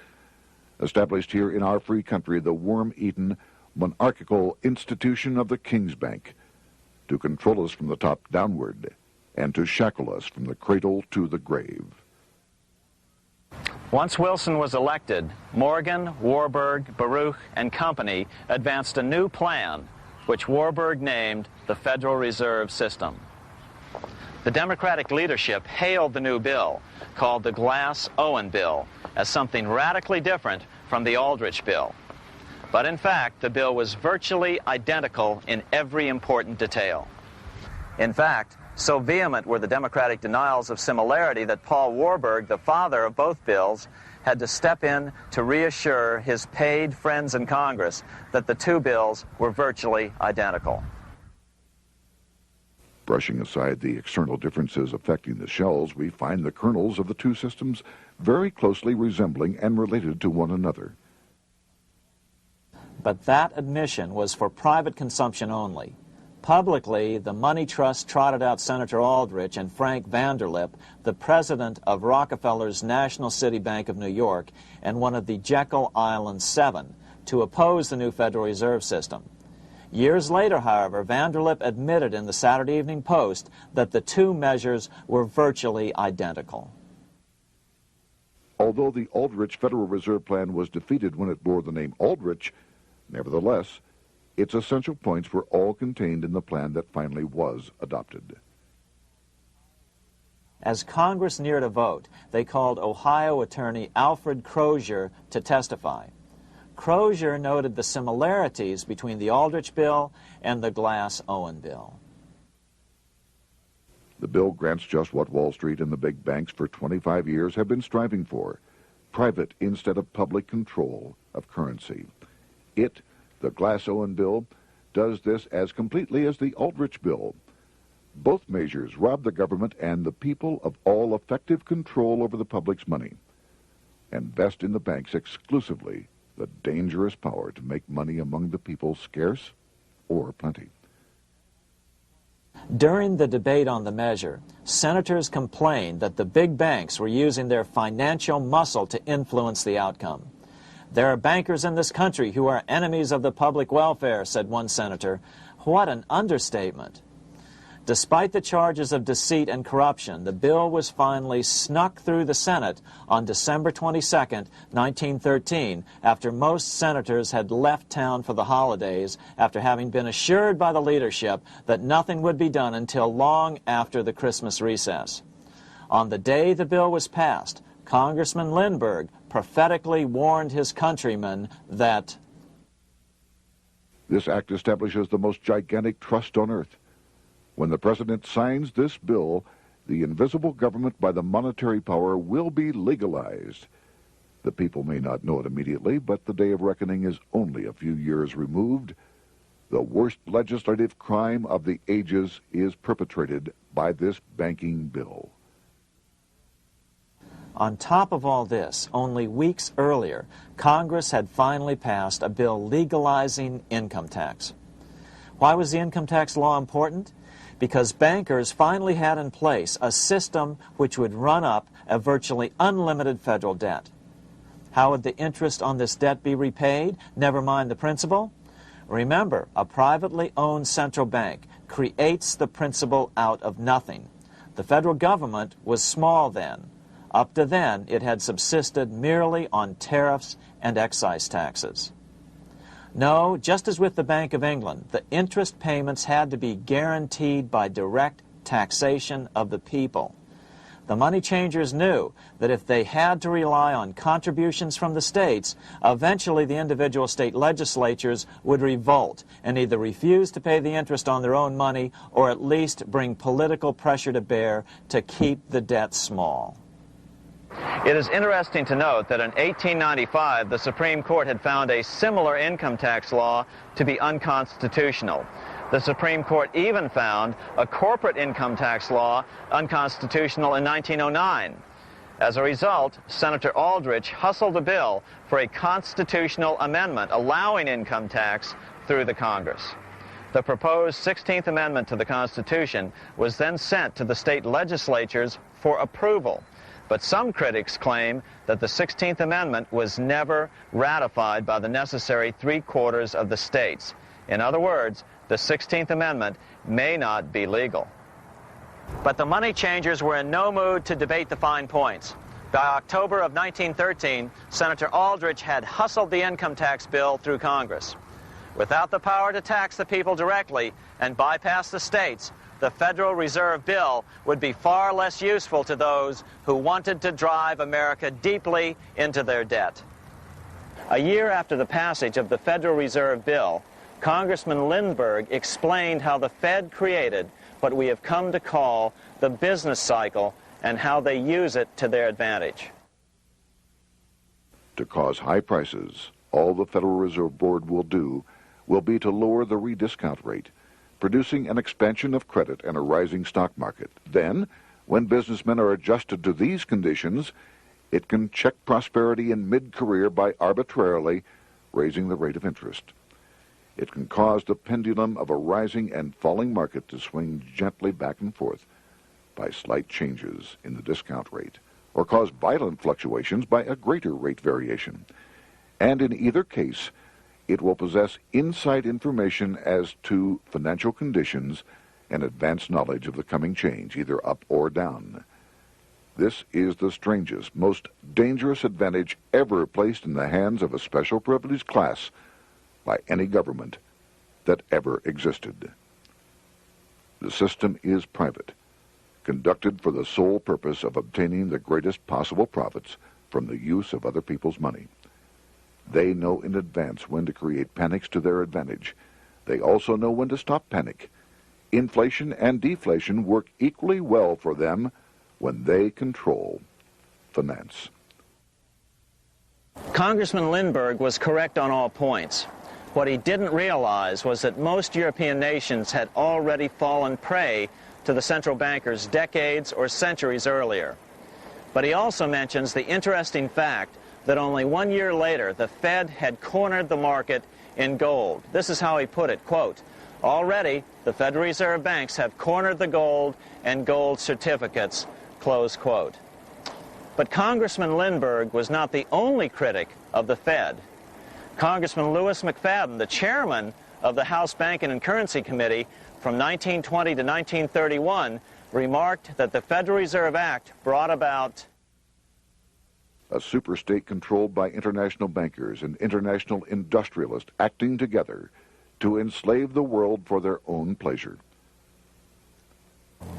established here in our free country the worm-eaten, monarchical institution of the King's Bank, to control us from the top downward and to shackle us from the cradle to the grave. Once Wilson was elected, Morgan, Warburg, Baruch, and company advanced a new plan, which Warburg named the Federal Reserve System. The Democratic leadership hailed the new bill, called the Glass-Owen Bill, as something radically different from the Aldrich Bill. But in fact, the bill was virtually identical in every important detail. In fact, so vehement were the Democratic denials of similarity that Paul Warburg, the father of both bills, had to step in to reassure his paid friends in Congress that the two bills were virtually identical. Brushing aside the external differences affecting the shells, we find the kernels of the two systems very closely resembling and related to one another. But that admission was for private consumption only. Publicly, the money trust trotted out Senator Aldrich and Frank Vanderlip, the president of Rockefeller's National City Bank of New York and one of the Jekyll Island Seven, to oppose the new Federal Reserve System. Years later, however, Vanderlip admitted in the Saturday Evening Post that the two measures were virtually identical. Although the Aldrich Federal Reserve Plan was defeated when it bore the name Aldrich, nevertheless, its essential points were all contained in the plan that finally was adopted. As Congress neared a vote, they called Ohio attorney Alfred Crozier to testify. Crozier noted the similarities between the Aldrich bill and the Glass-Owen bill. The bill grants just what Wall Street and the big banks for 25 years have been striving for: private instead of public control of currency. It, the Glass-Owen bill, does this as completely as the Aldrich bill. Both measures rob the government and the people of all effective control over the public's money, and vest in the banks exclusively the dangerous power to make money among the people scarce or plenty. During the debate on the measure, senators complained that the big banks were using their financial muscle to influence the outcome. "There are bankers in this country who are enemies of the public welfare," said one senator. What an understatement. Despite the charges of deceit and corruption, the bill was finally snuck through the Senate on December 22, 1913, after most senators had left town for the holidays, after having been assured by the leadership that nothing would be done until long after the Christmas recess. On the day the bill was passed, Congressman Lindbergh prophetically warned his countrymen that this act establishes the most gigantic trust on earth. When the president signs this bill, the invisible government by the monetary power will be legalized. The people may not know it immediately, but the day of reckoning is only a few years removed. The worst legislative crime of the ages is perpetrated by this banking bill. On top of all this, only weeks earlier, Congress had finally passed a bill legalizing income tax. Why was the income tax law important? Because bankers finally had in place a system which would run up a virtually unlimited federal debt. How would the interest on this debt be repaid? Never mind the principal. Remember, a privately owned central bank creates the principal out of nothing. The federal government was small then. Up to then, it had subsisted merely on tariffs and excise taxes. No, just as with the Bank of England, the interest payments had to be guaranteed by direct taxation of the people. The money changers knew that if they had to rely on contributions from the states, eventually the individual state legislatures would revolt and either refuse to pay the interest on their own money or at least bring political pressure to bear to keep the debt small. It is interesting to note that in 1895, the Supreme Court had found a similar income tax law to be unconstitutional. The Supreme Court even found a corporate income tax law unconstitutional in 1909. As a result, Senator Aldrich hustled a bill for a constitutional amendment allowing income tax through the Congress. The proposed 16th Amendment to the Constitution was then sent to the state legislatures for approval. But some critics claim that the 16th Amendment was never ratified by the necessary 3/4 of the states. In other words, the 16th Amendment may not be legal. But the money changers were in no mood to debate the fine points. By October of 1913, Senator Aldrich had hustled the income tax bill through Congress. Without the power to tax the people directly and bypass the states, the Federal Reserve Bill would be far less useful to those who wanted to drive America deeply into their debt. A year after the passage of the Federal Reserve Bill, Congressman Lindbergh explained how the Fed created what we have come to call the business cycle and how they use it to their advantage. To cause high prices, all the Federal Reserve Board will do will be to lower the rediscount rate, producing an expansion of credit and a rising stock market. Then, when businessmen are adjusted to these conditions, it can check prosperity in mid-career by arbitrarily raising the rate of interest. It can cause the pendulum of a rising and falling market to swing gently back and forth by slight changes in the discount rate, or cause violent fluctuations by a greater rate variation. And in either case, it will possess inside information as to financial conditions and advanced knowledge of the coming change, either up or down. This is the strangest, most dangerous advantage ever placed in the hands of a special privileged class by any government that ever existed. The system is private, conducted for the sole purpose of obtaining the greatest possible profits from the use of other people's money. They know in advance when to create panics to their advantage. They also know when to stop panic. Inflation and deflation work equally well for them when they control finance. Congressman Lindbergh was correct on all points. What he didn't realize was that most European nations had already fallen prey to the central bankers decades or centuries earlier. But he also mentions the interesting fact that only 1 year later, the Fed had cornered the market in gold. This is how he put it, quote, "Already, the Federal Reserve banks have cornered the gold and gold certificates," close quote. But Congressman Lindbergh was not the only critic of the Fed. Congressman Lewis McFadden, the chairman of the House Banking and Currency Committee from 1920 to 1931, remarked that the Federal Reserve Act brought about a superstate controlled by international bankers and international industrialists acting together to enslave the world for their own pleasure.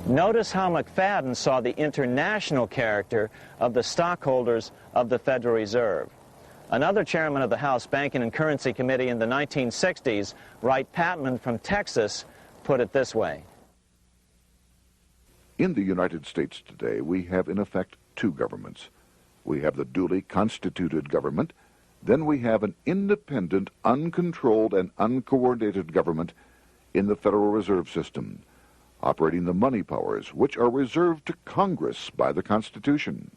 Notice how McFadden saw the international character of the stockholders of the Federal Reserve. Another chairman of the House Banking and Currency Committee in the 1960s, Wright Patman from Texas, put it this way. In the United States today, we have in effect two governments. We have the duly constituted government, then we have an independent, uncontrolled, and uncoordinated government in the Federal Reserve System, operating the money powers which are reserved to Congress by the Constitution.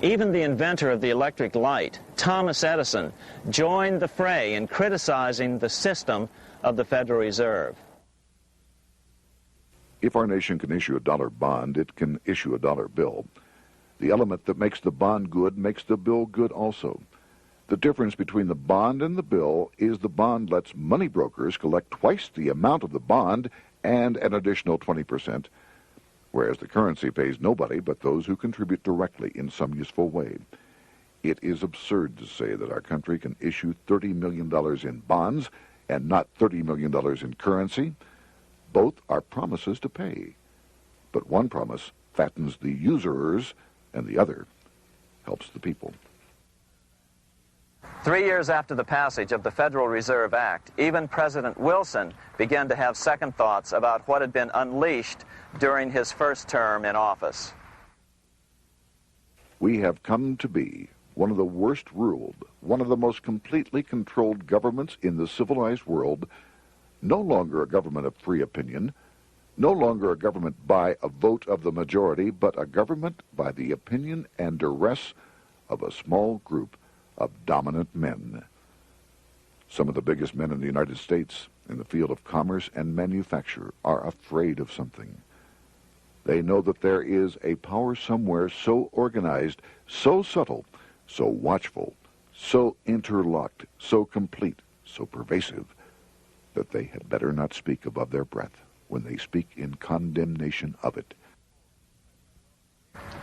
Even the inventor of the electric light, Thomas Edison, joined the fray in criticizing the system of the Federal Reserve. If our nation can issue a dollar bond, it can issue a dollar bill. The element that makes the bond good makes the bill good also. The difference between the bond and the bill is the bond lets money brokers collect twice the amount of the bond and an additional 20%, whereas the currency pays nobody but those who contribute directly in some useful way. It is absurd to say that our country can issue $30 million in bonds and not $30 million in currency. Both are promises to pay, but one promise fattens the usurers, and the other helps the people. 3 years after the passage of the Federal Reserve Act, even President Wilson began to have second thoughts about what had been unleashed during his first term in office. We have come to be one of the worst ruled, one of the most completely controlled governments in the civilized world, no longer a government of free opinion, no longer a government by a vote of the majority, but a government by the opinion and duress of a small group of dominant men. Some of the biggest men in the United States in the field of commerce and manufacture are afraid of something. They know that there is a power somewhere so organized, so subtle, so watchful, so interlocked, so complete, so pervasive, that they had better not speak above their breath when they speak in condemnation of it.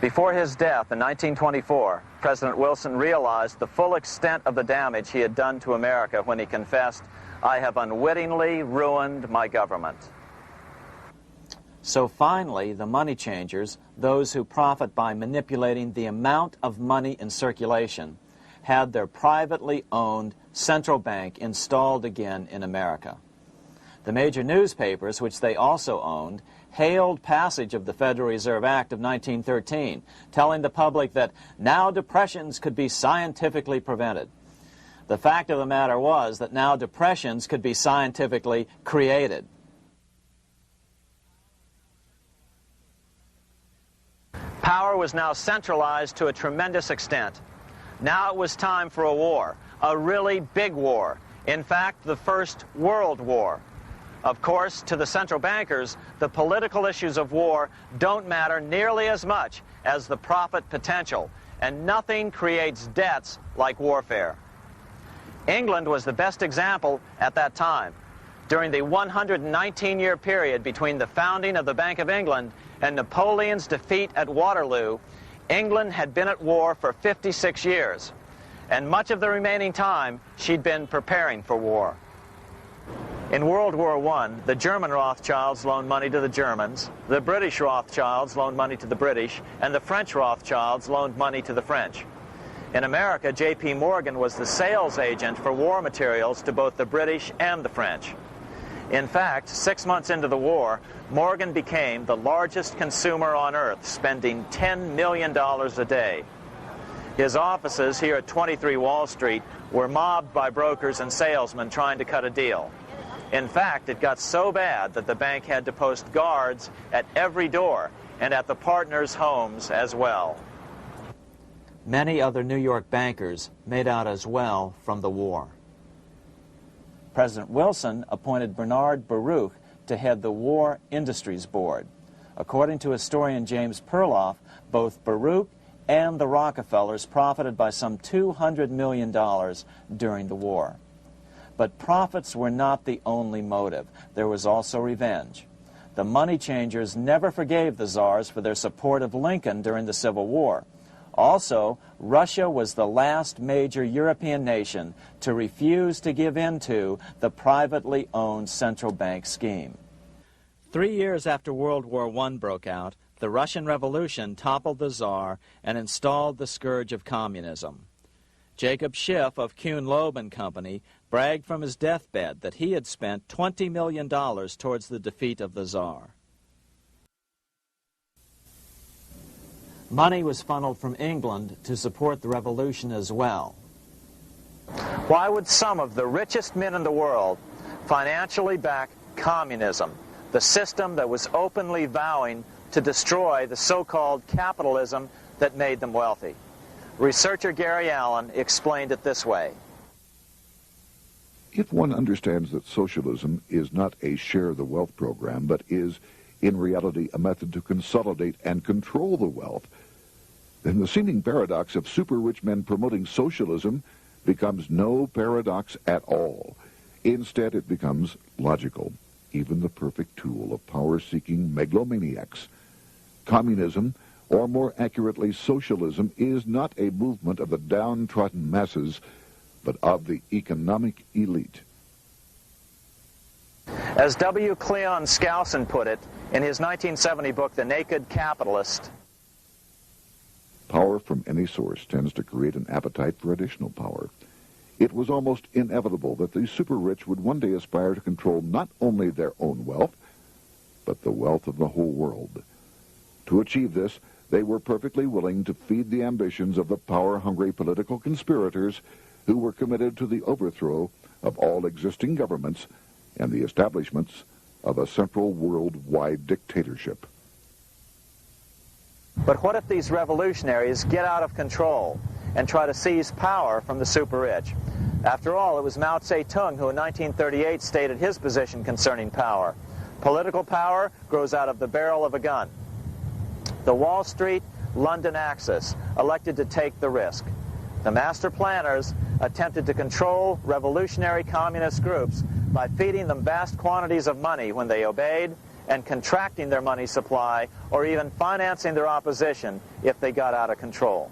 Before his death in 1924, President Wilson realized the full extent of the damage he had done to America when he confessed, "I have unwittingly ruined my government." So finally, the money changers, those who profit by manipulating the amount of money in circulation, had their privately owned central bank installed again in America. The major newspapers, which they also owned, hailed passage of the Federal Reserve Act of 1913, telling the public that now depressions could be scientifically prevented. The fact of the matter was that now depressions could be scientifically created. Power was now centralized to a tremendous extent. Now it was time for a war, a really big war. In fact, the First World War. Of course, to the central bankers, the political issues of war don't matter nearly as much as the profit potential, and nothing creates debts like warfare. England was the best example at that time. During the 119-year period between the founding of the Bank of England and Napoleon's defeat at Waterloo, England had been at war for 56 years, and much of the remaining time she'd been preparing for war. In World War I, the German Rothschilds loaned money to the Germans, the British Rothschilds loaned money to the British, and the French Rothschilds loaned money to the French. In America, J.P. Morgan was the sales agent for war materials to both the British and the French. In fact, 6 months into the war, Morgan became the largest consumer on earth, spending $10 million a day. His offices here at 23 Wall Street were mobbed by brokers and salesmen trying to cut a deal. In fact, it got so bad that the bank had to post guards at every door and at the partners' homes as well. Many other New York bankers made out as well from the war. President Wilson appointed Bernard Baruch to head the War Industries Board. According to historian James Perloff, both Baruch and the Rockefellers profited by some $200 million during the war. But profits were not the only motive. There was also revenge. The money changers never forgave the czars for their support of Lincoln during the Civil War. Also, Russia was the last major European nation to refuse to give in to the privately owned central bank scheme. 3 years after World War I broke out, the Russian Revolution toppled the Tsar and installed the scourge of communism. Jacob Schiff of Kuhn Loeb and Company bragged from his deathbed that he had spent $20 million towards the defeat of the Tsar. Money was funneled from England to support the revolution as well. Why would some of the richest men in the world financially back communism, the system that was openly vowing to destroy the so-called capitalism that made them wealthy? Researcher Gary Allen explained it this way. If one understands that socialism is not a share the wealth program, but is in reality a method to consolidate and control the wealth, then the seeming paradox of super-rich men promoting socialism becomes no paradox at all. Instead, it becomes logical, even the perfect tool of power-seeking megalomaniacs. Communism, or more accurately socialism, is not a movement of the downtrodden masses, but of the economic elite. As W. Cleon Skousen put it, In his 1970 book, The Naked Capitalist, Power from any source tends to create an appetite for additional power. It was almost inevitable that the super-rich would one day aspire to control not only their own wealth, but the wealth of the whole world. To achieve this, they were perfectly willing to feed the ambitions of the power-hungry political conspirators who were committed to the overthrow of all existing governments and the establishments of a central worldwide dictatorship. but what if these revolutionaries get out of control and try to seize power from the super-rich? After all, it was Mao Zedong who in 1938 stated his position concerning power. Political power grows out of the barrel of a gun. The Wall Street, London axis elected to take the risk. The master planners attempted to control revolutionary communist groups by feeding them vast quantities of money when they obeyed, and contracting their money supply, or even financing their opposition if they got out of control.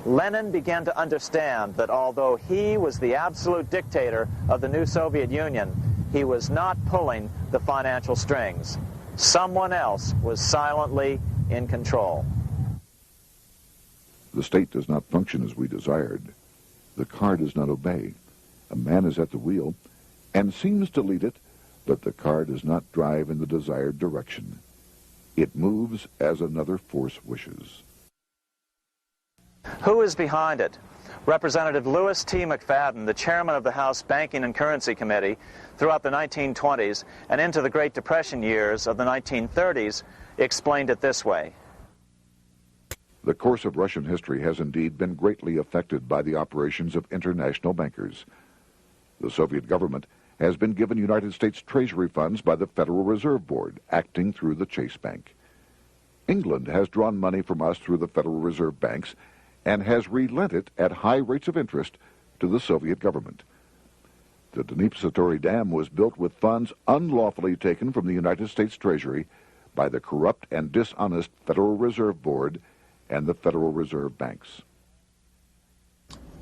Lenin began to understand that although he was the absolute dictator of the new Soviet Union, he was not pulling the financial strings. Someone else was silently in control. The state does not function as we desired. The car does not obey. A man is at the wheel and seems to lead it, but the car does not drive in the desired direction. It moves as another force wishes. Who is behind it? Representative Louis T. McFadden, the chairman of the House Banking and Currency Committee throughout the 1920s and into the Great Depression years of the 1930s, explained it this way. The course of Russian history has indeed been greatly affected by the operations of international bankers. The Soviet government has been given United States Treasury funds by the Federal Reserve Board, acting through the Chase Bank. England has drawn money from us through the Federal Reserve banks and has relent it at high rates of interest to the Soviet government. The Dnipro Dam was built with funds unlawfully taken from the United States Treasury by the corrupt and dishonest Federal Reserve Board and the Federal Reserve banks.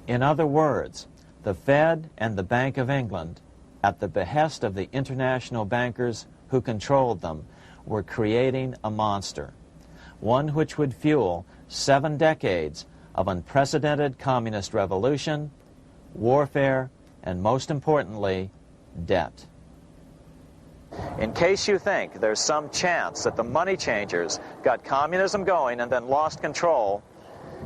In other words, the Fed and the Bank of England, at the behest of the international bankers who controlled them, were creating a monster, one which would fuel 7 decades of unprecedented communist revolution, warfare, and most importantly, debt. In case you think there's some chance that the money changers got communism going and then lost control,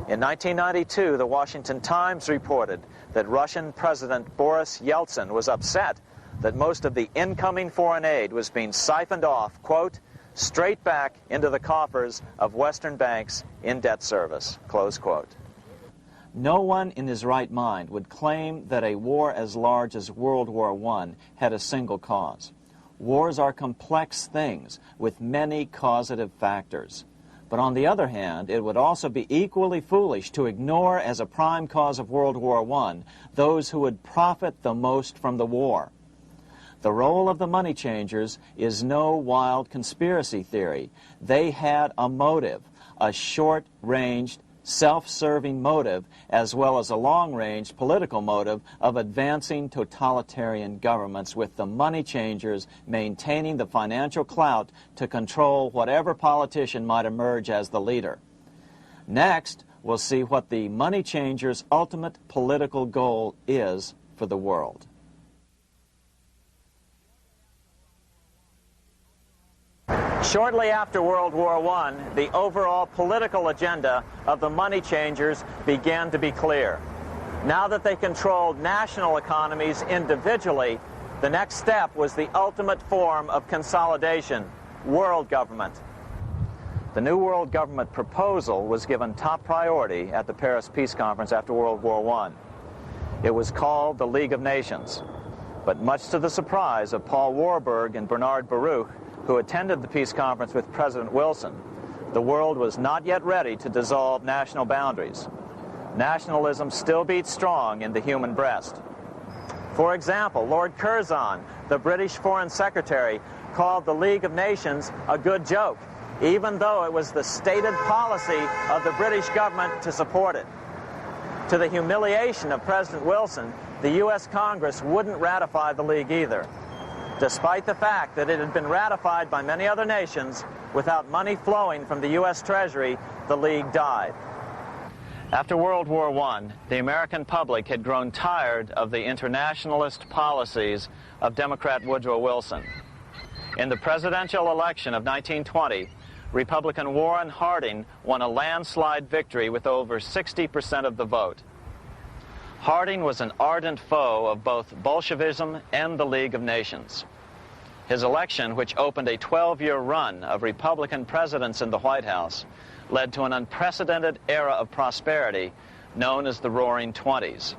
in 1992, the Washington Times reported that Russian President Boris Yeltsin was upset that most of the incoming foreign aid was being siphoned off, quote, straight back into the coffers of Western banks in debt service, close quote. No one in his right mind would claim that a war as large as World War I had a single cause. Wars are complex things with many causative factors. But on the other hand, it would also be equally foolish to ignore as a prime cause of World War I those who would profit the most from the war. The role of the money changers is no wild conspiracy theory. They had a motive, a short-ranged, self-serving motive, as well as a long-range political motive of advancing totalitarian governments, with the money changers maintaining the financial clout to control whatever politician might emerge as the leader. Next, we'll see what the money changers' ultimate political goal is for the world. Shortly after World War I, the overall political agenda of the money changers began to be clear. Now that they controlled national economies individually, the next step was the ultimate form of consolidation, world government. The new world government proposal was given top priority at the Paris Peace Conference after World War I. It was called the League of Nations, but much to the surprise of Paul Warburg and Bernard Baruch, who attended the peace conference with President Wilson, the world was not yet ready to dissolve national boundaries. Nationalism still beats strong in the human breast. For example, Lord Curzon, the British Foreign Secretary, called the League of Nations a good joke, even though it was the stated policy of the British government to support it. To the humiliation of President Wilson, the U.S. Congress wouldn't ratify the League either. Despite the fact that it had been ratified by many other nations, without money flowing from the U.S. Treasury, the League died. After World War I, the American public had grown tired of the internationalist policies of Democrat Woodrow Wilson. In the presidential election of 1920, Republican Warren Harding won a landslide victory with over 60% of the vote. Harding was an ardent foe of both Bolshevism and the League of Nations. His election, which opened a 12-year run of Republican presidents in the White House, led to an unprecedented era of prosperity known as the Roaring Twenties.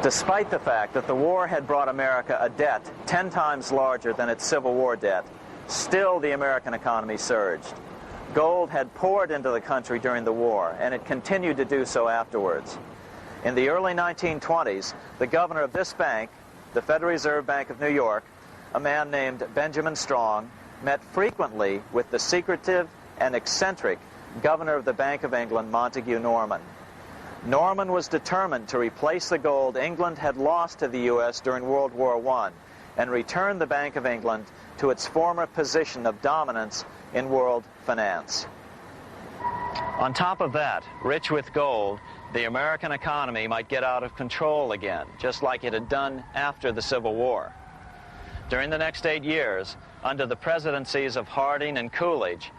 Despite the fact that the war had brought America a debt 10 times larger than its Civil War debt, still the American economy surged. Gold had poured into the country during the war, and it continued to do so afterwards. In the early 1920s, the governor of this bank, the Federal Reserve Bank of New York, a man named Benjamin Strong, met frequently with the secretive and eccentric governor of the Bank of England, Montague Norman. Norman was determined to replace the gold England had lost to the U.S. during World War I and return the Bank of England to its former position of dominance in world finance. On top of that, rich with gold, the American economy might get out of control again, just like it had done after the Civil War. During the next 8 years, under the presidencies of Harding and Coolidge,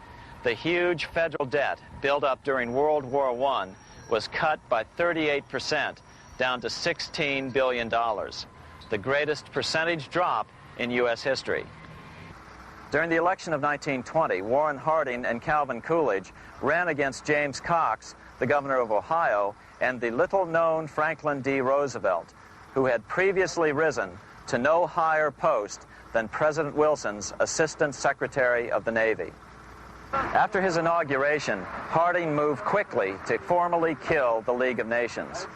the huge federal debt built up during World War I was cut by 38%, down to $16 billion, the greatest percentage drop in U.S. history. During the election of 1920, Warren Harding and Calvin Coolidge ran against James Cox, the governor of Ohio, and the little-known Franklin D. Roosevelt, who had previously risen to no higher post than President Wilson's Assistant Secretary of the Navy. After his inauguration, Harding moved quickly to formally kill the League of Nations.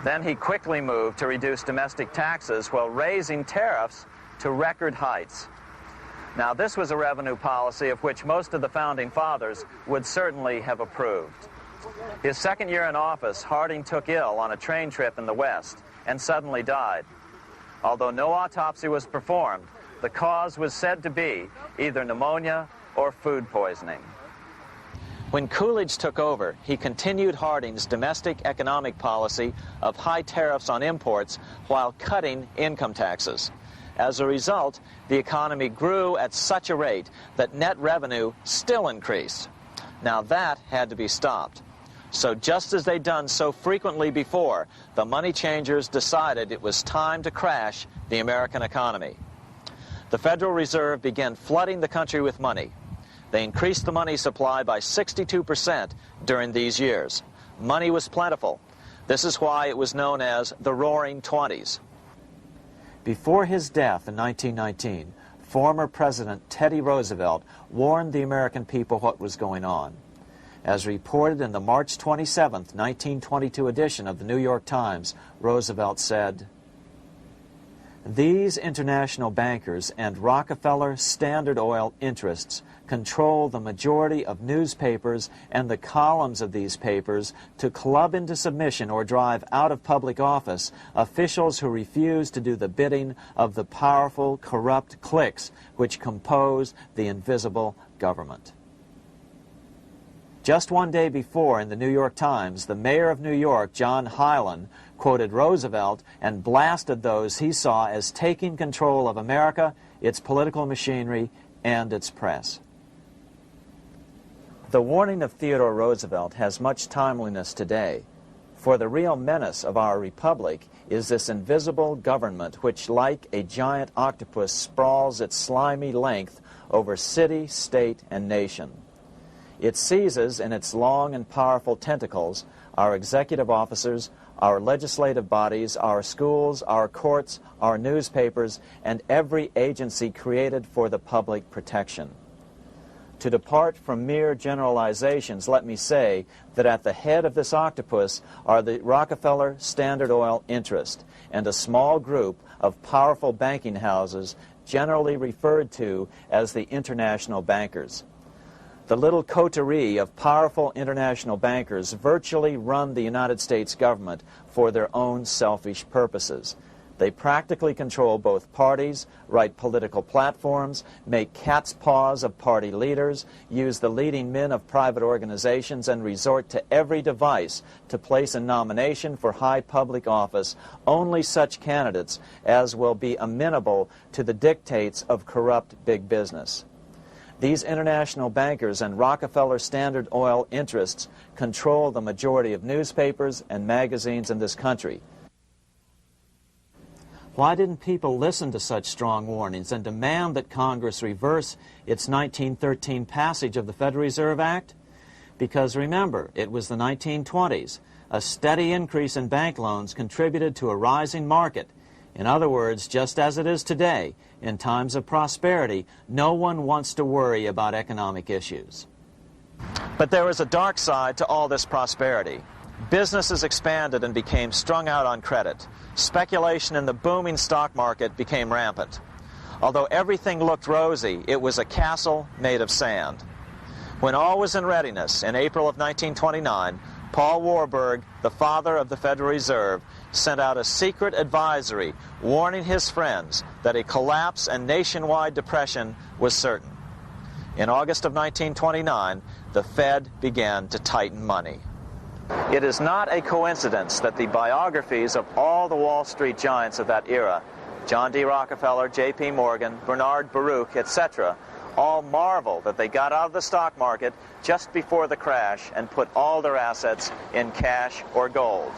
Then he quickly moved to reduce domestic taxes while raising tariffs to record heights. Now, this was a revenue policy of which most of the Founding Fathers would certainly have approved. His second year in office, Harding took ill on a train trip in the West and suddenly died. Although no autopsy was performed, the cause was said to be either pneumonia or food poisoning. When Coolidge took over, he continued Harding's domestic economic policy of high tariffs on imports while cutting income taxes. As a result, the economy grew at such a rate that net revenue still increased. Now that had to be stopped. So just as they'd done so frequently before, the money changers decided it was time to crash the American economy. The Federal Reserve began flooding the country with money. They increased the money supply by 62% during these years. Money was plentiful. This is why it was known as the Roaring Twenties. Before his death in 1919, former President Teddy Roosevelt warned the American people what was going on. As reported in the March 27, 1922 edition of the New York Times, Roosevelt said, "These international bankers and Rockefeller Standard Oil interests control the majority of newspapers and the columns of these papers to club into submission or drive out of public office officials who refuse to do the bidding of the powerful, corrupt cliques which compose the invisible government." Just one day before, in the New York Times, the mayor of New York, John Hylan, quoted Roosevelt and blasted those he saw as taking control of America, its political machinery, and its press. The warning of Theodore Roosevelt has much timeliness today, for the real menace of our republic is this invisible government which, like a giant octopus, sprawls its slimy length over city, state, and nation. It seizes in its long and powerful tentacles our executive officers, our legislative bodies, our schools, our courts, our newspapers, and every agency created for the public protection. To depart from mere generalizations, let me say that at the head of this octopus are the Rockefeller Standard Oil interest and a small group of powerful banking houses generally referred to as the international bankers. The little coterie of powerful international bankers virtually run the United States government for their own selfish purposes. They practically control both parties, write political platforms, make cat's paws of party leaders, use the leading men of private organizations, and resort to every device to place a nomination for high public office only such candidates as will be amenable to the dictates of corrupt big business. These international bankers and Rockefeller Standard Oil interests control the majority of newspapers and magazines in this country. Why didn't people listen to such strong warnings and demand that Congress reverse its 1913 passage of the Federal Reserve Act? Because remember, it was the 1920s. A steady increase in bank loans contributed to a rising market. In other words, just as it is today, in times of prosperity, no one wants to worry about economic issues. But there was a dark side to all this prosperity. Businesses expanded and became strung out on credit. Speculation in the booming stock market became rampant. Although everything looked rosy, it was a castle made of sand. When all was in readiness, in April of 1929, Paul Warburg, the father of the Federal Reserve, sent out a secret advisory warning his friends that a collapse and nationwide depression was certain. In August of 1929, the Fed began to tighten money. It is not a coincidence that the biographies of all the Wall Street giants of that era, John D. Rockefeller, J.P. Morgan, Bernard Baruch, etc., all marvel that they got out of the stock market just before the crash and put all their assets in cash or gold.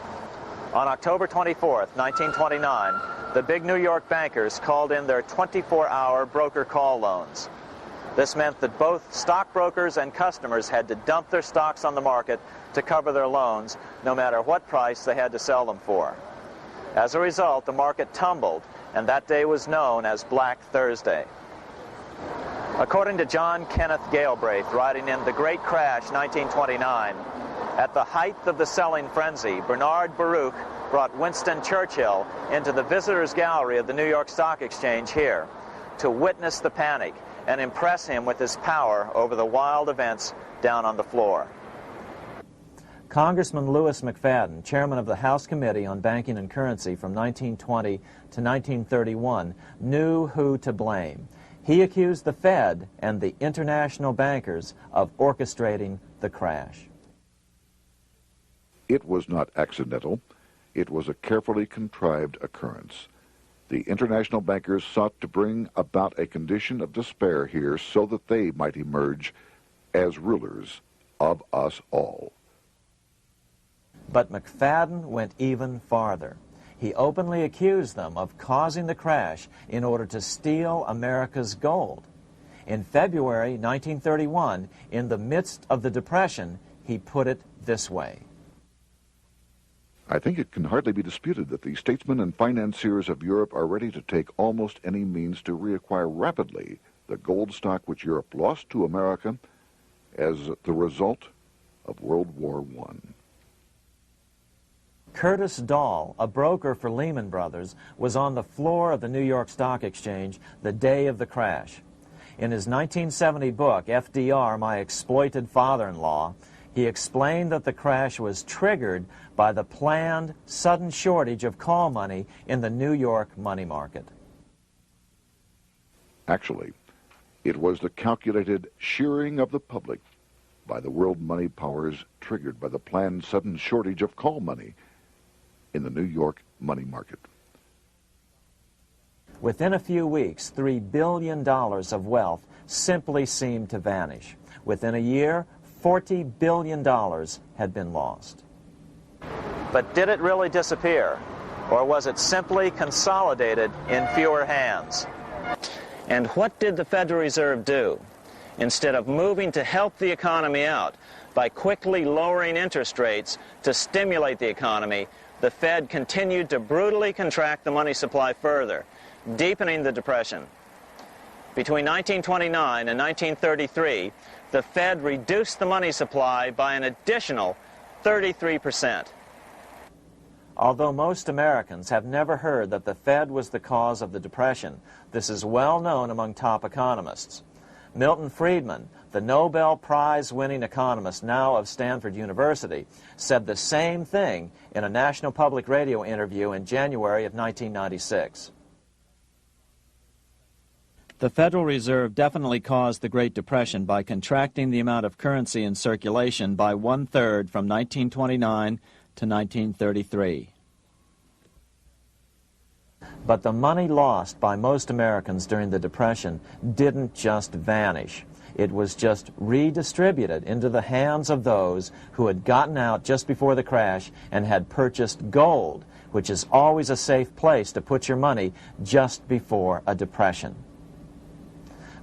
On October 24th, 1929, the big New York bankers called in their 24-hour broker call loans. This meant that both stockbrokers and customers had to dump their stocks on the market to cover their loans, no matter what price they had to sell them for. As a result, the market tumbled, and that day was known as Black Thursday. According to John Kenneth Galbraith, writing in The Great Crash, 1929, at the height of the selling frenzy, Bernard Baruch brought Winston Churchill into the visitors' gallery of the New York Stock Exchange here to witness the panic and impress him with his power over the wild events down on the floor. Congressman Louis McFadden, chairman of the House Committee on Banking and Currency from 1920 to 1931, knew who to blame. He accused the Fed and the international bankers of orchestrating the crash. It was not accidental. It was a carefully contrived occurrence. The international bankers sought to bring about a condition of despair here so that they might emerge as rulers of us all. But McFadden went even farther. He openly accused them of causing the crash in order to steal America's gold. In February 1931, in the midst of the Depression, he put it this way. I think it can hardly be disputed that the statesmen and financiers of Europe are ready to take almost any means to reacquire rapidly the gold stock which Europe lost to America as the result of World War I. Curtis Dahl, a broker for Lehman Brothers, was on the floor of the New York Stock Exchange the day of the crash. In his 1970 book, FDR, My Exploited Father-in-Law, he explained that the crash was triggered by the planned sudden shortage of call money in the New York money market. Actually, it was the calculated shearing of the public by the world money powers triggered by the planned sudden shortage of call money in the New York money market. Within a few weeks, $3 billion of wealth simply seemed to vanish. Within a year, $40 billion had been lost. But did it really disappear? Or was it simply consolidated in fewer hands? And what did the Federal Reserve do? Instead of moving to help the economy out by quickly lowering interest rates to stimulate the economy, the Fed continued to brutally contract the money supply further, deepening the Depression. Between 1929 and 1933, the Fed reduced the money supply by an additional 33%. Although most Americans have never heard that the Fed was the cause of the Depression, this is well known among top economists. Milton Friedman, the Nobel Prize-winning economist now of Stanford University, said the same thing in a National Public Radio interview in January of 1996. The Federal Reserve definitely caused the Great Depression by contracting the amount of currency in circulation by 1/3 from 1929 to 1933. But the money lost by most Americans during the Depression didn't just vanish. It was just redistributed into the hands of those who had gotten out just before the crash and had purchased gold, which is always a safe place to put your money just before a depression.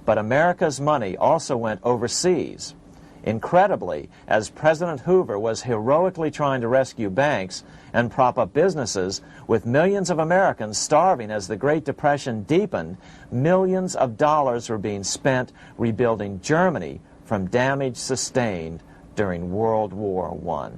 But America's money also went overseas. Incredibly, as President Hoover was heroically trying to rescue banks and prop up businesses, with millions of Americans starving as the Great Depression deepened, millions of dollars were being spent rebuilding Germany from damage sustained during World War I.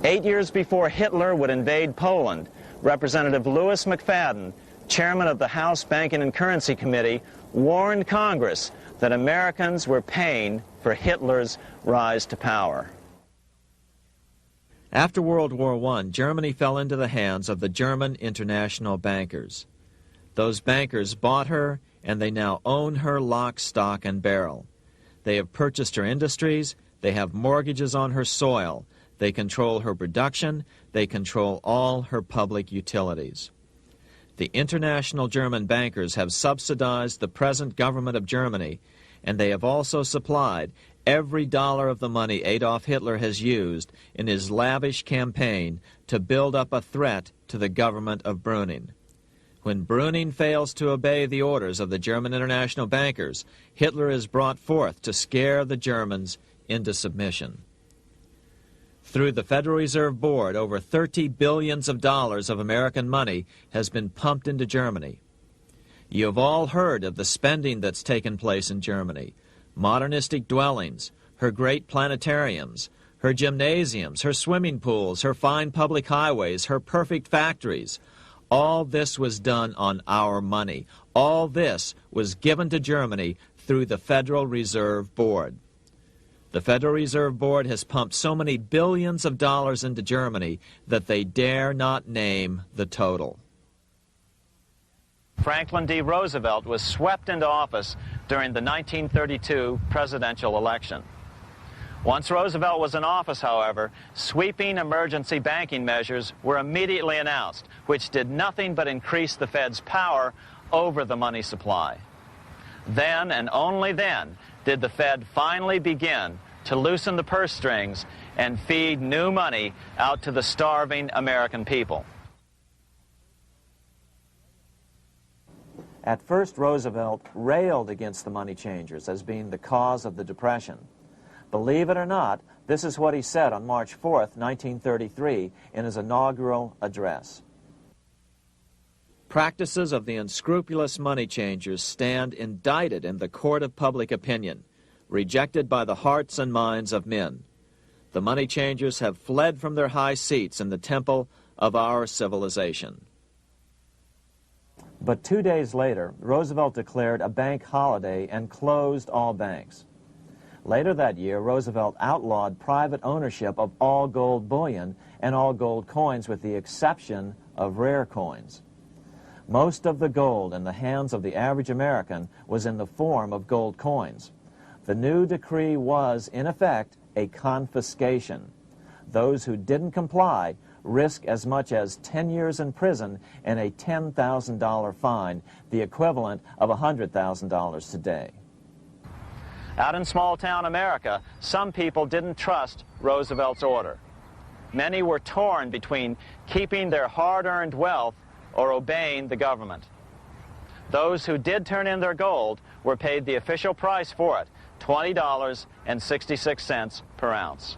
8 years before Hitler would invade Poland, Representative Louis McFadden, chairman of the House Banking and Currency Committee, warned Congress that Americans were paying for Hitler's rise to power. After World War I, Germany fell into the hands of the German international bankers. Those bankers bought her, and they now own her lock, stock, and barrel. They have purchased her industries, they have mortgages on her soil, they control her production, they control all her public utilities. The international German bankers have subsidized the present government of Germany, and they have also supplied every dollar of the money Adolf Hitler has used in his lavish campaign to build up a threat to the government of Brüning. When Brüning fails to obey the orders of the German international bankers, Hitler is brought forth to scare the Germans into submission. Through the Federal Reserve Board, over $30 billion of American money has been pumped into Germany. You have all heard of the spending that's taken place in Germany. Modernistic dwellings, her great planetariums, her gymnasiums, her swimming pools, her fine public highways, her perfect factories. All this was done on our money. All this was given to Germany through the Federal Reserve Board. The Federal Reserve Board has pumped so many billions of dollars into Germany that they dare not name the total. Franklin D. Roosevelt was swept into office during the 1932 presidential election. Once Roosevelt was in office, however, sweeping emergency banking measures were immediately announced, which did nothing but increase the Fed's power over the money supply. Then, and only then, did the Fed finally begin to loosen the purse strings and feed new money out to the starving American people. At first, Roosevelt railed against the money changers as being the cause of the Depression. Believe it or not, this is what he said on March 4th, 1933, in his inaugural address. Practices of the unscrupulous money changers stand indicted in the court of public opinion, rejected by the hearts and minds of men. The money changers have fled from their high seats in the temple of our civilization. But 2 days later, Roosevelt declared a bank holiday and closed all banks. Later that year, Roosevelt outlawed private ownership of all gold bullion and all gold coins with the exception of rare coins. Most of the gold in the hands of the average American was in the form of gold coins. The new decree was, in effect, a confiscation. Those who didn't comply risk as much as 10 years in prison and a $10,000 fine, the equivalent of $100,000 today. Out in small-town America, some people didn't trust Roosevelt's order. Many were torn between keeping their hard-earned wealth or obeying the government. Those who did turn in their gold were paid the official price for it, $20.66 per ounce.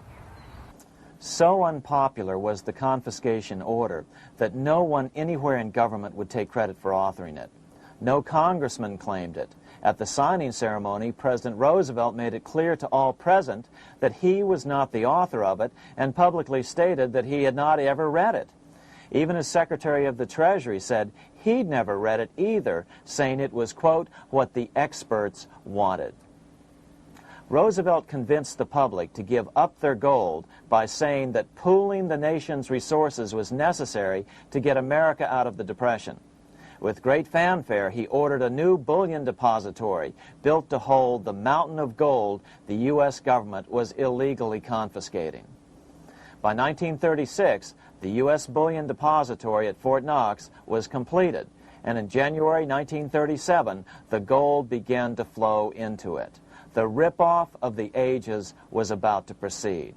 So unpopular was the confiscation order that no one anywhere in government would take credit for authoring it. No congressman claimed it. At the signing ceremony, President Roosevelt made it clear to all present that he was not the author of it and publicly stated that he had not ever read it. Even his Secretary of the Treasury said he'd never read it either, saying it was, quote, what the experts wanted. Roosevelt convinced the public to give up their gold by saying that pooling the nation's resources was necessary to get America out of the Depression. With great fanfare, he ordered a new bullion depository built to hold the mountain of gold the U.S. government was illegally confiscating. By 1936, the U.S. bullion depository at Fort Knox was completed, and in January 1937, the gold began to flow into it. The rip-off of the ages was about to proceed.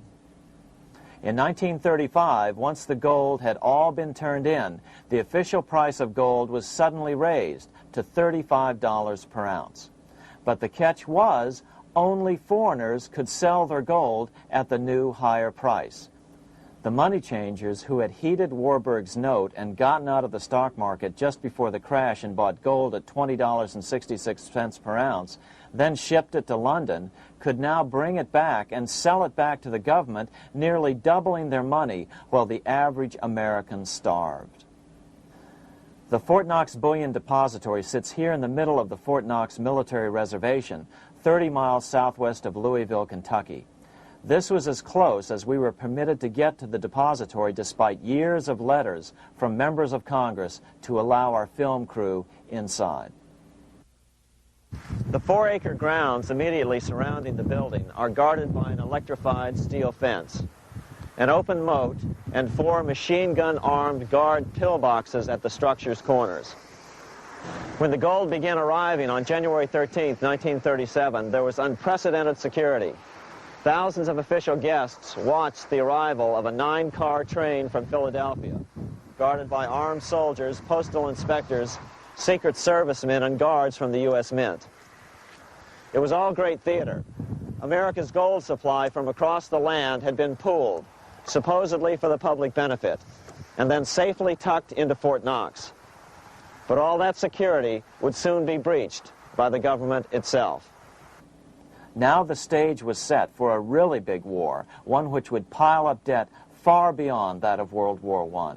In 1935, once the gold had all been turned in, the official price of gold was suddenly raised to $35 per ounce. But the catch was, only foreigners could sell their gold at the new higher price. The money changers who had heeded Warburg's note and gotten out of the stock market just before the crash and bought gold at $20.66 per ounce, then shipped it to London, could now bring it back and sell it back to the government, nearly doubling their money while the average American starved. The Fort Knox Bullion Depository sits here in the middle of the Fort Knox Military Reservation, 30 miles southwest of Louisville, Kentucky. This was as close as we were permitted to get to the depository despite years of letters from members of Congress to allow our film crew inside. The 4-acre grounds immediately surrounding the building are guarded by an electrified steel fence, an open moat, and 4 machine gun-armed guard pillboxes at the structure's corners. When the gold began arriving on January 13, 1937, there was unprecedented security. Thousands of official guests watched the arrival of a 9-car train from Philadelphia, guarded by armed soldiers, postal inspectors, Secret Servicemen, and guards from the U.S. Mint. It was all great theater. America's gold supply from across the land had been pooled, supposedly for the public benefit, and then safely tucked into Fort Knox. But all that security would soon be breached by the government itself. Now the stage was set for a really big war, one which would pile up debt far beyond that of World War I.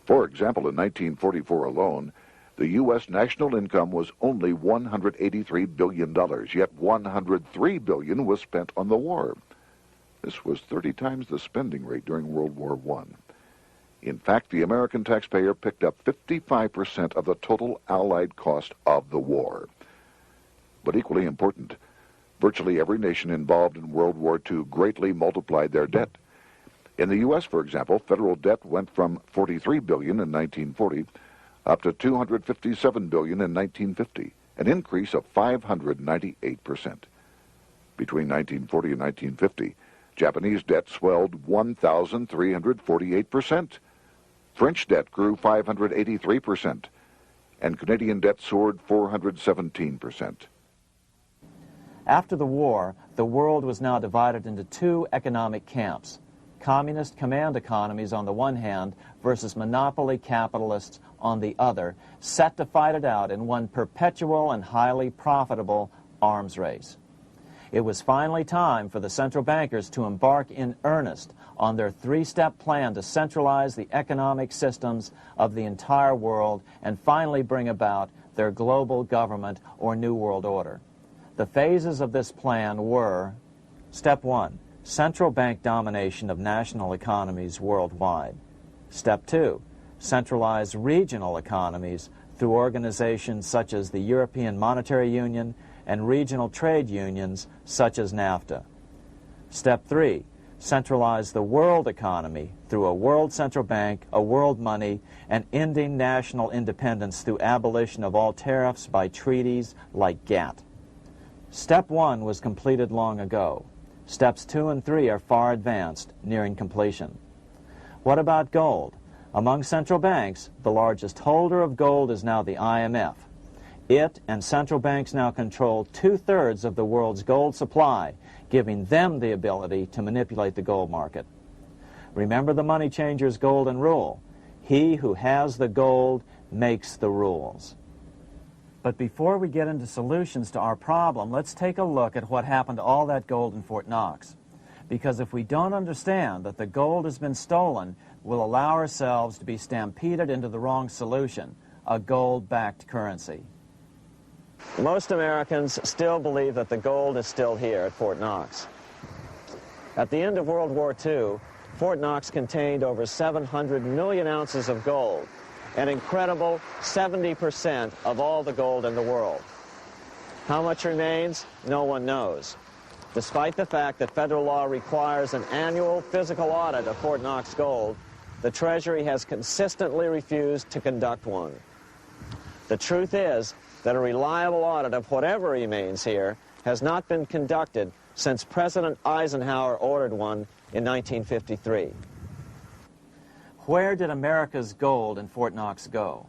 For example, in 1944 alone, the U.S. national income was only $183 billion, yet $103 billion was spent on the war. This was 30 times the spending rate during World War I. In fact, the American taxpayer picked up 55% of the total Allied cost of the war. But equally important, virtually every nation involved in World War II greatly multiplied their debt. In the U.S., for example, federal debt went from $43 billion in 1940 up to $257 billion in 1950, an increase of 598%. Between 1940 and 1950, Japanese debt swelled 1,348%. French debt grew 583%, and Canadian debt soared 417%. After the war, the world was now divided into 2 economic camps: communist command economies on the one hand versus monopoly capitalists on the other, set to fight it out in one perpetual and highly profitable arms race. It was finally time for the central bankers to embark in earnest on their 3-step plan to centralize the economic systems of the entire world and finally bring about their global government or New World Order. The phases of this plan were: Step 1, central bank domination of national economies worldwide. Step 2, centralize regional economies through organizations such as the European Monetary Union and regional trade unions such as NAFTA. Step 3, centralize the world economy through a world central bank, a world money, and ending national independence through abolition of all tariffs by treaties like GATT. Step 1 was completed long ago. Steps 2 and 3 are far advanced, nearing completion. What about gold? Among central banks, the largest holder of gold is now the IMF. It and central banks now control 2/3 of the world's gold supply, giving them the ability to manipulate the gold market. Remember the money changer's golden rule: he who has the gold makes the rules. But before we get into solutions to our problem, let's take a look at what happened to all that gold in Fort Knox. Because if we don't understand that the gold has been stolen, will allow ourselves to be stampeded into the wrong solution, a gold-backed currency. Most Americans still believe that the gold is still here at Fort Knox. At the end of World War II, Fort Knox contained over 700 million ounces of gold, an incredible 70% of all the gold in the world. How much remains? No one knows. Despite the fact that federal law requires an annual physical audit of Fort Knox gold, the Treasury has consistently refused to conduct one. The truth is that a reliable audit of whatever remains here has not been conducted since President Eisenhower ordered one in 1953. Where did America's gold in Fort Knox go?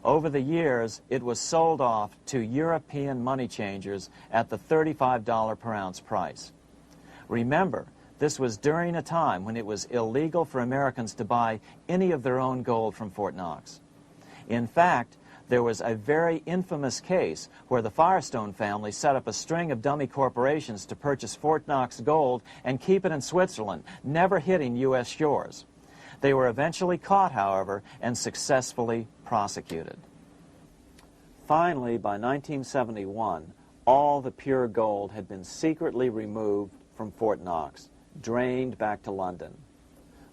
Over the years, it was sold off to European money changers at the $35 per ounce price. Remember, this was during a time when it was illegal for Americans to buy any of their own gold from Fort Knox. In fact, there was a very infamous case where the Firestone family set up a string of dummy corporations to purchase Fort Knox gold and keep it in Switzerland, never hitting U.S. shores. They were eventually caught, however, and successfully prosecuted. Finally, by 1971, all the pure gold had been secretly removed from Fort Knox, drained back to London.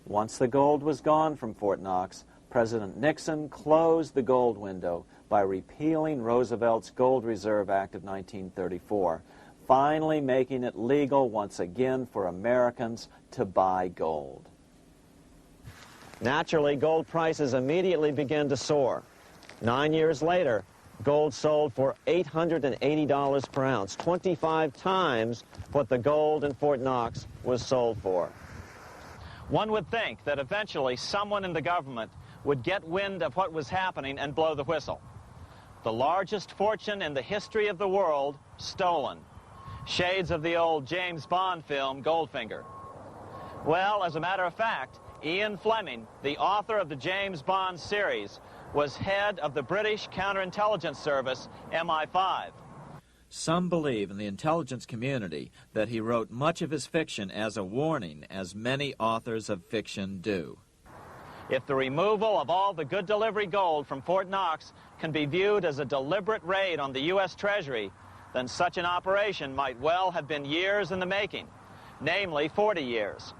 Once the gold was gone from Fort Knox, President Nixon closed the gold window by repealing Roosevelt's Gold Reserve Act of 1934, finally making it legal once again for Americans to buy gold. Naturally, gold prices immediately began to soar. 9 years later, gold sold for $880 per ounce, 25 times what the gold in Fort Knox was sold for. One would think that eventually someone in the government would get wind of what was happening and blow the whistle. The largest fortune in the history of the world stolen. Shades of the old James Bond film, Goldfinger. Well, as a matter of fact, Ian Fleming, the author of the James Bond series, was head of the British counterintelligence service, MI5. Some believe in the intelligence community that he wrote much of his fiction as a warning, as many authors of fiction do. If the removal of all the good delivery gold from Fort Knox can be viewed as a deliberate raid on the U.S. Treasury, then such an operation might well have been years in the making, namely 40 years.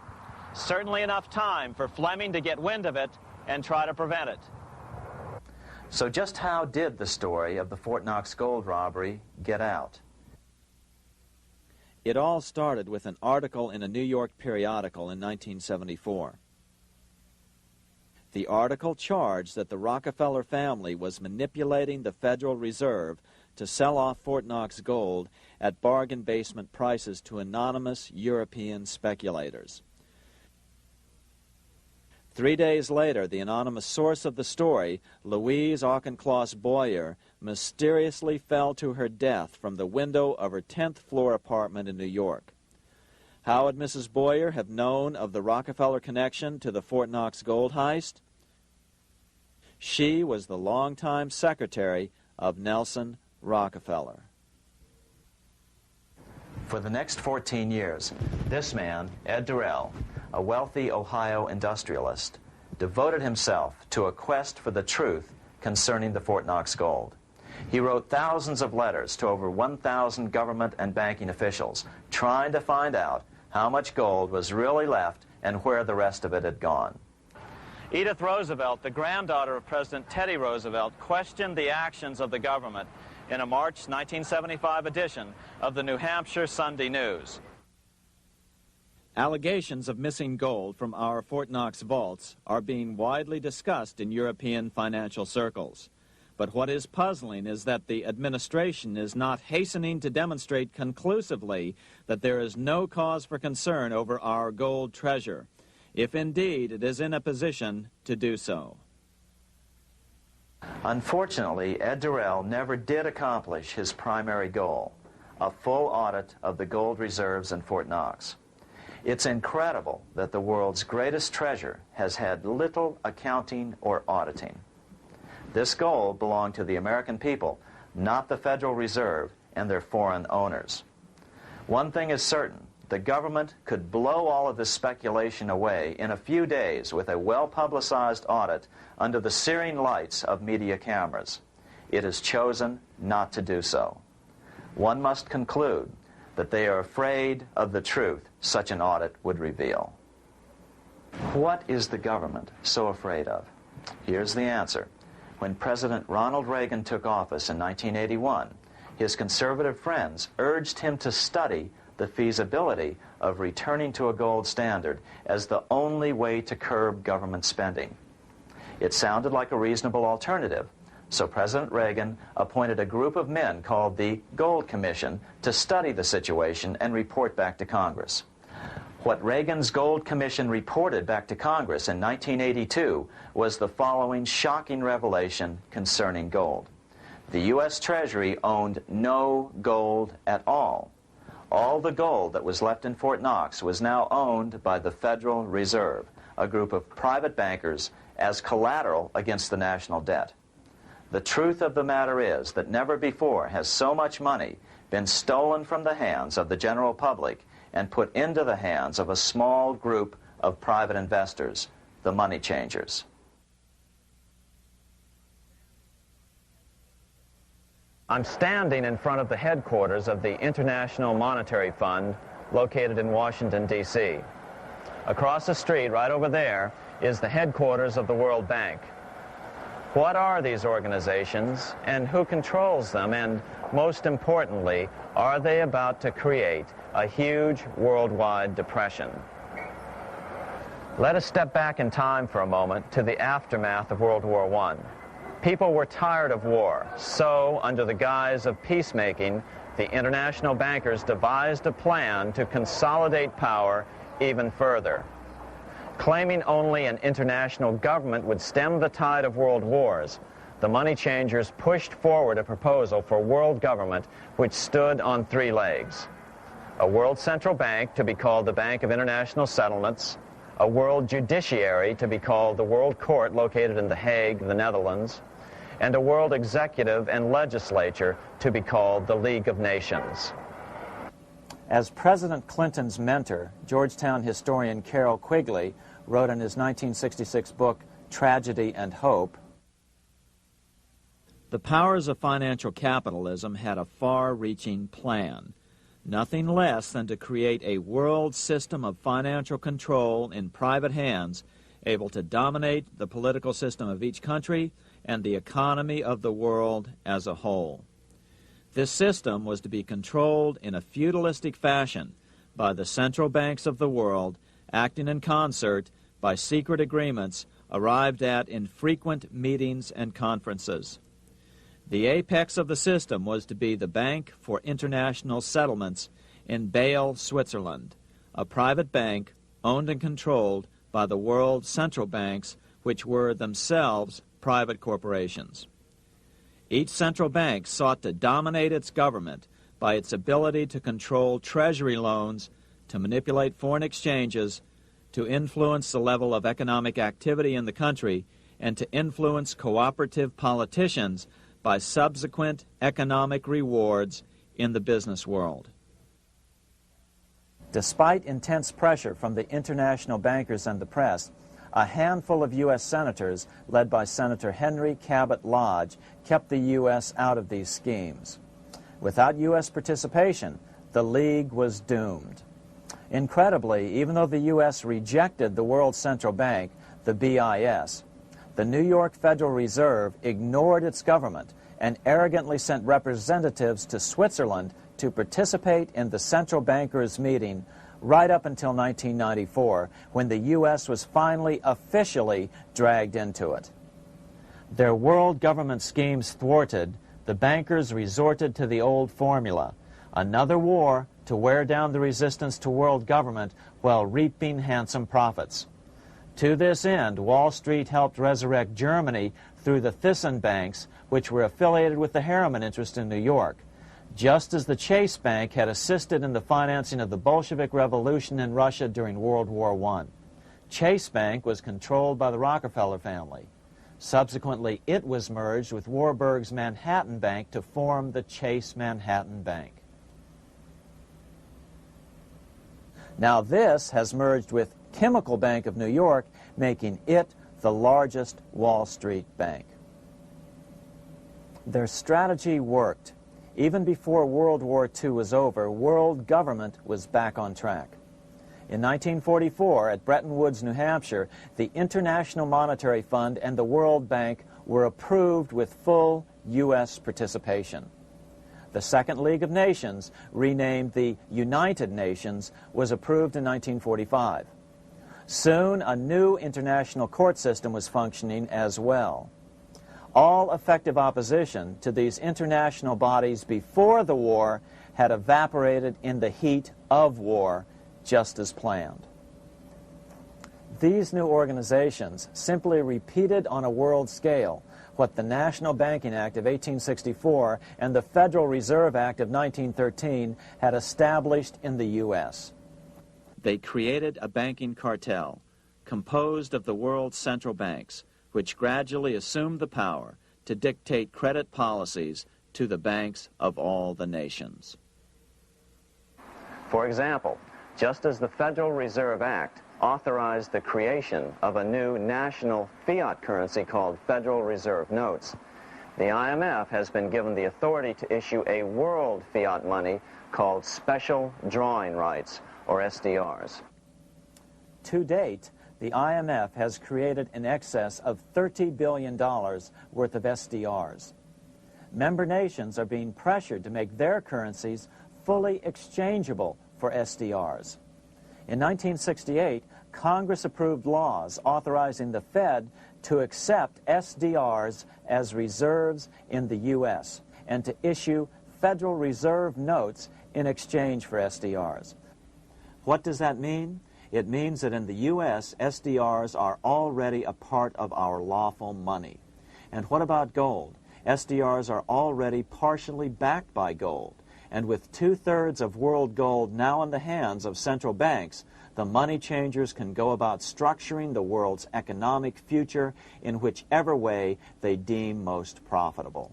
Certainly enough time for Fleming to get wind of it and try to prevent it. So just how did the story of the Fort Knox gold robbery get out? It all started with an article in a New York periodical in 1974. The article charged that the Rockefeller family was manipulating the Federal Reserve to sell off Fort Knox gold at bargain basement prices to anonymous European speculators. 3 days later, the anonymous source of the story, Louise Auchincloss Boyer, mysteriously fell to her death from the window of her 10th floor apartment in New York. How would Mrs. Boyer have known of the Rockefeller connection to the Fort Knox gold heist? She was the longtime secretary of Nelson Rockefeller. For the next 14 years, this man, Ed Durrell, a wealthy Ohio industrialist, devoted himself to a quest for the truth concerning the Fort Knox gold. He wrote thousands of letters to over 1,000 government and banking officials, trying to find out how much gold was really left and where the rest of it had gone. Edith Roosevelt, the granddaughter of President Teddy Roosevelt, questioned the actions of the government in a March 1975 edition of the New Hampshire Sunday News. Allegations of missing gold from our Fort Knox vaults are being widely discussed in European financial circles. But what is puzzling is that the administration is not hastening to demonstrate conclusively that there is no cause for concern over our gold treasure, if indeed it is in a position to do so. Unfortunately, Ed Durrell never did accomplish his primary goal, a full audit of the gold reserves in Fort Knox. It's incredible that the world's greatest treasure has had little accounting or auditing. This gold belonged to the American people, not the Federal Reserve and their foreign owners. One thing is certain, the government could blow all of this speculation away in a few days with a well-publicized audit under the searing lights of media cameras. It has chosen not to do so. One must conclude that they are afraid of the truth such an audit would reveal. What is the government so afraid of? Here's the answer. When President Ronald Reagan took office in 1981, his conservative friends urged him to study the feasibility of returning to a gold standard as the only way to curb government spending. It sounded like a reasonable alternative, so President Reagan appointed a group of men called the Gold Commission to study the situation and report back to Congress. What Reagan's Gold Commission reported back to Congress in 1982 was the following shocking revelation concerning gold. The U.S. Treasury owned no gold at all. All the gold that was left in Fort Knox was now owned by the Federal Reserve, a group of private bankers, as collateral against the national debt. The truth of the matter is that never before has so much money been stolen from the hands of the general public and put into the hands of a small group of private investors, the money changers. I'm standing in front of the headquarters of the International Monetary Fund located in Washington, D.C. Across the street, right over there, is the headquarters of the World Bank. What are these organizations and who controls them? And most importantly, are they about to create a huge worldwide depression? Let us step back in time for a moment to the aftermath of World War I. People were tired of war, so under the guise of peacemaking, the international bankers devised a plan to consolidate power even further. Claiming only an international government would stem the tide of world wars, the money changers pushed forward a proposal for world government which stood on three legs. A world central bank to be called the Bank of International Settlements, a world judiciary to be called the World Court located in The Hague, the Netherlands, and a world executive and legislature to be called the League of Nations. As President Clinton's mentor, Georgetown historian Carroll Quigley wrote in his 1966 book, Tragedy and Hope, the powers of financial capitalism had a far-reaching plan, nothing less than to create a world system of financial control in private hands, able to dominate the political system of each country and the economy of the world as a whole. This system was to be controlled in a feudalistic fashion by the central banks of the world, acting in concert by secret agreements arrived at in frequent meetings and conferences. The apex of the system was to be the Bank for International Settlements in Bâle, Switzerland, a private bank owned and controlled by the world central banks, which were themselves private corporations. Each central bank sought to dominate its government by its ability to control treasury loans, to manipulate foreign exchanges, to influence the level of economic activity in the country, and to influence cooperative politicians by subsequent economic rewards in the business world. Despite intense pressure from the international bankers and the press, a handful of U.S. senators, led by Senator Henry Cabot Lodge, kept the U.S. out of these schemes. Without U.S. participation, the League was doomed. Incredibly, even though the U.S. rejected the World Central Bank, the BIS, the New York Federal Reserve ignored its government and arrogantly sent representatives to Switzerland to participate in the central bankers' meeting right up until 1994, when the U.S. was finally officially dragged into it. Their world government schemes thwarted, the bankers resorted to the old formula, another war to wear down the resistance to world government while reaping handsome profits. To this end, Wall Street helped resurrect Germany through the Thyssen banks, which were affiliated with the Harriman interest in New York, just as the Chase Bank had assisted in the financing of the Bolshevik Revolution in Russia during World War I. Chase Bank was controlled by the Rockefeller family. Subsequently, it was merged with Warburg's Manhattan Bank to form the Chase Manhattan Bank. Now this has merged with Chemical Bank of New York, making it the largest Wall Street bank. Their strategy worked. Even before World War II was over, world government was back on track. In 1944, at Bretton Woods, New Hampshire, the International Monetary Fund and the World Bank were approved with full U.S. participation. The Second League of Nations, renamed the United Nations, was approved in 1945. Soon, a new international court system was functioning as well. All effective opposition to these international bodies before the war had evaporated in the heat of war, just as planned. These new organizations simply repeated on a world scale what the National Banking Act of 1864 and the Federal Reserve Act of 1913 had established in the U.S. They created a banking cartel composed of the world's central banks, which gradually assumed the power to dictate credit policies to the banks of all the nations. For example, just as the Federal Reserve Act authorized the creation of a new national fiat currency called Federal Reserve Notes, the IMF has been given the authority to issue a world fiat money called Special Drawing Rights, or SDRs. To date, the IMF has created in excess of $30 billion worth of SDRs. Member nations are being pressured to make their currencies fully exchangeable for SDRs. In 1968, Congress approved laws authorizing the Fed to accept SDRs as reserves in the U.S. and to issue Federal Reserve notes in exchange for SDRs. What does that mean? It means that in the U.S., SDRs are already a part of our lawful money. And what about gold? SDRs are already partially backed by gold. And with 2/3 of world gold now in the hands of central banks, the money changers can go about structuring the world's economic future in whichever way they deem most profitable.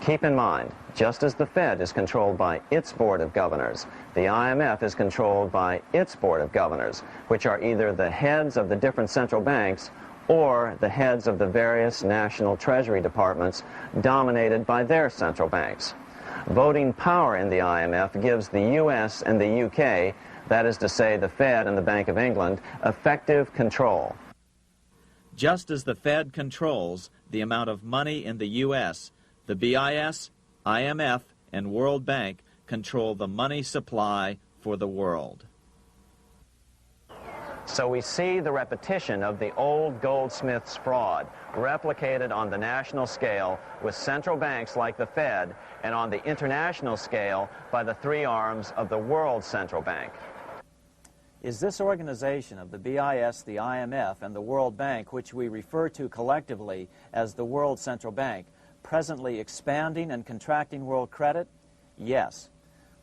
Keep in mind, just as the Fed is controlled by its Board of Governors, the IMF is controlled by its Board of Governors, which are either the heads of the different central banks or the heads of the various national treasury departments dominated by their central banks. Voting power in the IMF gives the U.S. and the U.K., that is to say the Fed and the Bank of England, effective control. Just as the Fed controls the amount of money in the U.S., the BIS, IMF, and World Bank control the money supply for the world. So we see the repetition of the old goldsmith's fraud replicated on the national scale with central banks like the Fed and on the international scale by the three arms of the World Central Bank. Is this organization of the BIS, the IMF, and the World Bank, which we refer to collectively as the World Central Bank, presently expanding and contracting world credit? Yes.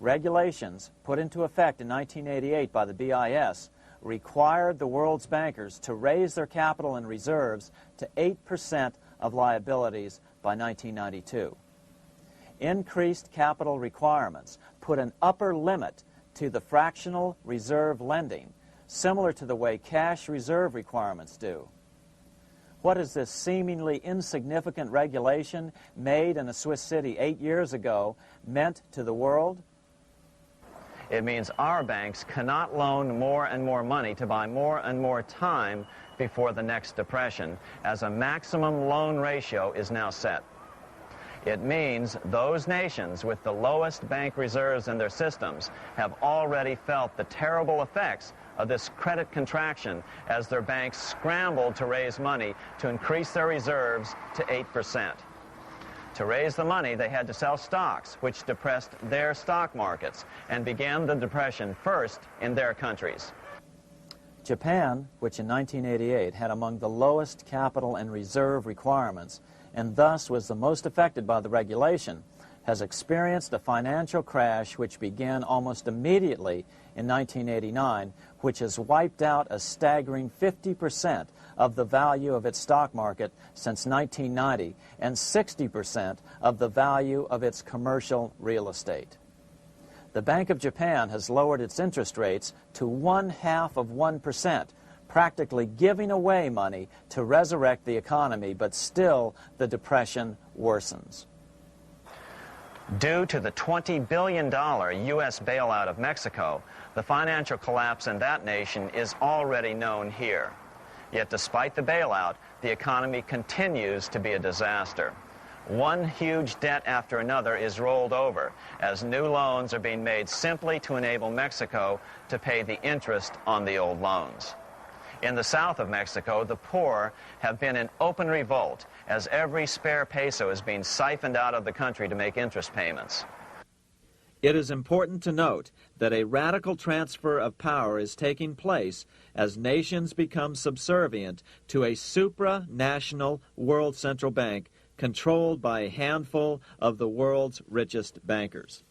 Regulations put into effect in 1988 by the BIS required the world's bankers to raise their capital and reserves to 8% of liabilities by 1992. Increased capital requirements put an upper limit to the fractional reserve lending, similar to the way cash reserve requirements do. What has this seemingly insignificant regulation made in a Swiss city 8 years ago meant to the world? It means our banks cannot loan more and more money to buy more and more time before the next depression, as a maximum loan ratio is now set. It means those nations with the lowest bank reserves in their systems have already felt the terrible effects of this credit contraction as their banks scrambled to raise money to increase their reserves to 8%. To raise the money, they had to sell stocks, which depressed their stock markets and began the depression first in their countries. Japan, which in 1988 had among the lowest capital and reserve requirements and thus was the most affected by the regulation, has experienced a financial crash which began almost immediately in 1989, which has wiped out a staggering 50% of the value of its stock market since 1990 and 60% of the value of its commercial real estate. the Bank of Japan has lowered its interest rates to 0.5%, practically giving away money to resurrect the economy, but still the depression worsens. Due to the $20 billion U.S. bailout of Mexico, the financial collapse in that nation is already known here. Yet despite the bailout, the economy continues to be a disaster. One huge debt after another is rolled over as new loans are being made simply to enable Mexico to pay the interest on the old loans. In the south of Mexico, the poor have been in open revolt as every spare peso is being siphoned out of the country to make interest payments. It is important to note that a radical transfer of power is taking place as nations become subservient to a supranational world central bank controlled by a handful of the world's richest bankers.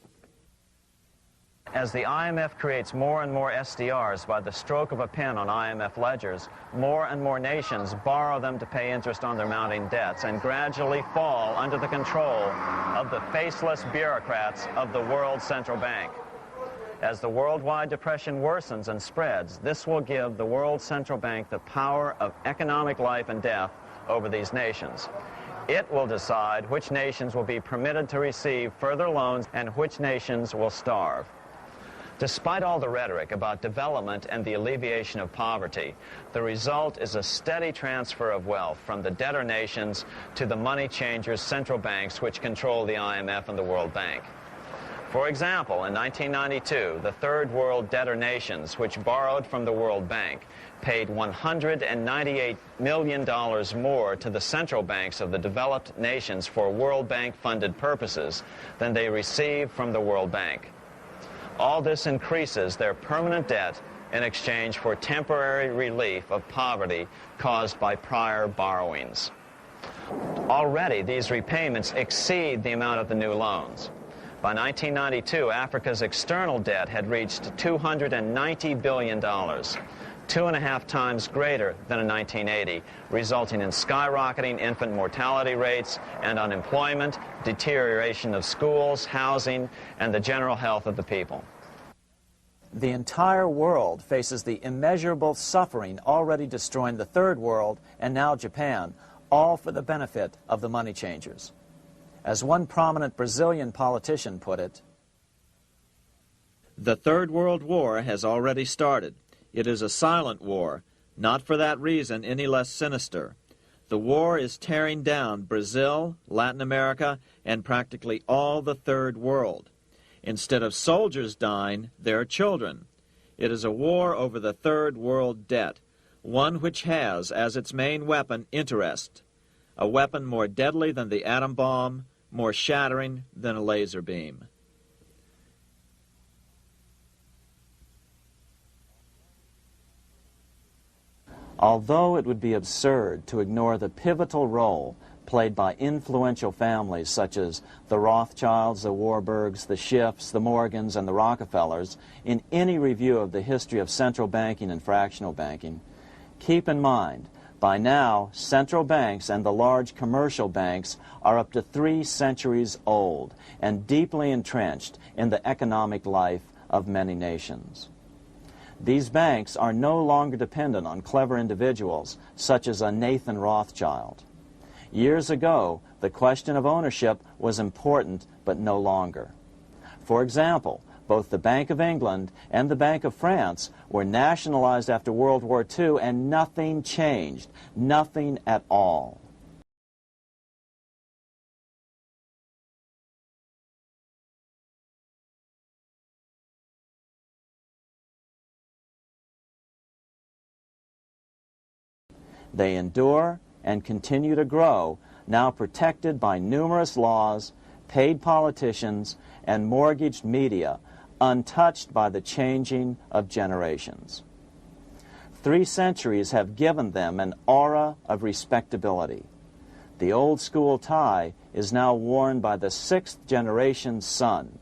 As the IMF creates more and more SDRs by the stroke of a pen on IMF ledgers, more and more nations borrow them to pay interest on their mounting debts and gradually fall under the control of the faceless bureaucrats of the World Central Bank. As the worldwide depression worsens and spreads, this will give the World Central Bank the power of economic life and death over these nations. It will decide which nations will be permitted to receive further loans and which nations will starve. Despite all the rhetoric about development and the alleviation of poverty, the result is a steady transfer of wealth from the debtor nations to the money changers' central banks which control the IMF and the World Bank. For example, in 1992, the Third World debtor nations, which borrowed from the World Bank, paid $198 million more to the central banks of the developed nations for World Bank-funded purposes than they received from the World Bank. All this increases their permanent debt in exchange for temporary relief of poverty caused by prior borrowings. Already, these repayments exceed the amount of the new loans. By 1992, Africa's external debt had reached $290 billion, 2.5 times greater than in 1980, resulting in skyrocketing infant mortality rates and unemployment, deterioration of schools, housing, and the general health of the people. The entire world faces the immeasurable suffering already destroying the Third World and now Japan, all for the benefit of the money changers. As one prominent Brazilian politician put it, "The Third World War has already started. It is a silent war, not for that reason any less sinister. The war is tearing down Brazil, Latin America, and practically all the Third World. Instead of soldiers dying, there are children. It is a war over the Third World debt, one which has as its main weapon interest, a weapon more deadly than the atom bomb, more shattering than a laser beam." Although it would be absurd to ignore the pivotal role played by influential families such as the Rothschilds, the Warburgs, the Schiffs, the Morgans, and the Rockefellers in any review of the history of central banking and fractional banking, keep in mind, by now, central banks and the large commercial banks are up to 3 centuries old and deeply entrenched in the economic life of many nations. These banks are no longer dependent on clever individuals such as a Nathan Rothschild. Years ago, the question of ownership was important, but no longer. For example, both the Bank of England and the Bank of France were nationalized after World War II, and nothing changed, nothing at all. They endure and continue to grow, now protected by numerous laws, paid politicians, and mortgaged media, untouched by the changing of generations. 3 centuries have given them an aura of respectability. The old school tie is now worn by the 6th generation son,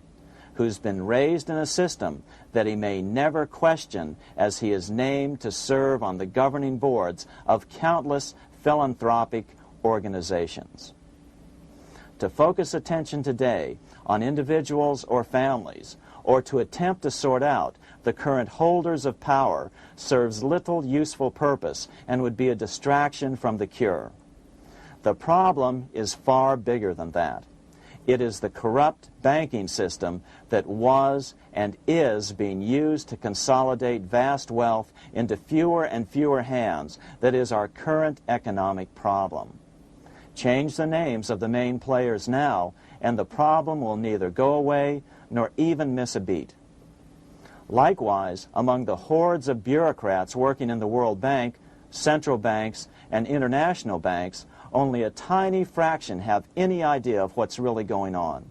who's been raised in a system that he may never question as he is named to serve on the governing boards of countless philanthropic organizations. To focus attention today on individuals or families, or to attempt to sort out the current holders of power serves little useful purpose and would be a distraction from the cure. The problem is far bigger than that. It is the corrupt banking system that was and is being used to consolidate vast wealth into fewer and fewer hands that is our current economic problem. Change the names of the main players now, and the problem will neither go away nor even miss a beat. Likewise, among the hordes of bureaucrats working in the World Bank, central banks, and international banks, only a tiny fraction have any idea of what's really going on.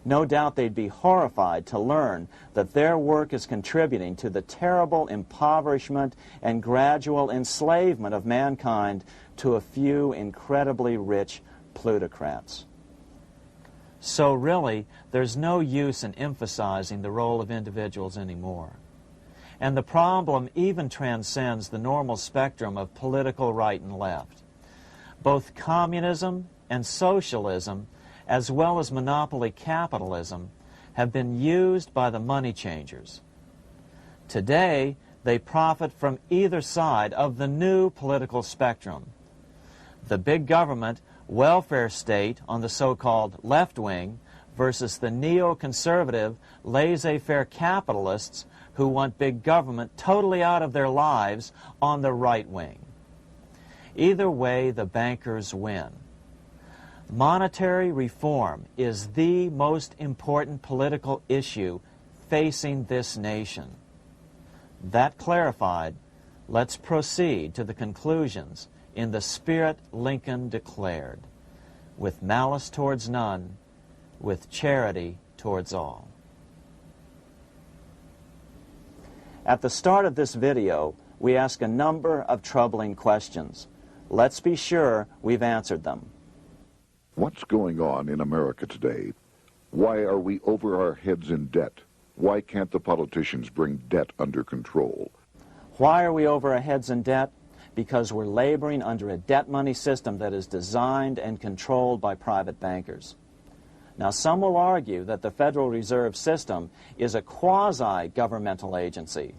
No doubt they'd be horrified to learn that their work is contributing to the terrible impoverishment and gradual enslavement of mankind to a few incredibly rich plutocrats. So really, there's no use in emphasizing the role of individuals anymore. And the problem even transcends the normal spectrum of political right and left. Both communism and socialism, as well as monopoly capitalism, have been used by the money changers. Today, they profit from either side of the new political spectrum. The big government welfare state on the so-called left wing versus the neoconservative laissez-faire capitalists who want big government totally out of their lives on the right wing. Either way, the bankers win. Monetary reform is the most important political issue facing this nation. That clarified, let's proceed to the conclusions in the spirit Lincoln declared, with malice towards none, with charity towards all. At the start of this video, we ask a number of troubling questions. Let's be sure we've answered them. What's going on in America today? Why are we over our heads in debt? Why can't the politicians bring debt under control? Why are we over our heads in debt? Because we're laboring under a debt money system that is designed and controlled by private bankers. Now, some will argue that the Federal Reserve System is a quasi-governmental agency.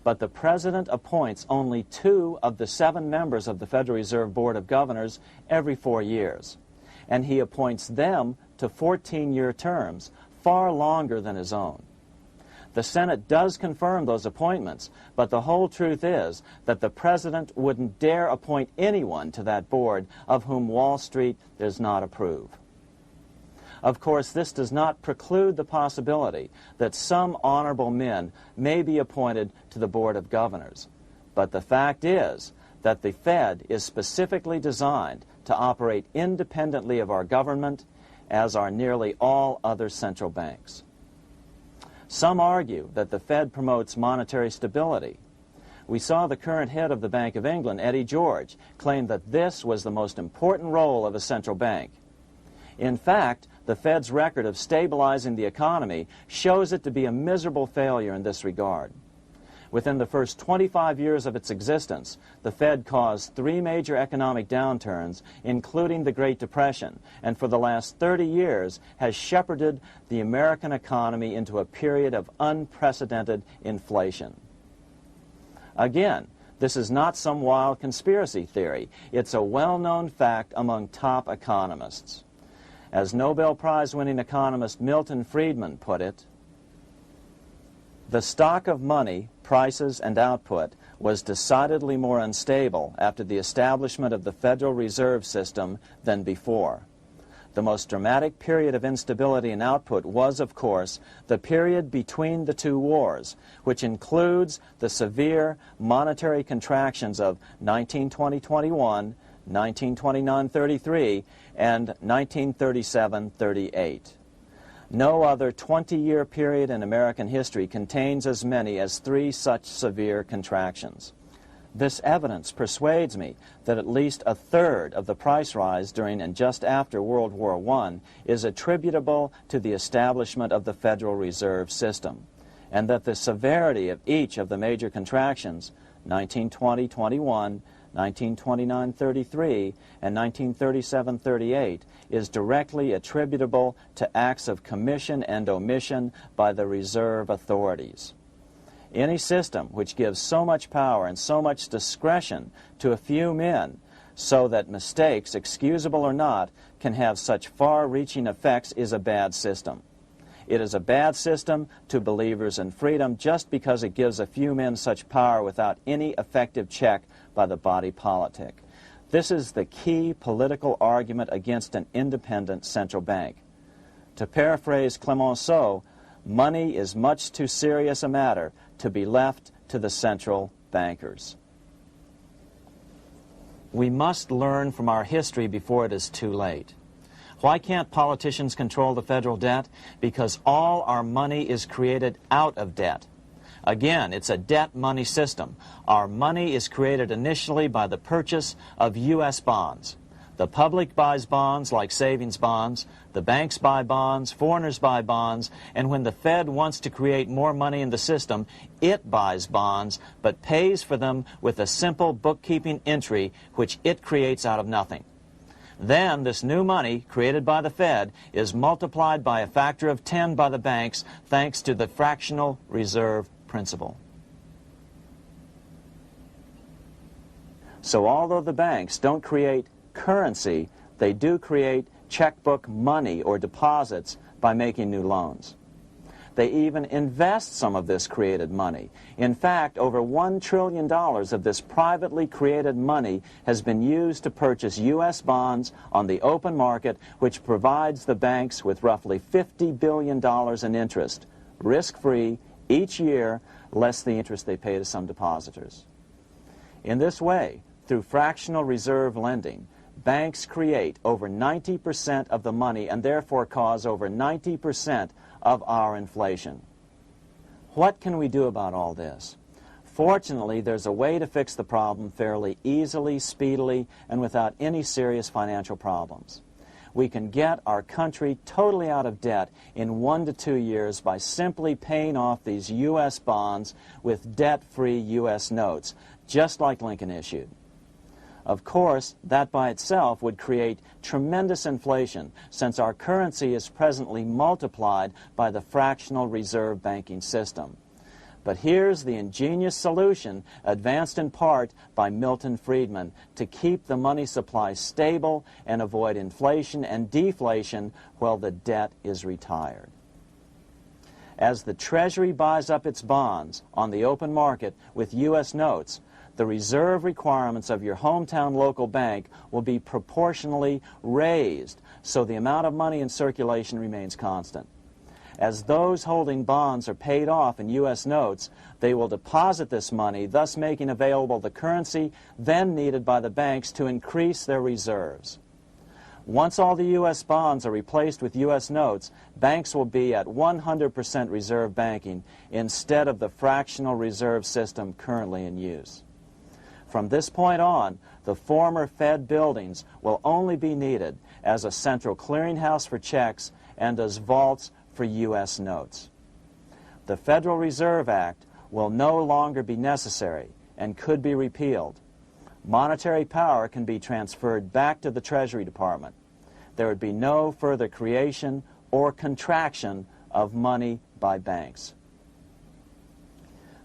But the President appoints only 2 of the 7 members of the Federal Reserve Board of Governors every 4 years. And he appoints them to 14-year terms, far longer than his own. The Senate does confirm those appointments, but the whole truth is that the President wouldn't dare appoint anyone to that board of whom Wall Street does not approve. Of course, this does not preclude the possibility that some honorable men may be appointed to the Board of Governors. But the fact is that the Fed is specifically designed to operate independently of our government, as are nearly all other central banks. Some argue that the Fed promotes monetary stability. We saw the current head of the Bank of England, Eddie George, claim that this was the most important role of a central bank. In fact, the Fed's record of stabilizing the economy shows it to be a miserable failure in this regard. Within the first 25 years of its existence, the Fed caused 3 major economic downturns, including the Great Depression, and for the last 30 years has shepherded the American economy into a period of unprecedented inflation. Again, this is not some wild conspiracy theory. It's a well-known fact among top economists. As Nobel Prize-winning economist Milton Friedman put it, the stock of money, prices, and output was decidedly more unstable after the establishment of the Federal Reserve System than before. The most dramatic period of instability in output was, of course, the period between the 2 wars, which includes the severe monetary contractions of 1920-21, 1929-33, and 1937-38. No other 20-year period in American history contains as many as 3 such severe contractions. This evidence persuades me that at least a third of the price rise during and just after World War I is attributable to the establishment of the Federal Reserve System, and that the severity of each of the major contractions, 1920-21, 1929-33, and 1937-38, is directly attributable to acts of commission and omission by the reserve authorities. Any system which gives so much power and so much discretion to a few men so that mistakes, excusable or not, can have such far-reaching effects is a bad system. It is a bad system to believers in freedom just because it gives a few men such power without any effective check by the body politic. This is the key political argument against an independent central bank. To paraphrase Clemenceau, money is much too serious a matter to be left to the central bankers. We must learn from our history before it is too late. Why can't politicians control the federal debt? Because all our money is created out of debt. Again, it's a debt money system. Our money is created initially by the purchase of U.S. bonds. The public buys bonds like savings bonds, the banks buy bonds, foreigners buy bonds, and when the Fed wants to create more money in the system, it buys bonds, but pays for them with a simple bookkeeping entry which it creates out of nothing. Then this new money created by the Fed is multiplied by a factor of 10 by the banks thanks to the fractional reserve principle. So although the banks don't create currency, they do create checkbook money or deposits by making new loans. They even invest some of this created money. In fact, over $1 trillion of this privately created money has been used to purchase U.S. bonds on the open market, which provides the banks with roughly $50 billion in interest, risk-free, each year, less the interest they pay to some depositors. In this way, through fractional reserve lending, banks create over 90% of the money and therefore cause over 90% of our inflation. What can we do about all this? Fortunately, there's a way to fix the problem fairly easily, speedily, and without any serious financial problems. We can get our country totally out of debt in 1 to 2 years by simply paying off these U.S. bonds with debt-free U.S. notes, just like Lincoln issued. Of course, that by itself would create tremendous inflation, since our currency is presently multiplied by the fractional reserve banking system. But here's the ingenious solution, advanced in part by Milton Friedman, to keep the money supply stable and avoid inflation and deflation while the debt is retired. As the Treasury buys up its bonds on the open market with U.S. notes, the reserve requirements of your hometown local bank will be proportionally raised, so the amount of money in circulation remains constant. As those holding bonds are paid off in U.S. notes, they will deposit this money, thus making available the currency then needed by the banks to increase their reserves. Once all the U.S. bonds are replaced with U.S. notes, banks will be at 100% reserve banking instead of the fractional reserve system currently in use. From this point on, the former Fed buildings will only be needed as a central clearinghouse for checks and as vaults for U.S. notes. The Federal Reserve Act will no longer be necessary and could be repealed. Monetary power can be transferred back to the Treasury Department. There would be no further creation or contraction of money by banks.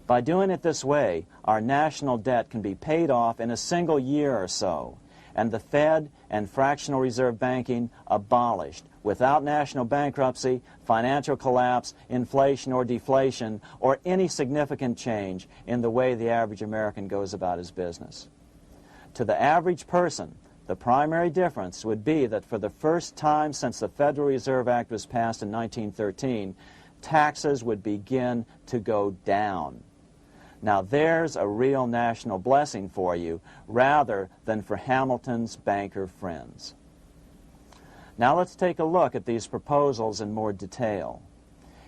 By doing it this way, our national debt can be paid off in a single year or so, and the Fed and fractional reserve banking abolished without national bankruptcy, financial collapse, inflation or deflation, or any significant change in the way the average American goes about his business. To the average person, the primary difference would be that for the first time since the Federal Reserve Act was passed in 1913, taxes would begin to go down. Now there's a real national blessing for you, rather than for Hamilton's banker friends. Now let's take a look at these proposals in more detail.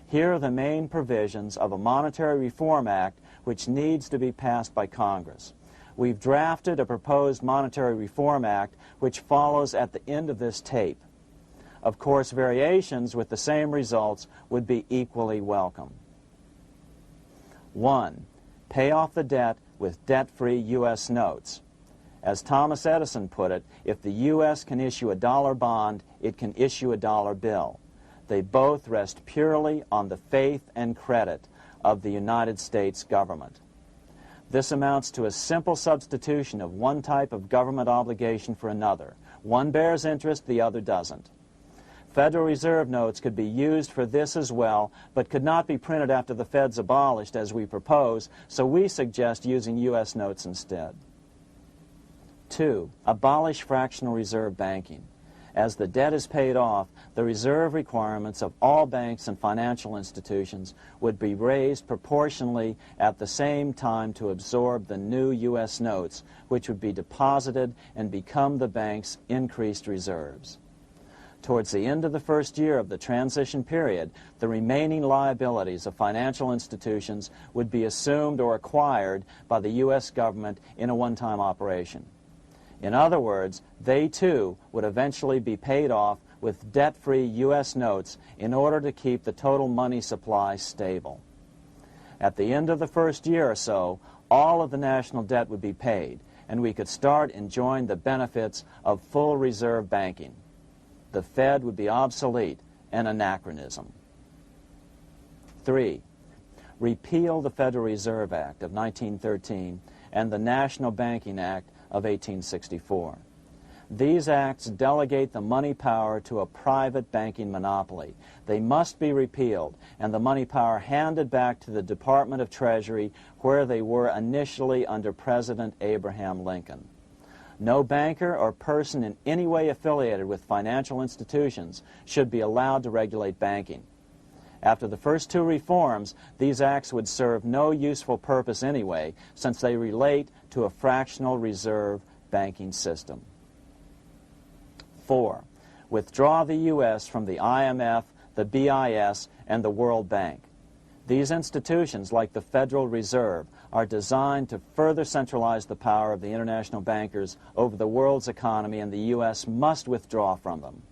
Here are the main provisions of a Monetary Reform Act which needs to be passed by Congress. We've drafted a proposed Monetary Reform Act which follows at the end of this tape. Of course, variations with the same results would be equally welcome. 1. Pay off the debt with debt-free U.S. notes. As Thomas Edison put it, if the U.S. can issue a dollar bond, it can issue a dollar bill. They both rest purely on the faith and credit of the United States government. This amounts to a simple substitution of one type of government obligation for another. One bears interest, the other doesn't. Federal Reserve notes could be used for this as well, but could not be printed after the Fed's abolished as we propose, so we suggest using U.S. notes instead. 2. Abolish fractional reserve banking. As the debt is paid off, the reserve requirements of all banks and financial institutions would be raised proportionally at the same time to absorb the new U.S. notes, which would be deposited and become the bank's increased reserves. Towards the end of the first year of the transition period, the remaining liabilities of financial institutions would be assumed or acquired by the U.S. government in a one-time operation. In other words, they too would eventually be paid off with debt-free U.S. notes in order to keep the total money supply stable. At the end of the first year or so, all of the national debt would be paid, and we could start enjoying the benefits of full reserve banking. The Fed would be obsolete, an anachronism. 3. Repeal the Federal Reserve Act of 1913 and the National Banking Act of 1864. These acts delegate the money power to a private banking monopoly. They must be repealed, and the money power handed back to the Department of Treasury, where they were initially under President Abraham Lincoln. No banker or person in any way affiliated with financial institutions should be allowed to regulate banking. After the first two reforms, these acts would serve no useful purpose anyway, since they relate to a fractional reserve banking system. 4. Withdraw the U.S. from the IMF, the BIS, and the World Bank. These institutions, like the Federal Reserve, are designed to further centralize the power of the international bankers over the world's economy, and the U.S. must withdraw from them.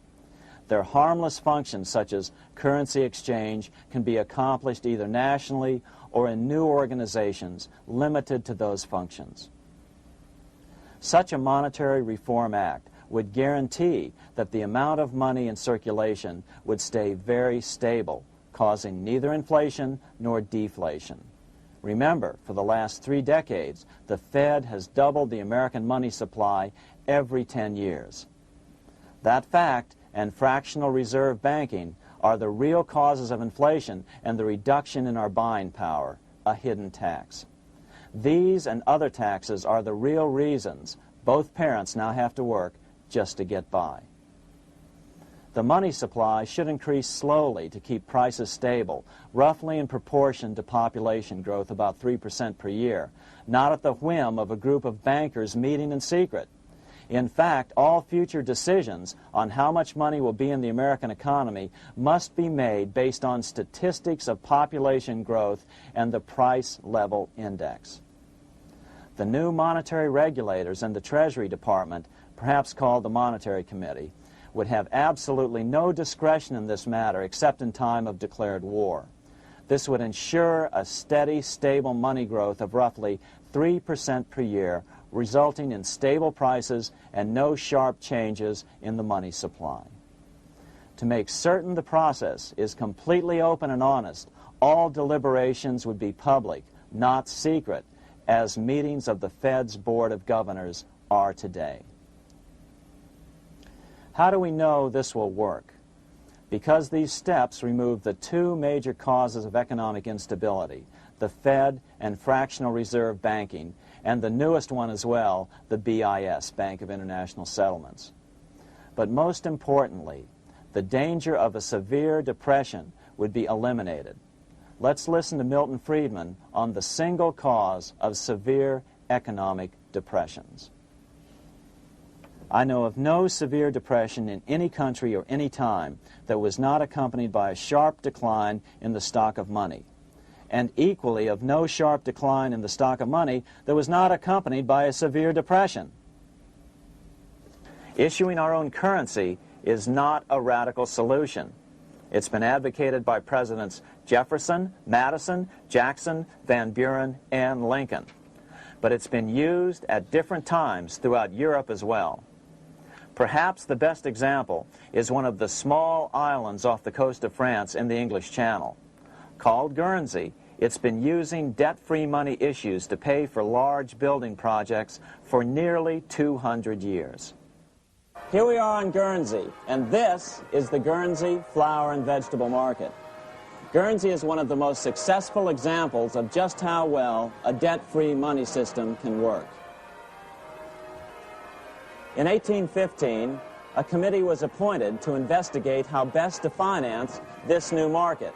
Their harmless functions, such as currency exchange, can be accomplished either nationally or in new organizations limited to those functions. Such a monetary reform act would guarantee that the amount of money in circulation would stay very stable, causing neither inflation nor deflation. Remember, for the last 3 decades, the Fed has doubled the American money supply every 10 years. That fact and fractional reserve banking are the real causes of inflation and the reduction in our buying power, a hidden tax. These and other taxes are the real reasons both parents now have to work just to get by. The money supply should increase slowly to keep prices stable, roughly in proportion to population growth, about 3% per year, not at the whim of a group of bankers meeting in secret. In fact, all future decisions on how much money will be in the American economy must be made based on statistics of population growth and the price level index. The new monetary regulators and the Treasury Department, perhaps called the Monetary Committee, would have absolutely no discretion in this matter except in time of declared war. This would ensure a steady, stable money growth of roughly 3% per year, resulting in stable prices and no sharp changes in the money supply. To make certain the process is completely open and honest, all deliberations would be public, not secret, as meetings of the Fed's Board of Governors are today. How do we know this will work? Because these steps remove the 2 major causes of economic instability, the Fed and fractional reserve banking, and the newest one as well, the BIS, Bank of International Settlements. But most importantly, the danger of a severe depression would be eliminated. Let's listen to Milton Friedman on the single cause of severe economic depressions. I know of no severe depression in any country or any time that was not accompanied by a sharp decline in the stock of money, and equally of no sharp decline in the stock of money that was not accompanied by a severe depression. Issuing our own currency is not a radical solution. It's been advocated by Presidents Jefferson, Madison, Jackson, Van Buren, and Lincoln. but it's been used at different times throughout Europe as well. Perhaps the best example is one of the small islands off the coast of France in the English Channel. Called Guernsey, it's been using debt-free money issues to pay for large building projects for nearly 200 years. Here we are on Guernsey, and this is the Guernsey flower and vegetable market. Guernsey is one of the most successful examples of just how well a debt-free money system can work. In 1815, a committee was appointed to investigate how best to finance this new market.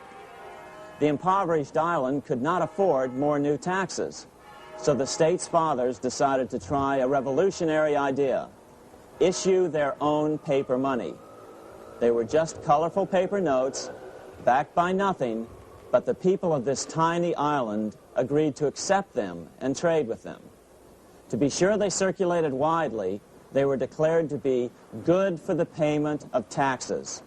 The impoverished island could not afford more new taxes, so the state's fathers decided to try a revolutionary idea: issue their own paper money. They were just colorful paper notes, backed by nothing, but the people of this tiny island agreed to accept them and trade with them. To be sure they circulated widely, they were declared to be good for the payment of taxes.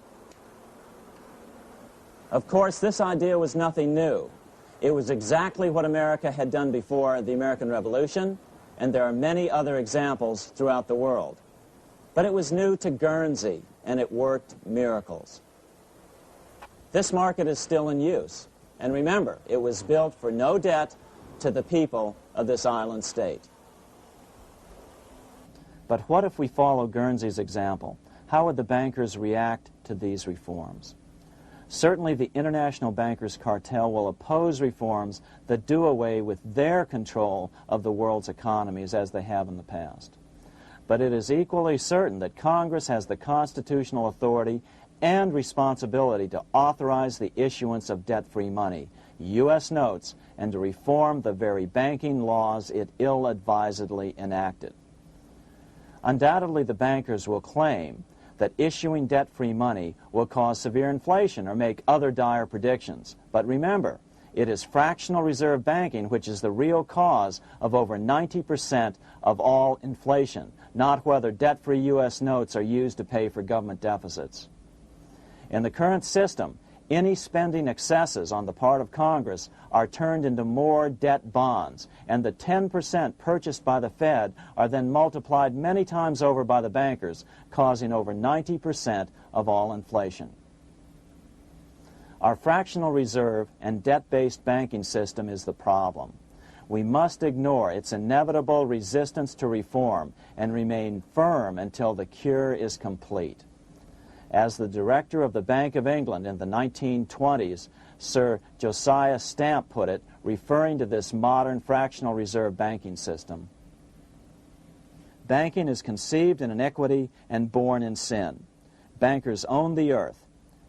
Of course, this idea was nothing new. It was exactly what America had done before the American Revolution, and there are many other examples throughout the world. But it was new to Guernsey, and it worked miracles. This market is still in use, and remember, it was built for no debt to the people of this island state. But what if we follow Guernsey's example? How would the bankers react to these reforms? Certainly the international bankers' cartel will oppose reforms that do away with their control of the world's economies as they have in the past. But it is equally certain that Congress has the constitutional authority and responsibility to authorize the issuance of debt-free money, U.S. notes, and to reform the very banking laws it ill-advisedly enacted. Undoubtedly, the bankers will claim that issuing debt-free money will cause severe inflation or make other dire predictions. But remember, it is fractional reserve banking which is the real cause of over 90% of all inflation, not whether debt-free U.S. notes are used to pay for government deficits. In the current system, any spending excesses on the part of Congress are turned into more debt bonds, and the 10% purchased by the Fed are then multiplied many times over by the bankers, causing over 90% of all inflation. Our fractional reserve and debt-based banking system is the problem. We must ignore its inevitable resistance to reform and remain firm until the cure is complete. As the director of the Bank of England in the 1920s, Sir Josiah Stamp put it, referring to this modern fractional reserve banking system, banking is conceived in iniquity and born in sin. Bankers own the earth.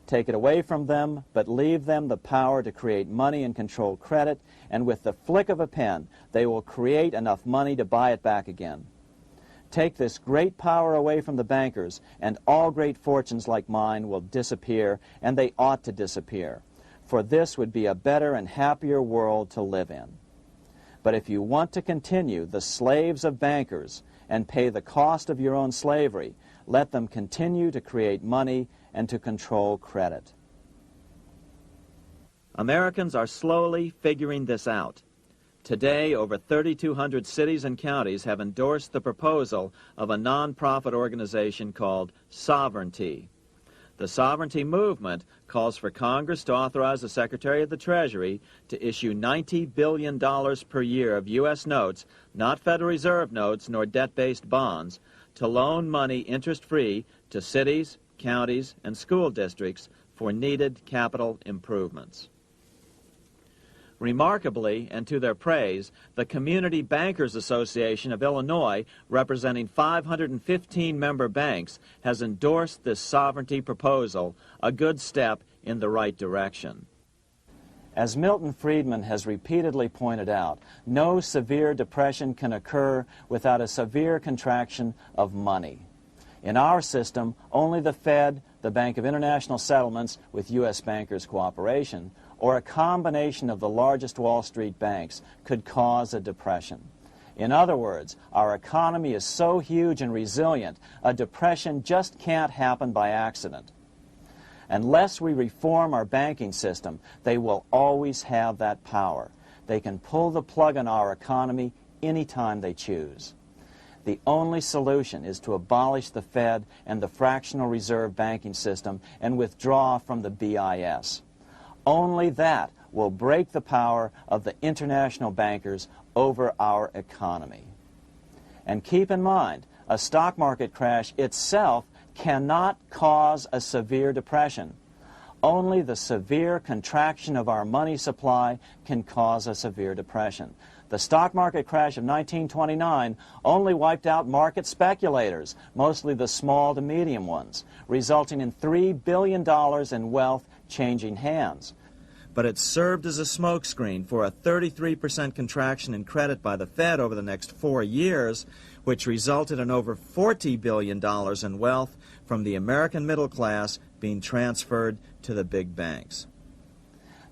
Take it away from them, but leave them the power to create money and control credit, and with the flick of a pen, they will create enough money to buy it back again. Take this great power away from the bankers, and all great fortunes like mine will disappear, and they ought to disappear, for this would be a better and happier world to live in. But if you want to continue the slaves of bankers and pay the cost of your own slavery, let them continue to create money and to control credit. Americans are slowly figuring this out. Today, over 3,200 cities and counties have endorsed the proposal of a nonprofit organization called Sovereignty. The Sovereignty movement calls for Congress to authorize the Secretary of the Treasury to issue $90 billion per year of U.S. notes, not Federal Reserve notes nor debt-based bonds, to loan money interest-free to cities, counties, and school districts for needed capital improvements. Remarkably, and to their praise, the Community Bankers Association of Illinois, representing 515 member banks, has endorsed this sovereignty proposal, a good step in the right direction. As Milton Friedman has repeatedly pointed out, no severe depression can occur without a severe contraction of money. In our system, only the Fed, the Bank of International Settlements, with U.S. bankers' cooperation, or a combination of the largest Wall Street banks could cause a depression. In other words, our economy is so huge and resilient, a depression just can't happen by accident. Unless we reform our banking system, they will always have that power. They can pull the plug on our economy any time they choose. The only solution is to abolish the Fed and the fractional reserve banking system and withdraw from the BIS. Only that will break the power of the international bankers over our economy. And keep in mind, a stock market crash itself cannot cause a severe depression. Only the severe contraction of our money supply can cause a severe depression. The stock market crash of 1929 only wiped out market speculators, mostly the small to medium ones, resulting in $3 billion in wealth changing hands. But it served as a smokescreen for a 33% contraction in credit by the Fed over the next 4 years, which resulted in over $40 billion in wealth from the American middle class being transferred to the big banks.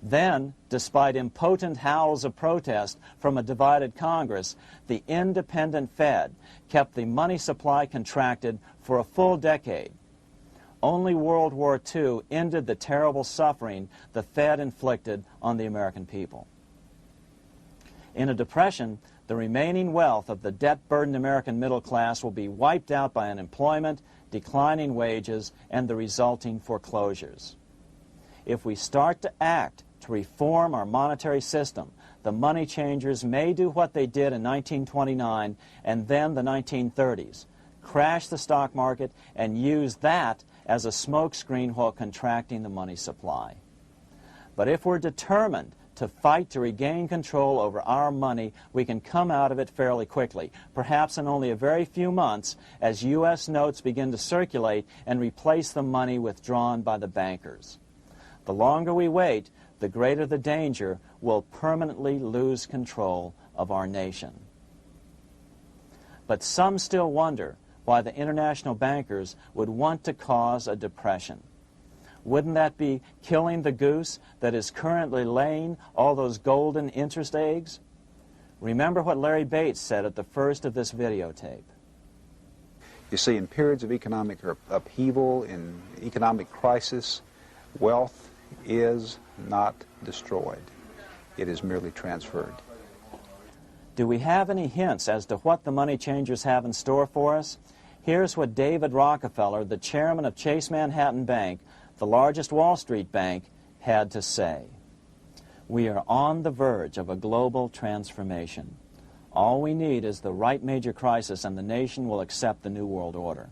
Then, despite impotent howls of protest from a divided Congress, the independent Fed kept the money supply contracted for a full decade. Only World War II ended the terrible suffering the Fed inflicted on the American people. In a depression, the remaining wealth of the debt-burdened American middle class will be wiped out by unemployment, declining wages, and the resulting foreclosures. If we start to act to reform our monetary system, the money changers may do what they did in 1929 and then the 1930s, crash the stock market and use that as a smokescreen while contracting the money supply. But if we're determined to fight to regain control over our money, we can come out of it fairly quickly, perhaps in only a very few months, as U.S. notes begin to circulate and replace the money withdrawn by the bankers. The longer we wait, the greater the danger we'll permanently lose control of our nation. But some still wonder why the international bankers would want to cause a depression. Wouldn't that be killing the goose that is currently laying all those golden interest eggs? Remember what Larry Bates said at the first of this videotape. You see, in periods of economic upheaval, in economic crisis, wealth is not destroyed. It is merely transferred. Do we have any hints as to what the money changers have in store for us? Here's what David Rockefeller, the chairman of Chase Manhattan Bank, the largest Wall Street bank, had to say. We are on the verge of a global transformation. All we need is the right major crisis and the nation will accept the New World Order.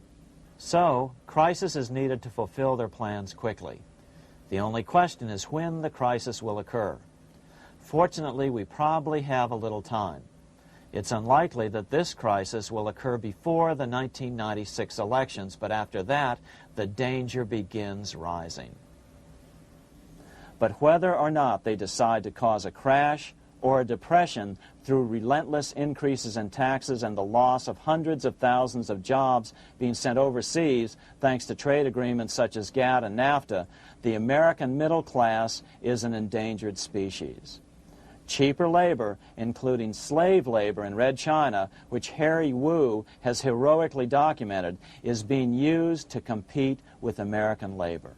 So, crisis is needed to fulfill their plans quickly. The only question is when the crisis will occur. Fortunately, we probably have a little time. It's unlikely that this crisis will occur before the 1996 elections, but after that, the danger begins rising. But whether or not they decide to cause a crash or a depression through relentless increases in taxes and the loss of hundreds of thousands of jobs being sent overseas thanks to trade agreements such as GATT and NAFTA, the American middle class is an endangered species. Cheaper labor, including slave labor in Red China, which Harry Wu has heroically documented, is being used to compete with American labor.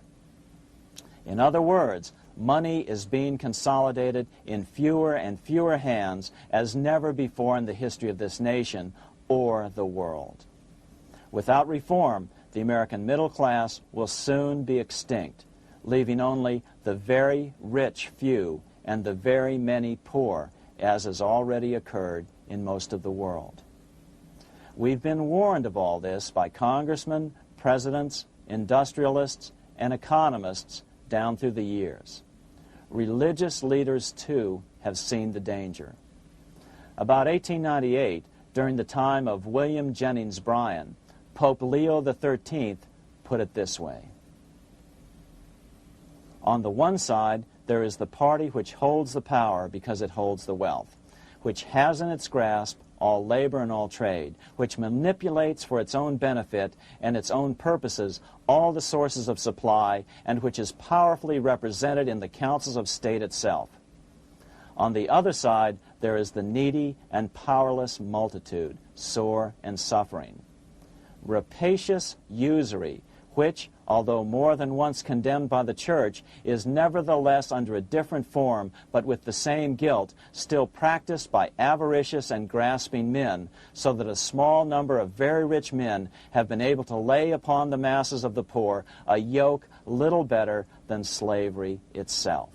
In other words, money is being consolidated in fewer and fewer hands as never before in the history of this nation or the world. Without reform, the American middle class will soon be extinct, leaving only the very rich few and the very many poor, as has already occurred in most of the world. We've been warned of all this by congressmen, presidents, industrialists, and economists down through the years. Religious leaders, too, have seen the danger. About 1898, during the time of William Jennings Bryan, Pope Leo XIII put it this way. On the one side, there is the party which holds the power because it holds the wealth, which has in its grasp all labor and all trade, which manipulates for its own benefit and its own purposes all the sources of supply, and which is powerfully represented in the councils of state itself. On the other side, there is the needy and powerless multitude, sore and suffering. Rapacious usury, which, although more than once condemned by the Church, is nevertheless under a different form, but with the same guilt, still practiced by avaricious and grasping men, so that a small number of very rich men have been able to lay upon the masses of the poor a yoke little better than slavery itself.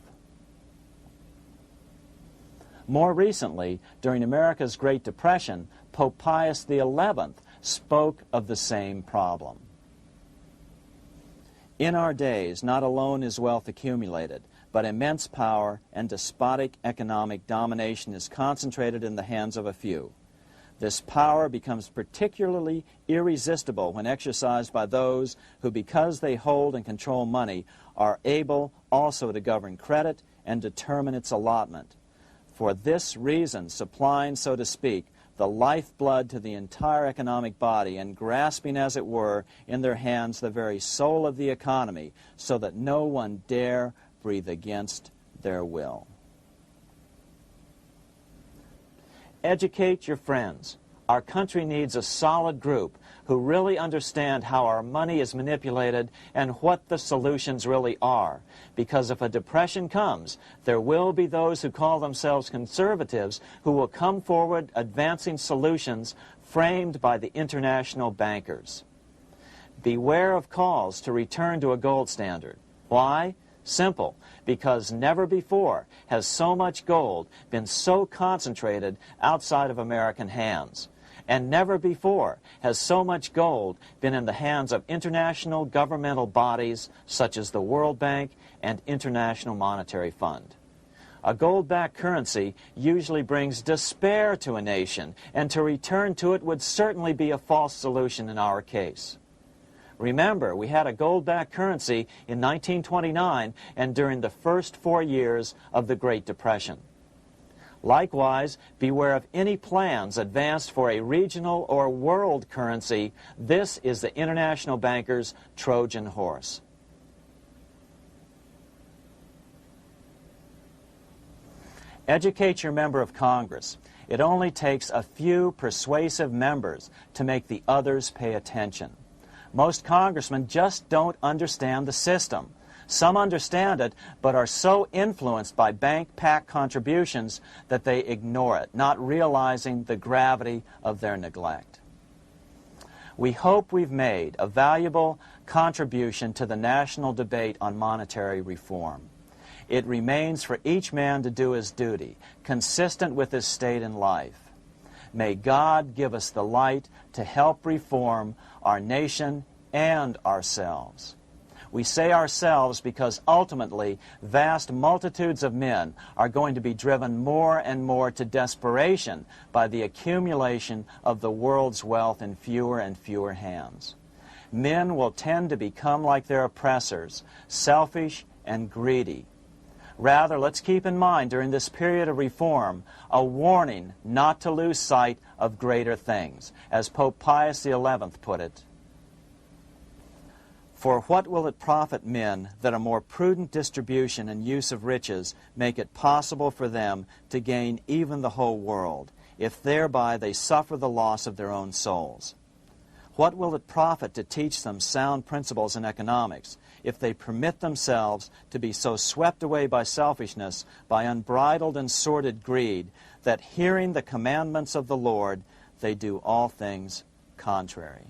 More recently, during America's Great Depression, Pope Pius XI spoke of the same problem. In our days, not alone is wealth accumulated, but immense power and despotic economic domination is concentrated in the hands of a few. This power becomes particularly irresistible when exercised by those who, because they hold and control money, are able also to govern credit and determine its allotment. For this reason, supplying, so to speak, the lifeblood to the entire economic body and grasping, as it were, in their hands the very soul of the economy, so that no one dare breathe against their will. Educate your friends. Our country needs a solid group who really understand how our money is manipulated and what the solutions really are. Because if a depression comes, there will be those who call themselves conservatives who will come forward advancing solutions framed by the international bankers. Beware of calls to return to a gold standard. Why? Simple. Because never before has so much gold been so concentrated outside of American hands. And never before has so much gold been in the hands of international governmental bodies such as the World Bank and International Monetary Fund. A gold-backed currency usually brings despair to a nation, and to return to it would certainly be a false solution in our case. Remember, we had a gold-backed currency in 1929 and during the first 4 years of the Great Depression. Likewise, beware of any plans advanced for a regional or world currency. This is the international bankers' Trojan horse. Educate your member of Congress. It only takes a few persuasive members to make the others pay attention. Most congressmen just don't understand the system. Some understand it, but are so influenced by bank PAC contributions that they ignore it, not realizing the gravity of their neglect. We hope we've made a valuable contribution to the national debate on monetary reform. It remains for each man to do his duty, consistent with his state in life. May God give us the light to help reform our nation and ourselves. We say ourselves because ultimately vast multitudes of men are going to be driven more and more to desperation by the accumulation of the world's wealth in fewer and fewer hands. Men will tend to become like their oppressors, selfish and greedy. Rather, let's keep in mind during this period of reform a warning not to lose sight of greater things, as Pope Pius XI put it. For what will it profit men that a more prudent distribution and use of riches make it possible for them to gain even the whole world, if thereby they suffer the loss of their own souls? What will it profit to teach them sound principles in economics, if they permit themselves to be so swept away by selfishness, by unbridled and sordid greed, that hearing the commandments of the Lord, they do all things contrary?